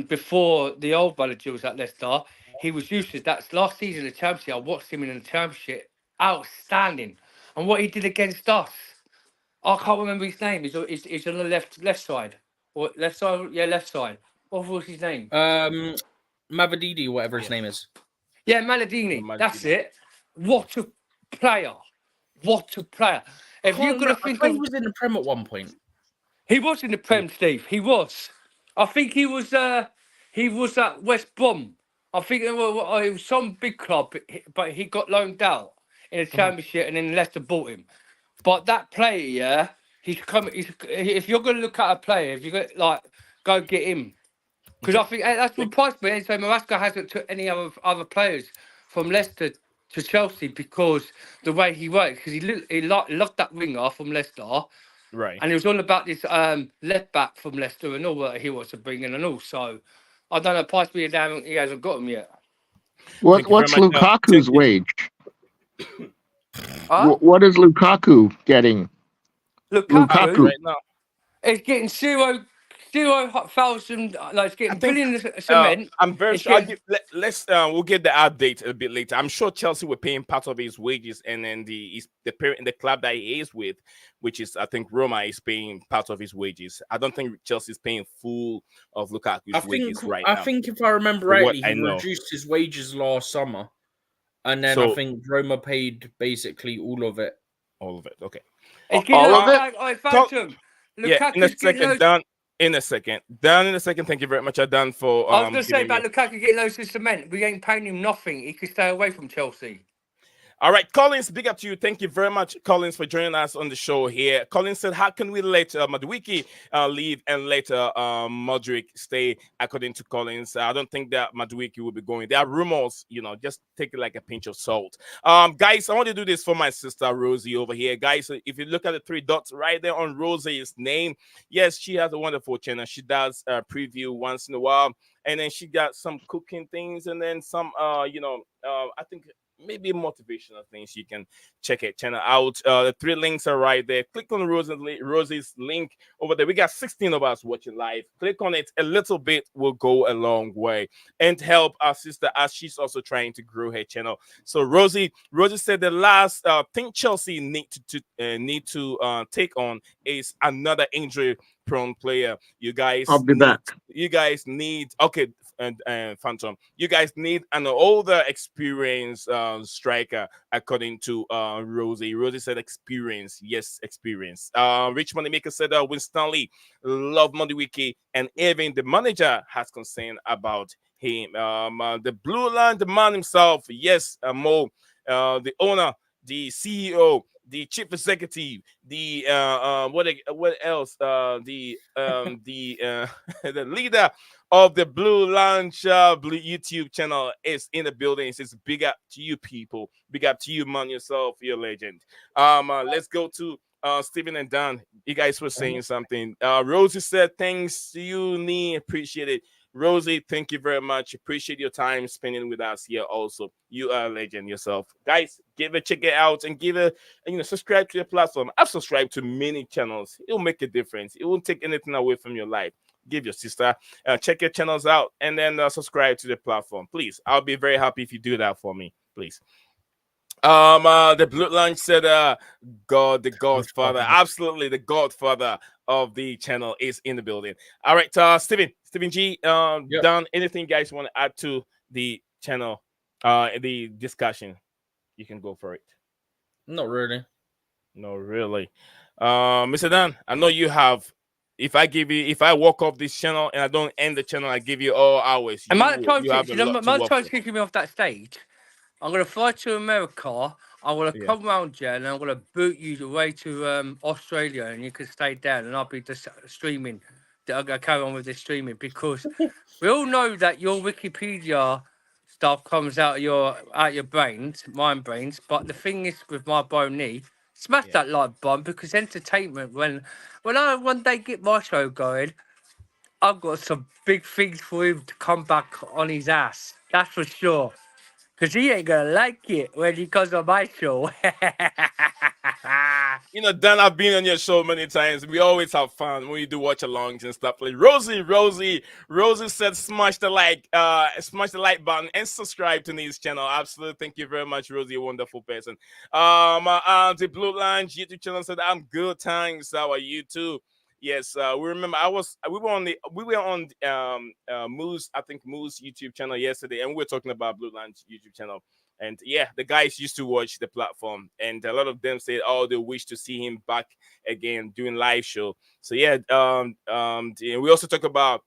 S4: before the old manager was at Leicester, he was useless. That's last season in the Championship. I watched him in the Championship, outstanding, and what he did against us. I can't remember his name. He's on the left side. Or left side? Yeah, left side. What was his name?
S2: Mavadidi, whatever his name is.
S4: Yeah, Maladini. That's it. What a player. If you're going to think
S2: he was in the Prem at one point.
S4: He was in the Prem, Steve. He was. I think he was at West Brom. I think it was some big club, but he got loaned out in the Championship and then Leicester bought him. But that player, yeah, if you're going to look at a player, if you go get him. Because I think that's what surprised me. So Maresca hasn't took any other players from Leicester to Chelsea because the way he works. Because he loved that winger from Leicester.
S1: Right.
S4: And he was all about this left back from Leicester and all that he wants to bring in and all. So I don't know, price me down, he hasn't got him yet.
S3: What's Lukaku's wage? What is Lukaku getting?
S4: Lukaku
S1: right now
S4: is getting 0 0,000, like it's
S1: I
S4: getting
S1: think
S4: billions of cement.
S1: I'm very
S4: It's
S1: sure.
S4: getting,
S1: We'll get the update a bit later. I'm sure Chelsea were paying part of his wages, and then the club that he is with, which is I think Roma, is paying part of his wages. I don't think Chelsea's paying full of Lukaku's wages right
S2: I
S1: now.
S2: think if I remember
S1: From what
S2: rightly,
S1: I
S2: he
S1: know.
S2: reduced his wages last summer, and then I
S1: So
S2: think Roma paid basically all of it.
S1: all of it. Okay.
S4: it's getting
S3: All of
S4: like,
S3: it?
S4: oh,
S1: Col-
S4: Phantom.
S1: yeah. In a
S4: Lukaku's getting
S1: second,
S4: loads.
S1: done. In a second, done. In a second. Thank you very much, done for
S4: I was going to say
S1: giving me.
S4: about Lukaku getting loads of cement. We ain't paying him nothing. He could stay away from Chelsea.
S1: All right, Collins, big up to you. Thank you very much, Collins, for joining us on the show here. Collins said, how can we let Madueke leave and let Modric stay, according to Collins? I don't think that Madueke will be going. There are rumors, just take it like a pinch of salt. Guys, I want to do this for my sister, Rosie, over here. Guys, if you look at the 3 dots right there on Rosie's name, yes, she has a wonderful channel. She does preview once in a while, and then she got some cooking things, and then some, I think maybe motivational things. You can check it channel out. The 3 links are right there. Click on Rosie's link over there. We got 16 of us watching live. Click on it. A little bit will go a long way and help our sister as she's also trying to grow her channel. So Rosie said the last thing Chelsea need to take on is another injury prone player. You guys
S3: I'll be back.
S1: You guys need and Phantom. You guys need an older, experienced striker, according to Rosie. Rosie said experience. Yes, experience. Rich Moneymaker said Winston Lee, love Madueke, and even the manager has concern about him. The Blue Line, the man himself. Yes, Mo, the owner, the CEO, the chief executive, the what else? The leader of the Blue Lounge Blue YouTube channel is in the building. It says big up to you people. Big up to you, man, yourself. You're a legend. Let's go to Stephen and Dan. You guys were saying something. Rosie said, thanks to you, Nee. Appreciate it. Rosie, thank you very much. Appreciate your time spending with us here also. You are a legend yourself. Guys, check it out and subscribe to the platform. I've subscribed to many channels. It will make a difference. It won't take anything away from your life. Give your sister, check your channels out, and then subscribe to the platform. Please, I'll be very happy if you do that for me. Please. The Blue Lunch said, God, the Godfather, absolutely the Godfather of the channel is in the building. All right, Steven G,
S2: Yep.
S1: Dan, anything you guys want to add to the channel, the discussion? You can go for it.
S2: Not really.
S1: No, really. Mr. Dan, I know you have. If I walk off this channel and I don't end the channel, I give you all hours.
S4: And my
S1: You have a lot to work with.
S4: kicking me off that stage. I'm going to fly to America. I'm going to come round here and I'm going to boot you away to Australia, and you can stay down and I'll be just streaming. I'm going to carry on with this streaming because we all know that your Wikipedia stuff comes out of your brains, mind brains. But the thing is with my bro knee, smash that like button because entertainment. When I one day get my show going, I've got some big things for him to come back on his ass. That's for sure. Because he ain't going to like it when he comes on my show.
S1: Dan, I've been on your show many times. We always have fun when you do watch alongs and stuff. Like Rosie said, smash the like button and subscribe to his channel. Absolutely, thank you very much, Rosie, a wonderful person. The Blue Lounge YouTube channel said, I'm good, thanks. How are you too? Yes, we remember. We were on Moose YouTube channel yesterday, and we were talking about Blue Lounge YouTube channel. And yeah, the guys used to watch the platform, and a lot of them said, "Oh, they wish to see him back again doing live show." So yeah, we also talk about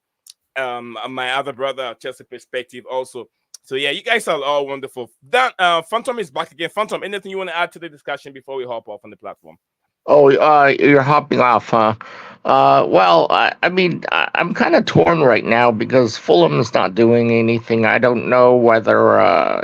S1: my other brother, Chelsea Perspective, also. So yeah, you guys are all wonderful. Dan, Phantom is back again. Phantom, anything you want to add to the discussion before we hop off on the platform?
S3: Oh, you're hopping off, huh? Well, I mean, I'm kind of torn right now because Fulham's not doing anything. I don't know whether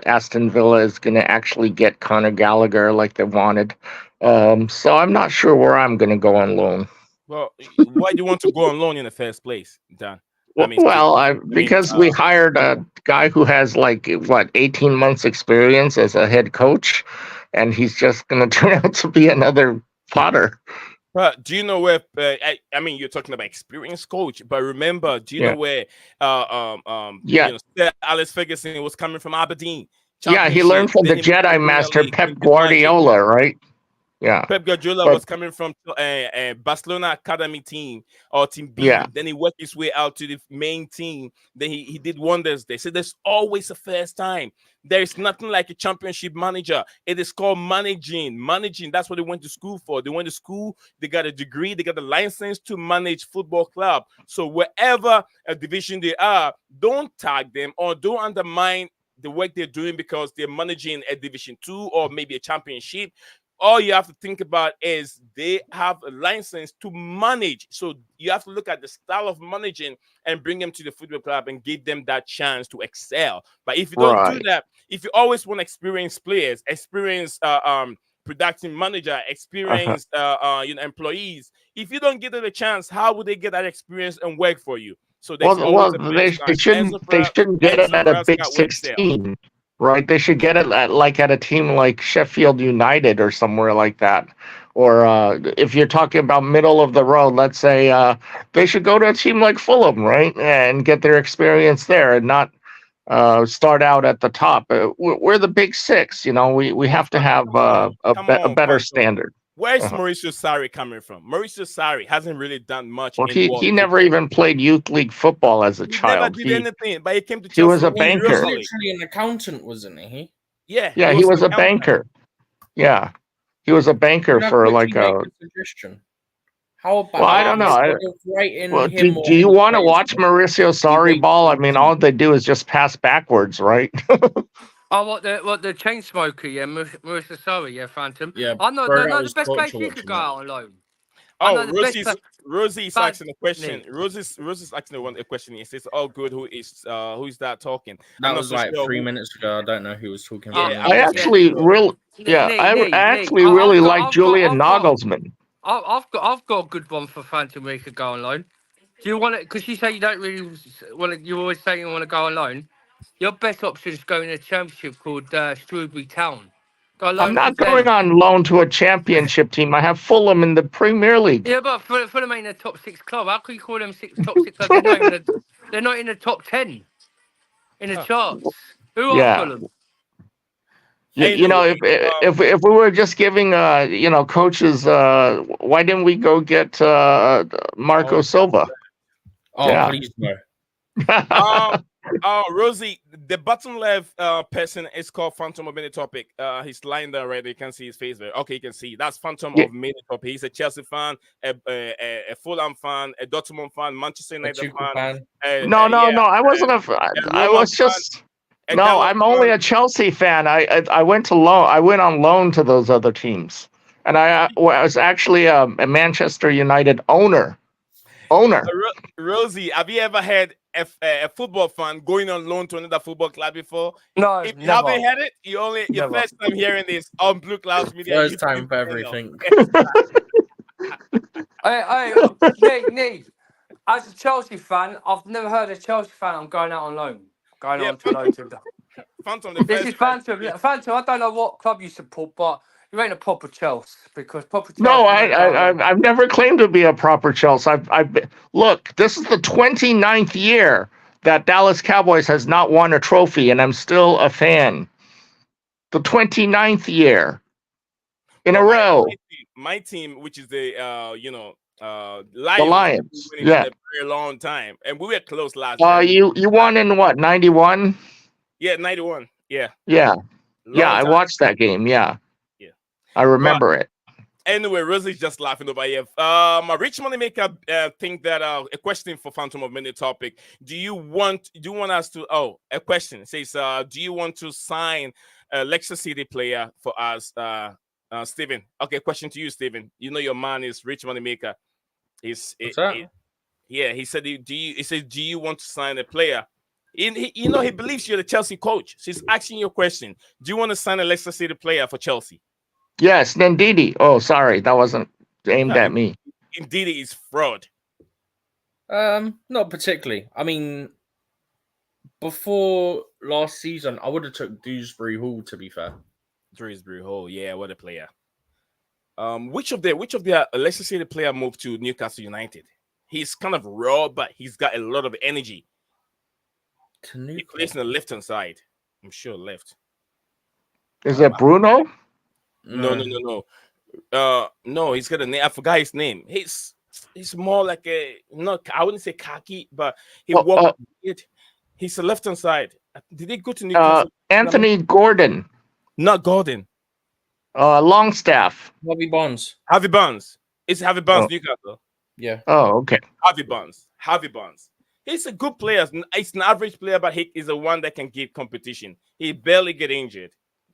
S3: Aston Villa is going to actually get Conor Gallagher like they wanted. So I'm not sure where I'm going to go on loan.
S1: Well, why do you want to go on loan in the first place, Dan?
S3: Because we hired a guy who has 18 months experience as a head coach, and he's just going to turn out to be another Potter.
S1: But do you know where? I mean, you're talking about experienced coach, but remember, do you
S3: Yeah.
S1: know where?
S3: Yeah.
S1: Sir Alex Ferguson was coming from Aberdeen
S3: Yeah, he
S1: Championship.
S3: learned from
S1: Then
S3: the
S1: he moved to the
S3: Jedi
S1: Premier
S3: Master
S1: League
S3: Pep
S1: and did magic.
S3: Guardiola, right? Yeah.
S1: Pep Guardiola
S3: But
S1: was coming from Barcelona academy team or team B.
S3: yeah,
S1: Then he worked his way out to the main team. Then he did wonders. They said there's always a first time. There is nothing like a championship manager. It is called managing. Managing. That's what they went to school for. They went to school. They got a degree. They got a license to manage football club. So wherever a division they are, don't tag them or don't undermine the work they're doing because they're managing a division 2 or maybe a championship. All you have to think about is they have a license to manage. So you have to look at the style of managing and bring them to the football club and give them that chance to excel. But if you don't do
S3: right.
S1: that, if you always want experienced players, experienced production manager,
S3: Uh-huh.
S1: experienced employees, if you don't give them a chance, how would they get that experience and work for you? So there's
S3: Well,
S1: always a first
S3: they
S1: time.
S3: shouldn't get it
S1: Enzo
S3: at a Big
S1: Fresca will excel.
S3: 16, right? They should get it at a team like Sheffield United or somewhere like that. Or if you're talking about middle of the road, let's say they should go to a team like Fulham, right, and get their experience there, and not start out at the top. We're the Big Six, We have to have
S1: Come
S3: a
S1: on,
S3: better
S1: Phantom.
S3: standard.
S1: Where's
S3: Uh-huh.
S1: Mauricio Sarri coming from? Mauricio Sarri hasn't really done much
S3: Well,
S1: in
S3: he
S1: world
S3: never
S1: football.
S3: even played youth league football as a
S1: He never
S3: child.
S1: did anything, but he came to
S3: He was
S1: Chelsea
S3: a
S1: and won
S2: He was
S1: Europa
S3: banker.
S1: League.
S2: literally an accountant, wasn't he?
S1: Yeah,
S3: Yeah,
S1: he
S3: he
S1: was an
S3: was a
S1: accountant.
S3: banker. Yeah, he was a banker
S2: Can I
S3: for
S2: quickly
S3: like
S2: make
S3: a.
S2: a suggestion? How
S3: Well, I
S2: about
S3: don't know.
S2: instead of writing
S3: Well,
S2: him
S3: do
S2: or
S3: you
S2: any
S3: want to
S2: players
S3: watch
S2: off,
S3: Mauricio
S2: we
S3: Sarri
S2: wait
S3: ball?
S2: for
S3: I
S2: the
S3: mean,
S2: team?
S3: all they do is just pass backwards, right?
S4: Oh, what the chain smoker? Yeah, Marissa Sorry, yeah, Phantom.
S2: Yeah,
S4: I know,
S2: bro, I
S4: the
S2: was
S4: best place
S2: torture
S4: you could
S2: watching
S4: go
S2: that.
S4: out on loan. I
S1: Oh,
S4: know the best place.
S1: Rosie's
S4: But
S1: asking a question.
S4: Nick,
S1: Rosie's asking a question. He says, "Oh, good. Who is that talking?" I'm
S2: That
S1: not
S2: was
S1: so
S2: like
S1: sure
S2: 3 minutes ago. I don't know who was talking
S1: Yeah,
S2: for
S1: I'm
S3: I
S2: minutes.
S1: not so
S4: yeah,
S3: actually
S1: sure.
S3: really, yeah, I
S4: Nick.
S3: actually really like Julian
S4: I've got,
S3: Nagelsmann.
S4: I've got a good one for Phantom we could go on loan. Do you want it? Because you say you don't really want it. You always say you want to go on loan. Your best option is going to a championship called Shrewsbury Town. Go on
S3: I'm
S4: loan for
S3: not going
S4: them.
S3: on loan to a championship team. I have Fulham in the Premier League.
S4: Yeah, but for them ain't a top six club. How can you call them top six club? They're not in the top 10 in the charts. Who are
S3: Yeah.
S4: Fulham?
S3: You know,
S1: Anyway,
S3: if we were just giving coaches, why didn't we go get Marco
S1: oh,
S3: Silva?
S2: Oh,
S3: Yeah.
S2: please no.
S1: Rosie, the bottom left person is called Phantom of Mini Topic. He's lying there already. You can see his face there. Okay, you can see that's Phantom
S3: Yeah.
S1: of Mini Topic. He's a Chelsea fan, a Fulham fan, a Dortmund fan, Manchester
S2: A
S1: United
S2: Tuchel
S1: fan.
S2: fan.
S3: No,
S1: Yeah,
S3: I wasn't
S1: a
S3: I
S1: Roma
S3: was
S1: fan,
S3: just
S1: a
S3: no.
S1: Dallas
S3: I'm only
S1: fan.
S3: a Chelsea fan. I went to loan. I went on loan to those other teams, and I was actually a Manchester United owner.
S1: Rosie, have you ever had a football fan going on loan to another football club before?
S4: No,
S1: If you
S4: never.
S1: haven't had it, your
S4: Never.
S1: first time hearing this on Blueclouds Media
S2: First
S1: YouTube
S2: time for
S1: channel.
S2: everything.
S4: Nick. As a Chelsea fan, I've never heard a Chelsea fan. I'm going out on loan. Going
S1: Yeah,
S4: on to loan to them.
S1: Phantom, the
S4: This
S1: first
S4: is
S1: time.
S4: Phantom. Phantom, I don't know what club you support, but you ain't a proper Chelsea because proper
S3: No,
S4: Chelsea don't go on loan.
S3: I've never claimed to be a proper Chelsea. Look. This is the 29th year that Dallas Cowboys has not won a trophy, and I'm still a fan. The 29th year in a
S1: Well,
S3: row.
S1: my team, which is the
S3: The
S1: Lions, have been
S3: Lions.
S1: winning for
S3: Yeah.
S1: a very long time, and we were close last time.
S3: You won in what, 91?
S1: Yeah, 91. Yeah,
S3: Yeah. Yeah,
S1: long
S3: I
S1: time.
S3: watched that game. Yeah.
S1: Yeah,
S3: I
S1: but
S3: remember it.
S1: anyway, Rosie's just laughing over here. My rich money maker think that a question for Phantom of Mini Topic. Do you want us to? Oh, a question. It says, do you want to sign a Leicester City player for us? Steven. Okay, question to you, Steven. You know your man is rich money maker.
S2: What's that?
S1: Yeah, he said, He says, do you want to sign a player? He believes you're the Chelsea coach. So he's asking you a question. Do you want to sign a Leicester City player for Chelsea?
S3: Yes, Ndidi. Oh, sorry. That wasn't aimed at me.
S1: Indeed, it's fraud.
S2: Not particularly. I mean, before last season, I would have took Dewsbury Hall, to be fair.
S1: Dewsbury Hall, yeah, what a player. Which of the let's just say the player moved to Newcastle United? He's kind of raw, but he's got a lot of energy. He plays on the left hand side. I'm sure left.
S3: Is it Bruno?
S1: No. No, he's got a name. I forgot his name. He's more like I wouldn't say khaki, but he walked it. He's the left hand side. Did he go to Newcastle?
S3: Anthony Gordon.
S1: Not Gordon.
S3: Longstaff.
S2: Bobby Bonds.
S1: Harvey Barnes. It's Harvey Barnes, Newcastle.
S2: Yeah.
S3: Oh, okay.
S1: Harvey Barnes. He's a good player. He's an average player, but he is the one that can give competition. He barely get injured,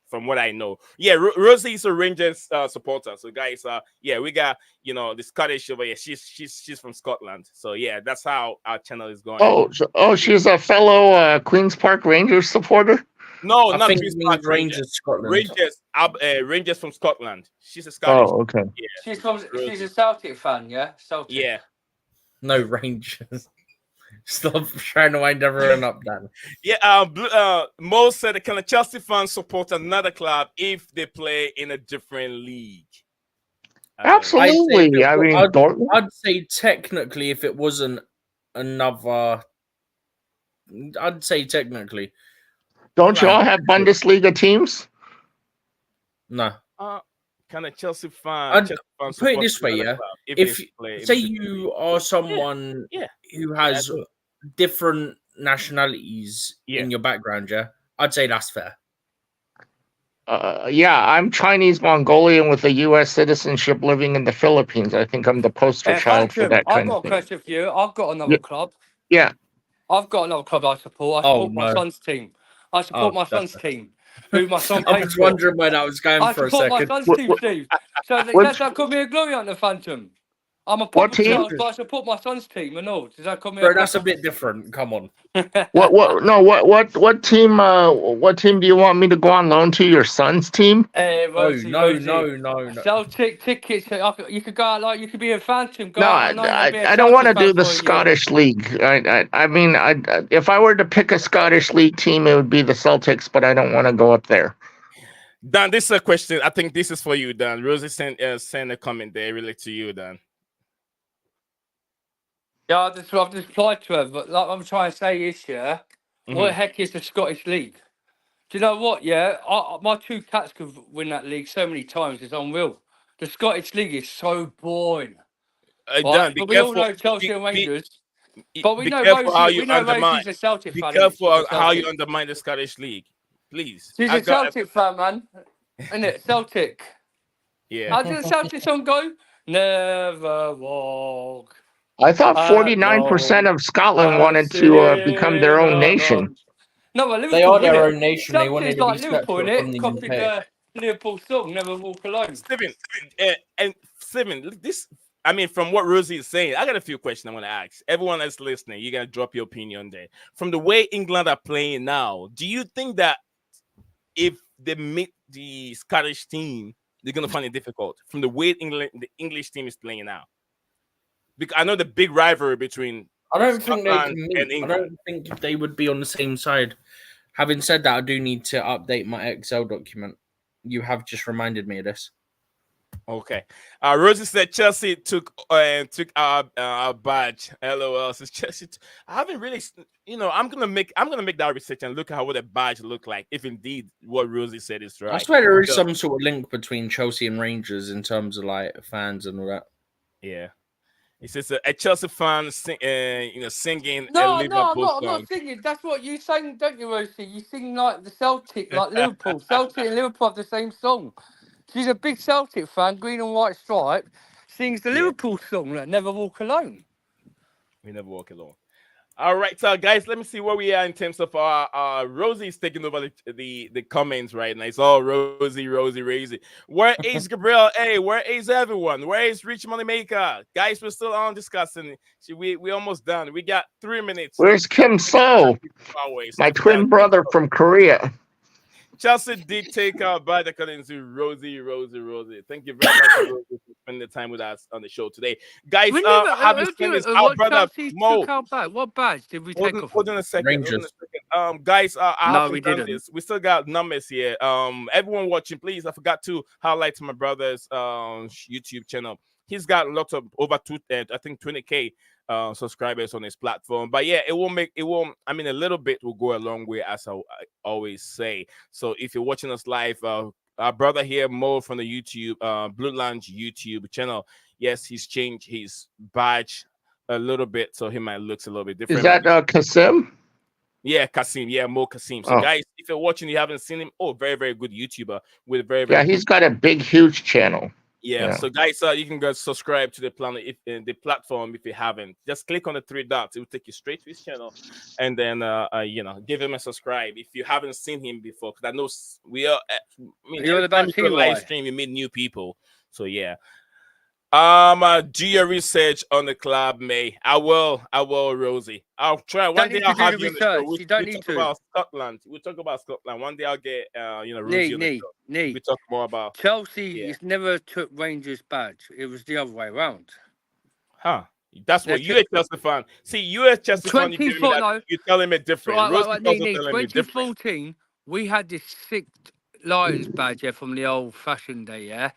S1: from what I know. Yeah, Rosie is a Rangers supporter. So guys, we got the Scottish over here. She's from Scotland. So yeah, that's how our channel is going.
S3: She's a fellow Queens Park Rangers supporter.
S1: No,
S2: I
S1: not
S2: think
S1: Queens
S2: it
S1: Park
S2: means Rangers, Scotland.
S1: Rangers from Scotland. She's a Scottish.
S3: Oh, okay.
S1: Yeah.
S4: She's a Celtic fan, yeah. Celtic.
S1: Yeah.
S2: No, Rangers. Stop trying to wind everyone up, Dan.
S1: Yeah, Mo said, can a Chelsea fan support another club if they play in a different league?
S3: Absolutely.
S2: I'd say technically if it wasn't another... I'd say technically.
S3: Don't you all have Bundesliga teams?
S2: No.
S1: Can a Chelsea fan
S2: put it this way, yeah. If say you are someone who has different nationalities in your background, yeah, I'd say that's fair.
S3: I'm Chinese Mongolian with a U.S. citizenship living in the Philippines. I think I'm the poster child for that kind of thing.
S4: I've got a question for you. I've got another club.
S3: Yeah.
S4: I've got another club I support. I support my son's team. I support my son's team. Who my son
S2: I was wondering where that was going for a second.
S4: I support my son's team, Steve. So does that call me a glory hunter, Phantom? I'm a pop child, but I support my son's team and all. Does that call me?
S2: Bro, that's a bit different. Come on.
S3: What team? What team do you want me to go on loan to? Your son's team?
S2: No.
S4: Celtic tickets. You could go out you could be a Phantom.
S3: I don't want to do the Scottish league. I mean, if I were to pick a Scottish league team, it would be the Celtics, but I don't want to go up there.
S1: Dan, this is a question. I think this is for you, Dan. Rosie sent a comment there related to you, Dan.
S4: Yeah, I've just replied to her, but like I'm trying to say is, what the heck is the Scottish League? Do you know what, my two cats could win that league so many times, it's unreal. The Scottish League is so boring.
S1: Dan,
S4: but we all know Chelsea and Rangers. But we know Rosie's a Celtic fan.
S1: Be careful how you undermine the Scottish League, please.
S4: She's a Celtic fan, man. Isn't it? Celtic.
S1: Yeah.
S4: How did the Celtic song go? Never walk.
S3: I thought 49% of Scotland wanted to become their own nation.
S4: No, well,
S2: they are their own nation. They wanted to be
S4: Liverpool,
S2: separate from the
S4: copied the Liverpool song, Never Walk Alone.
S1: Steven, this, I mean, from what Rosie is saying, I got a few questions I want to ask. Everyone that's listening, you got to drop your opinion there. From the way England are playing now, do you think that if they meet the Scottish team, they're going to find it difficult? From the way the English team is playing now? Because I know the big rivalry between Scotland and England.
S2: I don't think they would be on the same side. Having said that, I do need to update my Excel document. You have just reminded me of this.
S1: Okay. Rosie said Chelsea took our badge. LOL. Says Chelsea. I haven't really, I'm gonna make that research and look at what the badge look like. If indeed what Rosie said is right.
S2: I swear there is some sort of link between Chelsea and Rangers in terms of like fans and all that.
S1: Yeah. It says a Chelsea fan singing
S4: No,
S1: a Liverpool song.
S4: I'm not singing. That's what you sing, don't you, Rosie? You sing like the Celtic, like Liverpool. Celtic and Liverpool have the same song. She's a big Celtic fan, green and white stripe, sings the Liverpool song, like Never Walk Alone.
S1: We never walk alone. All right, so guys, let me see where we are in terms of our Rosie's taking over the comments right now. It's all Rosie. Where is Gabriel? Hey, where is everyone? Where is Rich Moneymaker? Guys, we're still on discussing. We almost done. We got 3 minutes.
S3: Where's Kim So? My twin brother from Korea.
S1: Chelsea did take our badge according to Rosie. Thank you very much, Rosie, for spending the time with us on the show today. Guys, our brother Mo.
S4: What badge did we take off?
S1: Hold on a second. Guys, I
S4: No,
S1: haven't
S4: we
S1: done
S4: didn't.
S1: this. We still got numbers here. Everyone watching, please. I forgot to highlight my brother's YouTube channel. He's got lots of over I think 20K subscribers on his platform. But yeah, it won't. I mean, a little bit will go a long way, as I always say. So if you're watching us live, our brother here, Mo from the YouTube Blueclouds YouTube channel. Yes, he's changed his badge a little bit, so he might looks a little bit different.
S3: Is that Kasim?
S1: Yeah, Kasim. Yeah, Mo Kasim. So, guys, if you're watching, you haven't seen him. Oh, very, very good YouTuber with very, very.
S3: Yeah, he's got a big, huge channel.
S1: Yeah. So, guys, you can go subscribe to the the platform if you haven't. Just click on the 3 dots. It will take you straight to his channel, and then give him a subscribe if you haven't seen him before. Because I know we are. I mean, every time you do a live stream, you meet new people. So yeah. Do your research on the club, May. I will, Rosie. I'll try. One day I'll have you on the show.
S4: You don't need
S1: talk
S4: to.
S1: about Scotland. We'll talk about Scotland. One day I'll get Rosie on the show. We talk more about
S4: Chelsea. It's never took Rangers badge. It was the other way around.
S1: Huh? That's what you're a Chelsea fan. See, you're a Chelsea fan. You're telling me different.
S4: Right, 2014, we had this sick Lions badge from the old-fashioned day, yeah.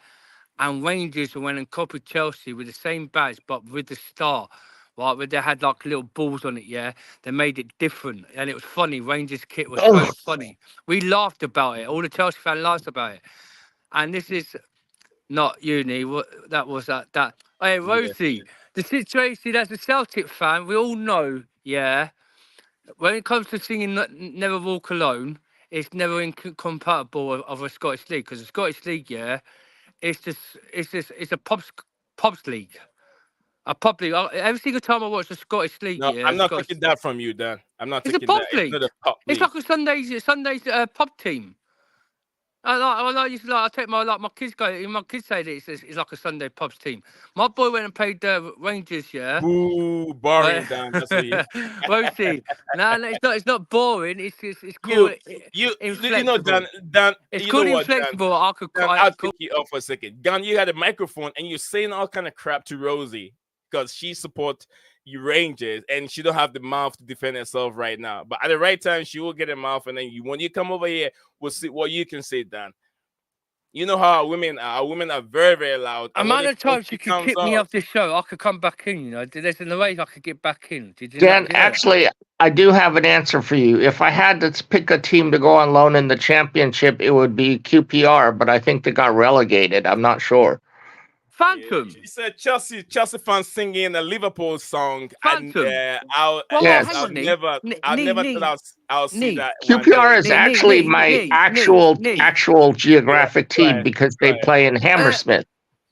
S4: And Rangers went and copied Chelsea with the same badge, but with the star, right? Where they had like little balls on it, yeah. They made it different, and it was funny. Rangers kit was so funny. We laughed about it. All the Chelsea fans laughed about it. And this is not uni. That was that. Hey, Rosie, the situation as a Celtic fan, we all know, yeah. When it comes to singing "Never Walk Alone," it's never incompatible of a Scottish league, because the Scottish league, yeah. It's a pubs league. A pub league. Every single time I watch the Scottish league,
S1: I'm not taking that from you, Dan. I'm not taking
S4: that.
S1: League. It's a pub league.
S4: It's like a Sundays pub team. I take my kids go. My kids say that it's like a Sunday pubs team. My boy went and played Rangers. Yeah.
S1: Ooh, boring, Dan. That's what you.
S4: Won't see. No, it's not boring. It's cool.
S1: You know, Dan.
S4: It's called inflexible.
S1: I'll take you off for a second. Dan, you had a microphone and you're saying all kind of crap to Rosie because she supports you Rangers and she don't have the mouth to defend herself right now. But at the right time, she will get a mouth, and then when you come over here, we'll see what you can say, Dan. You know how our women are very, very loud.
S4: Amount of times you could kick me off this show, I could come back in, you know. There's a way I could get back in.
S3: Dan, actually, I do have an answer for you. If I had to pick a team to go on loan in the championship, it would be QPR, but I think they got relegated. I'm not sure.
S4: Phantom.
S1: She said Chelsea fans singing a Liverpool song.
S4: Phantom.
S1: I'll never thought I'll see that.
S3: QPR is actually my actual geographic team because they play in Hammersmith.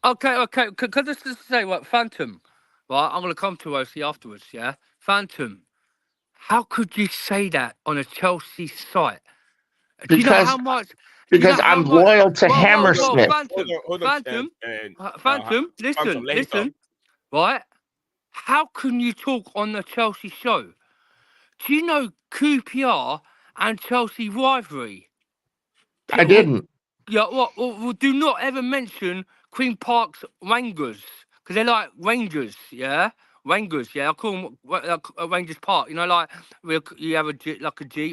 S4: Okay. Could I just say what Phantom? Right, I'm gonna come to OC afterwards. Yeah, Phantom. How could you say that on a Chelsea site? Do you know how much?
S3: Because I'm loyal to Hammersmith.
S4: Phantom, listen. Right? How can you talk on the Chelsea show? Do you know QPR and Chelsea rivalry?
S3: I didn't.
S4: Yeah, well, do not ever mention Queen Park's Rangers, because they're like Rangers, yeah? Rangers, yeah, I call them Rangers Park. You know, like you have a Jeep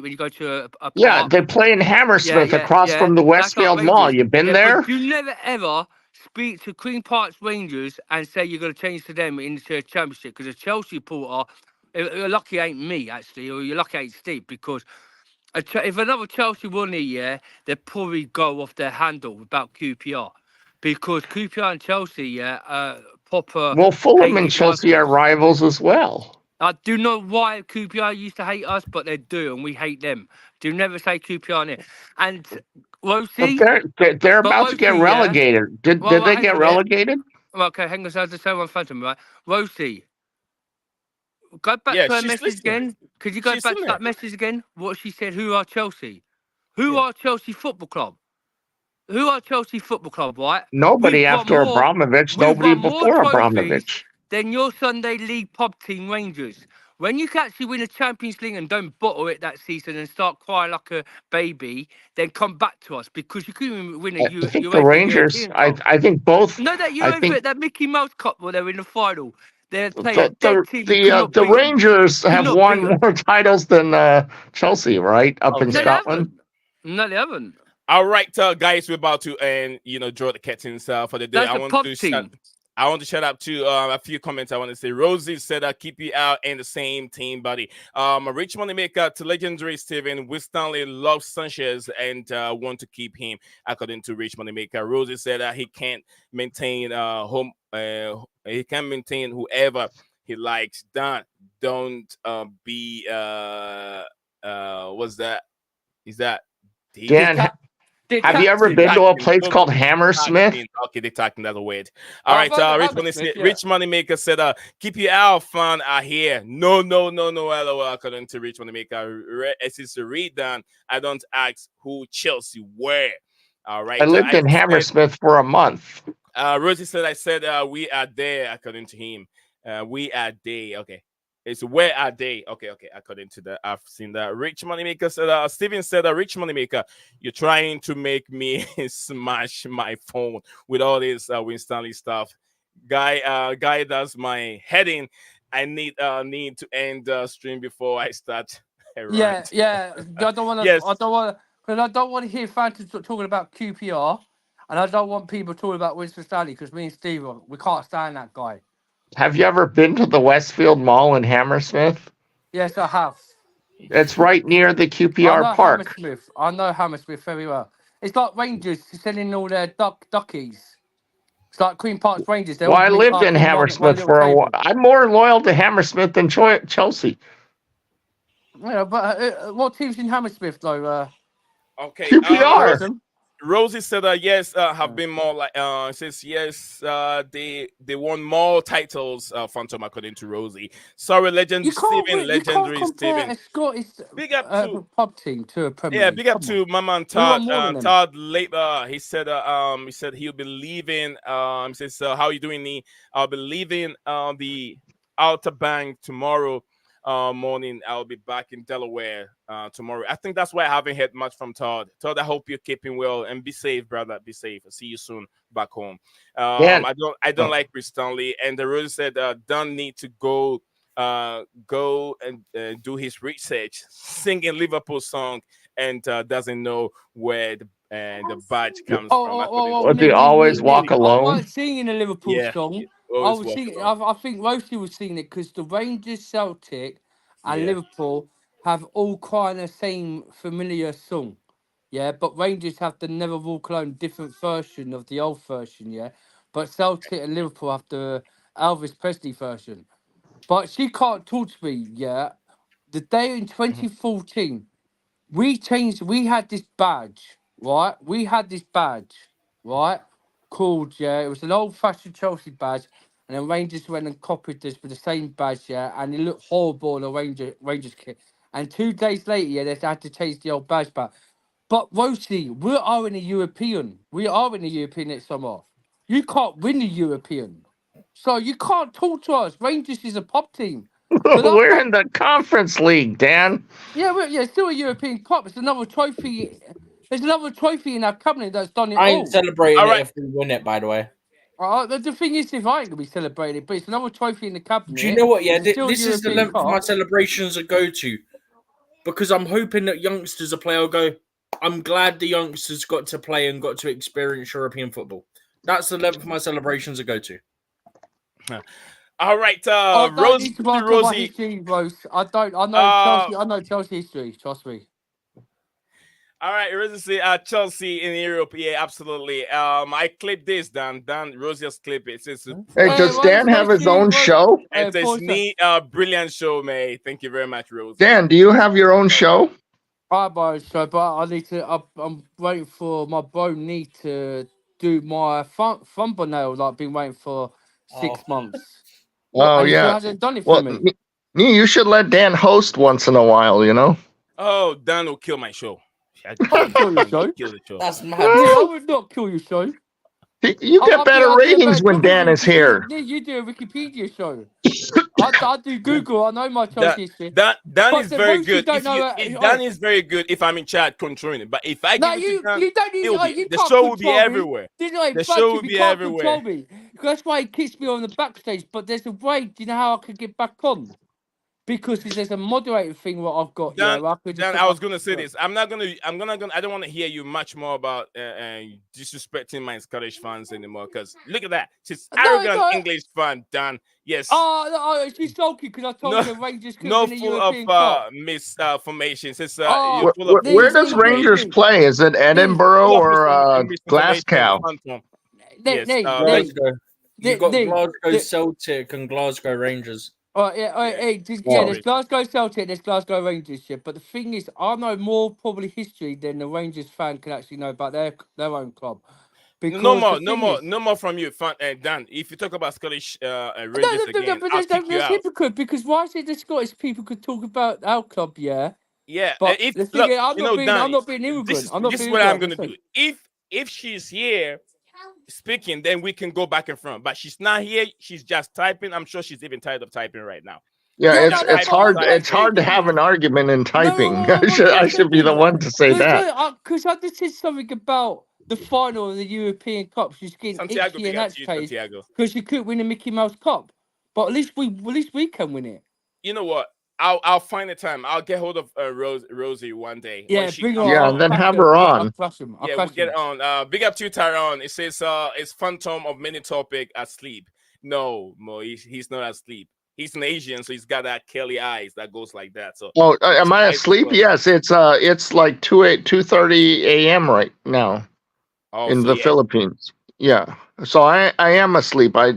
S4: when you go to a park.
S3: Yeah, they play in Hammersmith across from the Westfield Mall. You've been there?
S4: But you never ever speak to Queen Park's Rangers and say you're going to change to them into a championship, because a Chelsea supporter, you're lucky ain't me actually, or you're lucky ain't Steve, because if another Chelsea won it, yeah, they'd probably go off their handle about QPR, because QPR and Chelsea, yeah, proper.
S3: Well, Fulham and Chelsea are rivals as well.
S4: I do know why QPR used to hate us, but they do, and we hate them. Do never say QPR in it. And Rosie,
S3: they're about to get relegated. Did they get relegated?
S4: Okay, hang on. So I'll just say one Phantom, right? Rosie, go back to her message again. Could you go back to that message again? What she said? Who are Chelsea? Who are Chelsea Football Club? Who are Chelsea Football Club, right?
S3: Nobody after Abramovich. Nobody before Abramovich.
S4: Then your Sunday League pub team, Rangers. When you can actually win a Champions League and don't bottle it that season and start crying like a baby, then come back to us, because you couldn't win a
S3: the Rangers. I think both.
S4: No, that Mickey Mouse Cup where they were in the final. They're playing a dead team. You could not
S3: The
S4: beat 'em.
S3: Rangers have
S4: not
S3: won
S4: beat 'em.
S3: more titles than Chelsea, right? Up in
S1: Okay.
S4: No, they
S3: Scotland.
S4: haven't. No, they haven't.
S1: All right, guys, we're about to end, draw the curtains for the day.
S4: That's a pub team.
S1: I want to shout out to a few comments. I want to say Rosie said, keep you out in the same team, buddy. A rich money maker to legendary Steven. Stanley loves Sanchez and want to keep him, according to Rich Money Maker. Rosie said he can't maintain home. He can maintain whoever he likes. Don't be what's that? Is that
S3: Dan, have you ever been to a place called Hammersmith?
S1: Okay, they talking that word. All right, Rich Money Maker said, keep your eye fan are here. No, LOL, according to Rich Money Maker. It's a read down. I don't ask who Chelsea were. All right.
S3: I lived in Hammersmith for a month.
S1: Rosie said, I said, we are there, according to him. We are there. Okay. It's where are they? Okay. According to that, I've seen that. Rich Moneymaker said, Steven said, Rich Moneymaker, you're trying to make me smash my phone with all this Win Stanley stuff. Guy does my heading. I need to end the stream before I start.
S4: Yeah. I don't want to.
S1: Yes.
S4: I don't want to hear fans talking about QPR, and I don't want people talking about Winston Stanley because me and Steve, we can't stand that guy.
S3: Have you ever been to the Westfield Mall in Hammersmith?
S4: Yes, I have.
S3: It's right near the QPR Park.
S4: I know Hammersmith very well. It's like Rangers selling all their duckies. It's like Queen Park's Rangers.
S3: Well, I lived in Hammersmith for a while. I'm more loyal to Hammersmith than Chelsea.
S4: Yeah, but what team's in Hammersmith though?
S1: Okay.
S3: QPR.
S1: Rosie said, yes, have been more like, says, yes, they won more titles, Phantom, according to Rosie. Sorry, legendary Steven. Big up to
S4: pub team to a Premier
S1: Yeah,
S4: League.
S1: big up to Mama and Todd later. He said he'll be leaving. He says, how you doing, Nee? I'll be leaving the Outer Bank tomorrow morning. I'll be back in Delaware tomorrow. I think that's why I haven't heard much from Todd. Todd, I hope you're keeping well and be safe, brother. Be safe. I'll see you soon back home. I don't like Chris Stanley. And the Rose said don't need to go and do his research, sing a Liverpool song, and doesn't know where the badge comes from.
S3: They always walk alone.
S4: I was singing a Liverpool song. I think Rosie was singing it because the Rangers, Celtic, and Liverpool have all kind of same familiar song. Yeah, but Rangers have the Never Walk Alone different version of the old version. Yeah, but Celtic and Liverpool have the Elvis Presley version. But she can't talk to me. Yeah, the day in 2014, we had this badge, right? Called, it was an old-fashioned Chelsea badge, and then Rangers went and copied this with the same badge, and it looked horrible on a Rangers kit. And 2 days later, they had to change the old badge back. But Rosie, we are in the European next summer. You can't win the European, so you can't talk to us. Rangers is a pub team.
S3: We're in the Conference League, Dan.
S4: Yeah, still a European pub. It's another trophy. There's another trophy in our cabinet that's done it all.
S2: I ain't celebrating it if we win it, by the way.
S4: The thing is, if I ain't going to be celebrating it, but it's another trophy in the cabinet.
S2: Do you know what? Yeah, this is the length my celebrations are go to. Because I'm hoping that youngsters will go, I'm glad the youngsters got to play and got to experience European football. That's the length my celebrations are go to.
S1: All right, Rosie.
S4: History, Rose. I know Chelsea history. Trust me.
S1: All right, Rosie, Chelsea in Europe. Yeah, absolutely. I clipped this, Dan. Rosie just clip it.
S3: Hey, does Dan have his own show?
S1: It's a neat, brilliant show, mate. Thank you very much, Rosie.
S3: Dan, do you have your own show?
S4: I have my own show, but I need to. I'm waiting for my bro need to do my thumbnail. I've been waiting for 6 months.
S3: Oh,
S4: He
S3: yeah.
S4: hasn't done it for me.
S3: You should let Dan host once in a while, you know?
S1: Oh, Dan will kill my show.
S4: I would kill your show.
S1: Kill the show.
S2: That's mad.
S4: I would not kill your show.
S3: You get better ratings when Dan is here.
S4: You do a Wikipedia show. I do Google. I know my Chelsea history.
S1: Dan is very good. Dan is very good if I'm in chat controlling it. But if I give it to Dan, the show will be everywhere. The show will be everywhere.
S4: that's why he kissed me on the backstage. But there's a way. Do you know how I could get back on? Because there's a moderator thing what I've got.
S1: Dan,
S4: Where I could just
S1: Dan,
S4: put
S1: I
S4: my-
S1: was gonna say this. I don't want to hear you much more about disrespecting my Scottish fans anymore. Because look at that, she's arrogant English fan, Dan. Yes.
S4: Oh, she's sulky because I told her Rangers could
S1: No
S4: win the
S1: full
S4: European
S1: of
S4: Cup.
S1: misformations. It's
S4: Oh,
S1: you're full of
S3: Where does
S4: Lee,
S3: Rangers
S4: Lee.
S3: play? Is it Edinburgh
S1: full of
S3: or
S1: misinformation,
S3: Glasgow?
S1: phantom.
S4: Yes,
S2: Glasgow. You've got
S4: Lee,
S2: Glasgow Celtic and Glasgow Rangers.
S4: there's Glasgow Celtic, there's Glasgow Rangers, yeah. But the thing is, I know more probably history than the Rangers fan can actually know about their own club. Because
S1: no more from you, Dan. If you talk about Scottish Rangers again, I'll kick you
S4: that's
S1: out.
S4: hypocrite. Because why is it the Scottish people could talk about our club, yeah?
S1: Yeah,
S4: But
S1: if
S4: the thing is, I'm not being
S1: this
S4: immigrant.
S1: is what I'm gonna do. If she's here speaking, then we can go back and front. But she's not here. She's just typing. I'm sure she's even tired of typing right now.
S3: Yeah,
S4: No,
S3: it's hard. It's hard to have an argument in typing. I should be the one to say that.
S4: Because I just said something about the final of the European Cup. She's getting
S1: Santiago,
S4: itchy and agitated
S1: Santiago.
S4: because she couldn't win the Mickey Mouse Cup. But at least we can win it.
S1: You know what? I'll find a time. I'll get hold of Rosie one day.
S4: Yeah, bring her on.
S3: Yeah, and then have her on.
S1: Yeah, we'll get on. Big up to Tyrone. It says it's Phantom of many topic asleep. No, Mo, he's not asleep. He's an Asian, so he's got that Kelly eyes that goes like that. So,
S3: am I asleep? Yes, it's like 2:30 a.m. right now in the Philippines. Yeah, so I am asleep. I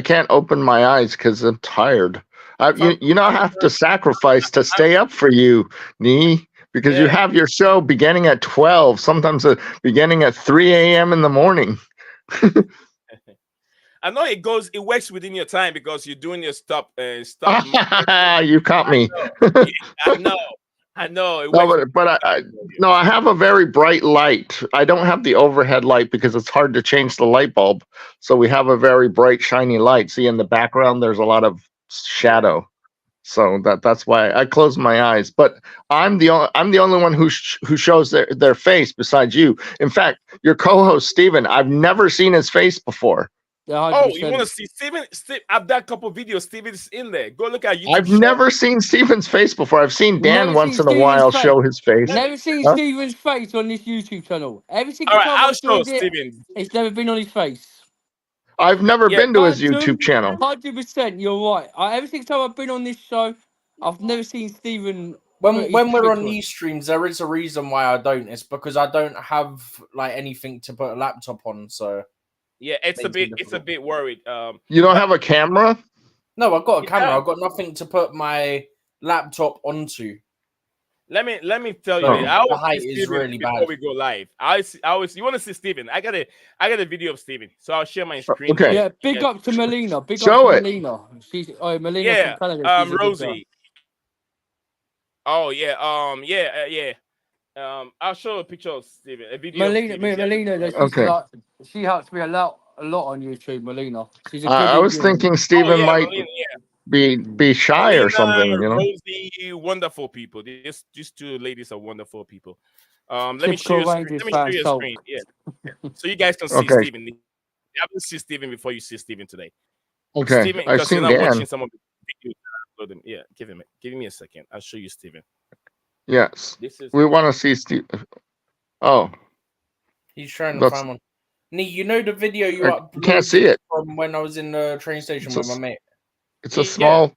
S3: can't open my eyes because I'm tired. You know, I have to sacrifice to stay up for you, Nee, because you have your show beginning at 12, sometimes beginning at 3 a.m. in the morning.
S1: I know it works within your time because you're doing your stop.
S3: You caught me.
S1: I know.
S3: I have a very bright light. I don't have the overhead light because it's hard to change the light bulb. So we have a very bright, shiny light. See, in the background, there's a lot of shadow. So that's why I close my eyes. But I'm the only one who shows their face besides you. In fact, your co-host Steven, I've never seen his face before.
S4: Yeah,
S1: oh, you want to see Steven? I've done a couple of videos. Steven's in there. Go look at YouTube.
S3: I've never seen Steven's face before. I've seen Dan once in a while show his face.
S4: Never seen Steven's face on this YouTube channel. Every single time
S1: I'll show Steven.
S4: It's never been on his face.
S3: I've never been to his YouTube channel.
S4: 100%, you're right. Every single time I've been on this show, I've never seen Steven.
S2: When we're on these streams, there is a reason why I don't. It's because I don't have like anything to put a laptop on. So
S1: yeah, it's a bit worried.
S3: You don't have a camera?
S2: No, I've got a camera. I've got nothing to put my laptop onto.
S1: Let me tell you,
S2: the height is really bad.
S1: Before we go live, I always you want to see Steven? I got a video of Steven, so I'll share my screen.
S3: Okay.
S4: Yeah, big up to Melina. Melina. She's Melina from Canada.
S1: Rosie. Oh yeah, I'll show a picture of Steven. A video.
S4: Melina.
S3: Okay.
S4: She helps me a lot on YouTube. Melina. She's a good
S3: I was thinking Steven might be shy or something. You know.
S1: Rosie, wonderful people. These two ladies are wonderful people. Let me show you a screen. Yeah. So you guys can see Steven. You haven't seen Steven before you see Steven today.
S3: Okay.
S1: Steven,
S3: I've seen
S1: you're not
S3: Dan.
S1: watching some of the videos. Yeah, give me a second. I'll show you Steven.
S3: Yes. We want to see Steve. Oh.
S2: He's trying to find one. Nee, you know the video you uploaded
S3: can't see it
S2: from when I was in the train station with my mate?
S3: It's a small.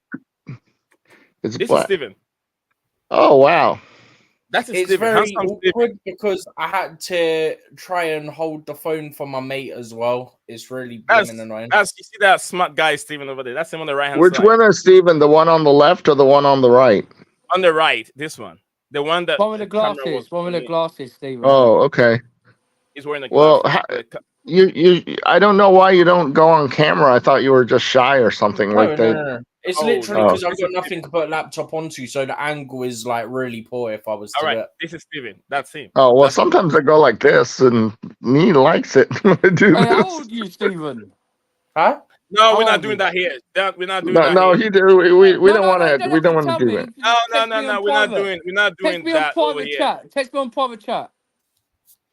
S3: It's
S1: this
S3: black.
S1: is Steven.
S3: Oh wow.
S2: It's very awkward because I had to try and hold the phone for my mate as well. It's really annoying.
S1: You see that smart guy Steven over there? That's him on the right hand side.
S3: Which one is Steven? The one on the left or the one on the right?
S1: On the right, this one. The one that
S4: one with the glasses. One with the glasses, Steven.
S3: Oh, okay.
S1: He's wearing the glasses.
S3: Well, you I don't know why you don't go on camera. I thought you were just shy or something
S2: No. It's literally because I've got nothing to put a laptop onto, so the angle is like really poor if I was to do it.
S1: This is Steven. That's him.
S3: Oh, well, sometimes I go like this, and me likes it when I do this.
S4: How old are you, Steven?
S2: Huh?
S1: No, we're not doing that here. We're not doing that.
S3: No, he do. We don't want to. We don't want to do it.
S1: No. We're not doing that over here.
S4: Text me on private chat.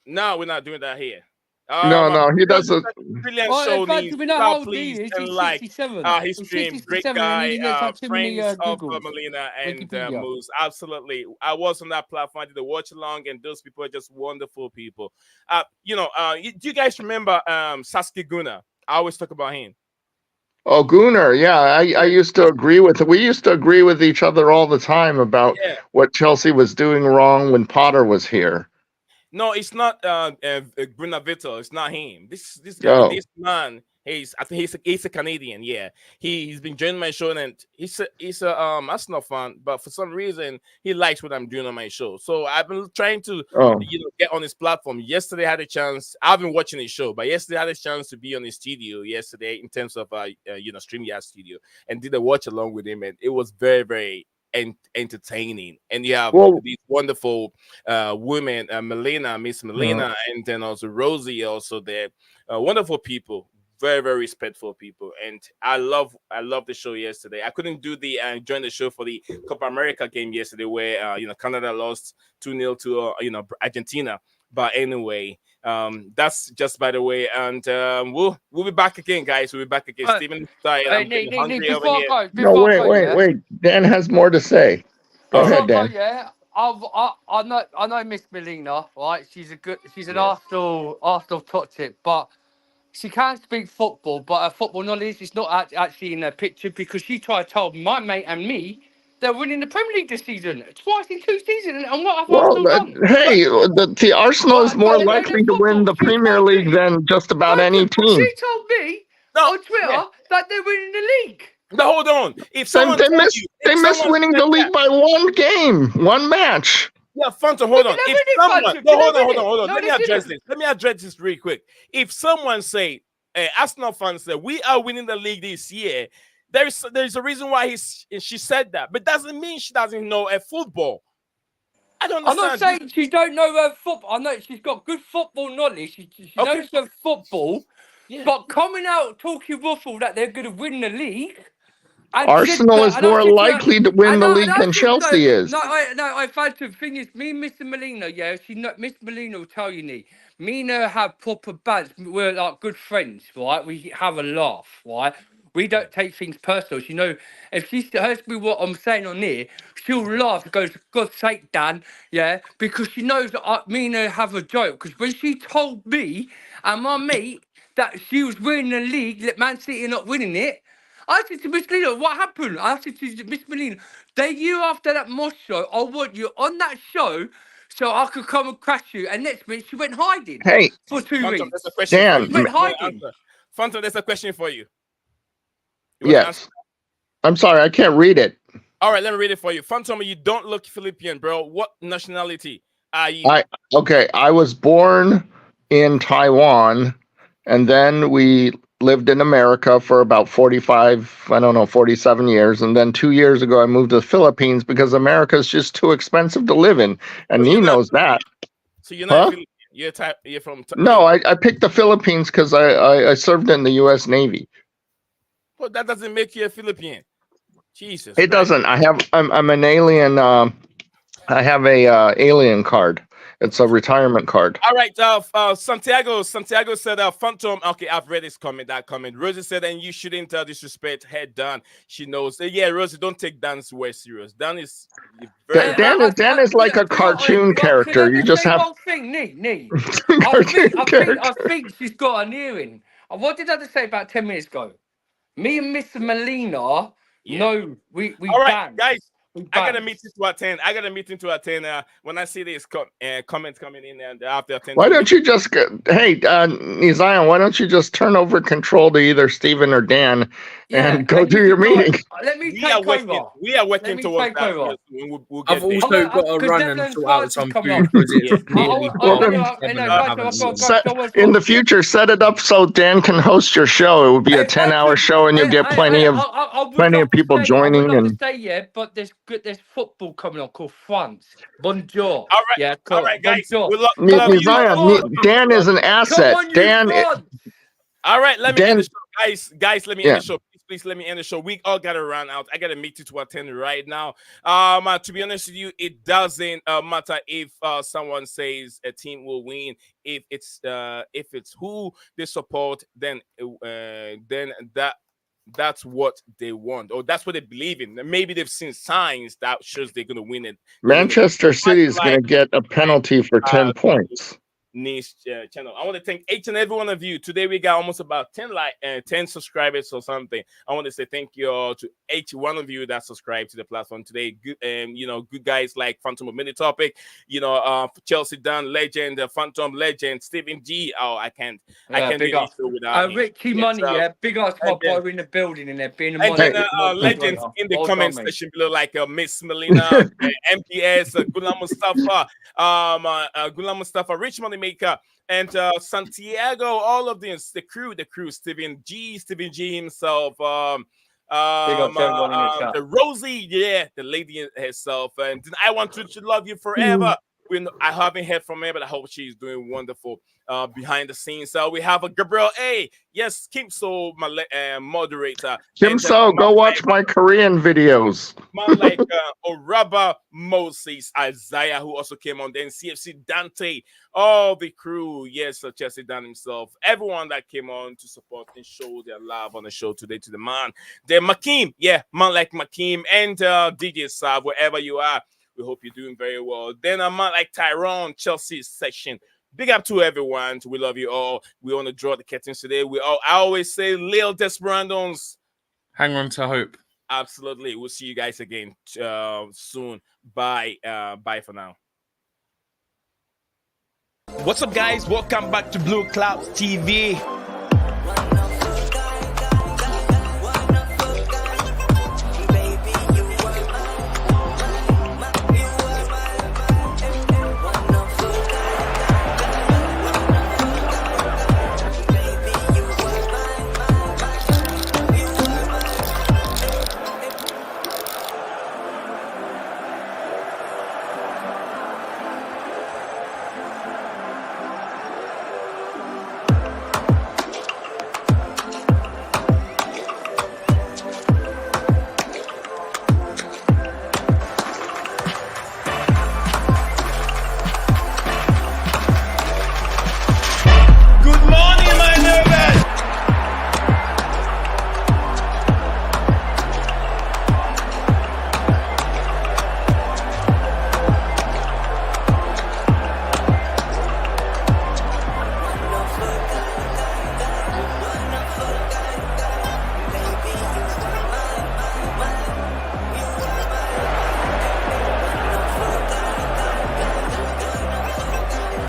S1: No, we're not doing that here.
S3: No, he doesn't.
S1: Brilliant
S4: Oh,
S1: show.
S4: in fact,
S1: Needs
S4: we know
S1: God,
S4: how old he
S1: please,
S4: is.
S1: and
S4: He's
S1: like
S4: 67.
S1: his
S4: He's
S1: stream. Great
S4: 67 and
S1: guy.
S4: he doesn't have too many
S1: Friends of
S4: Googles.
S1: Melina and
S4: Wikipedia.
S1: Moose. Absolutely. I was on that platform. I did a watch along, and those people are just wonderful people. Do you guys remember Sasuke Guna? I always talk about him.
S3: Oh, Gunnar, yeah, I used to agree with it. We used to agree with each other all the time about
S1: Yeah.
S3: what Chelsea was doing wrong when Potter was here.
S1: No, it's not Brunavito. It's not him. This guy,
S3: Oh.
S1: this man. I think he's a Canadian. Yeah, he's been joining my show, and he's a Arsenal fan. But for some reason, he likes what I'm doing on my show. So I've been trying to
S3: Oh.
S1: get on his platform. Yesterday I had a chance. I've been watching his show, but yesterday I had a chance to be on his studio yesterday in terms of StreamYard studio, and did a watch along with him, and it was very very entertaining. And you have these wonderful women, Miss Melina, and then also Rosie, also there. Wonderful people, very very respectful people, and I love the show yesterday. I couldn't do the join the show for the Copa America game yesterday, where Canada lost 2-0 to Argentina. But anyway, that's just by the way, and we'll be back again, guys. We'll be back again. Steven, sorry, I'm getting hungry over here.
S3: Wait. Dan has more to say. Go ahead, Dan.
S4: I know Miss Melina, right? She's an Arsenal top tip, but she can speak football, but her football knowledge is not actually in her picture, because she tried to tell my mate and me they're winning the Premier League this season twice in 2 seasons, and what have Arsenal done?
S3: Hey, the Arsenal is more likely to win the Premier League than just about any team.
S4: She told me on Twitter that they're winning the league.
S1: But hold on, if someone
S3: they missed winning the league by one game, one match.
S1: Yeah, Phantom, hold on. Hold on. Let me address this real quick. If someone say, Arsenal fans say, we are winning the league this year, there's a reason why she said that, but doesn't mean she doesn't know football. I don't understand.
S4: I'm not saying she don't know her football. I know she's got good football knowledge. She knows her football, but coming out talking waffle that they're going to win the league.
S3: Arsenal is more likely to win the league than Chelsea is.
S4: I found the thing is, me and Mr. Molina, Miss Molina will tell you, me and her have proper bands. We're like good friends, right? We have a laugh, right? We don't take things personal. If she hears me what I'm saying on here, she'll laugh and goes, God's sake, Dan, because she knows that me and her have a joke. Because when she told me and my mate that she was winning the league, that Man City are not winning it, I said to Miss Melina, what happened? I said to Miss Melina, the year after that Moss show, I want you on that show so I could come and crash you. And next minute, she went hiding for 2 weeks.
S1: There's a question
S3: Dan,
S1: for you.
S4: She went hiding.
S1: Phantom, there's a question for you.
S3: Yes. I'm sorry, I can't read it.
S1: All right, let me read it for you. Phantom, you don't look Philippine, bro. What nationality are you?
S3: I was born in Taiwan, and then we lived in America for about 47 years. And then 2 years ago, I moved to the Philippines because America is just too expensive to live in. And he knows that.
S1: So you're not Philippine. You're from...
S3: No, I picked the Philippines because I served in the U.S. Navy.
S1: Well, that doesn't make you a Philippine. Jesus.
S3: It doesn't. I'm an alien. I have a alien card. It's a retirement card.
S1: All right. Santiago said, Phantom. Okay, I've read his comment. That comment. Rosie said, and you shouldn't disrespect head Dan. She knows. Yeah, Rosie, don't take Dan's way serious. Dan is
S3: Dan is like a cartoon character. You just have
S4: one thing, Nee. I think she's got an earring. What did I just say about 10 minutes ago? Me and Mr. Melina, no, we
S1: all right,
S4: banned.
S1: Guys. I got a meeting to attend. When I see these comments coming in, and after attending.
S3: Why don't you just Zion? Why don't you just turn over control to either Steven or Dan and go do your meeting?
S4: Let me take over.
S1: We are working towards that.
S2: I've also got to run and sort out some food because it's nearly
S3: in the future, set it up so Dan can host your show. It would be a 10-hour show, and you'll get plenty of people joining.
S4: I would say but there's football coming on called France. Bonjour.
S1: All right, all right, guys.
S3: Zion, Dan is an asset. Dan.
S1: All right, let me end the show, guys. Let me end the show. please let me end the show. We all got to run out. I got a meeting to attend right now. To be honest with you, it doesn't matter if someone says a team will win. If it's who they support, then that's what they want, or that's what they believe in. Maybe they've seen signs that shows they're gonna win it.
S3: Manchester City is going to get a penalty for 10 points.
S1: Niche channel. I want to thank each and every one of you. Today we got almost about 10 subscribers or something. I want to say thank you all to each one of you that subscribed to the platform today. Good, good guys like Phantom of Mini Topic, Chelsea Dunn legend, Phantom legend, Stephen G. Oh, I can't do
S4: big
S1: this
S4: up.
S1: show without him.
S4: Ricky
S1: Yes,
S4: Money, big up to my
S1: again.
S4: boy in the building in there, being a
S1: And then
S4: moderator.
S1: legends in the
S4: Well
S1: comment
S4: done, mate.
S1: section below, like Miss Melina, MPS, Gulam Mustafa, Gulam Mustafa, Rich Moneymaker, and Santiago, all of this, the crew, Stephen G himself,
S4: Big up to everyone in the chat.
S1: the Rosie, the lady herself, and I want to love you forever. I haven't heard from her, but I hope she's doing wonderful behind the scenes. So we have a Gabriel A. Yes, Kim So, my moderator.
S3: Kim So, go watch my Korean videos.
S1: Man like Oraba Moses, Isaiah, who also came on, then CFC Dante, all the crew, yes, Chelsea Dan himself, everyone that came on to support and show their love on the show today to the man. Then Makim, man like Makim, and DJ Sav, wherever you are. We hope you're doing very well. Then a man like Tyrone, Chelsea section. Big up to everyone. We love you all. We want to draw the curtains today. I always say, Lil Desperados.
S2: Hang on to hope.
S1: Absolutely. We'll see you guys again soon. Bye. Bye for now. What's up, guys? Welcome back to Blueclouds TV.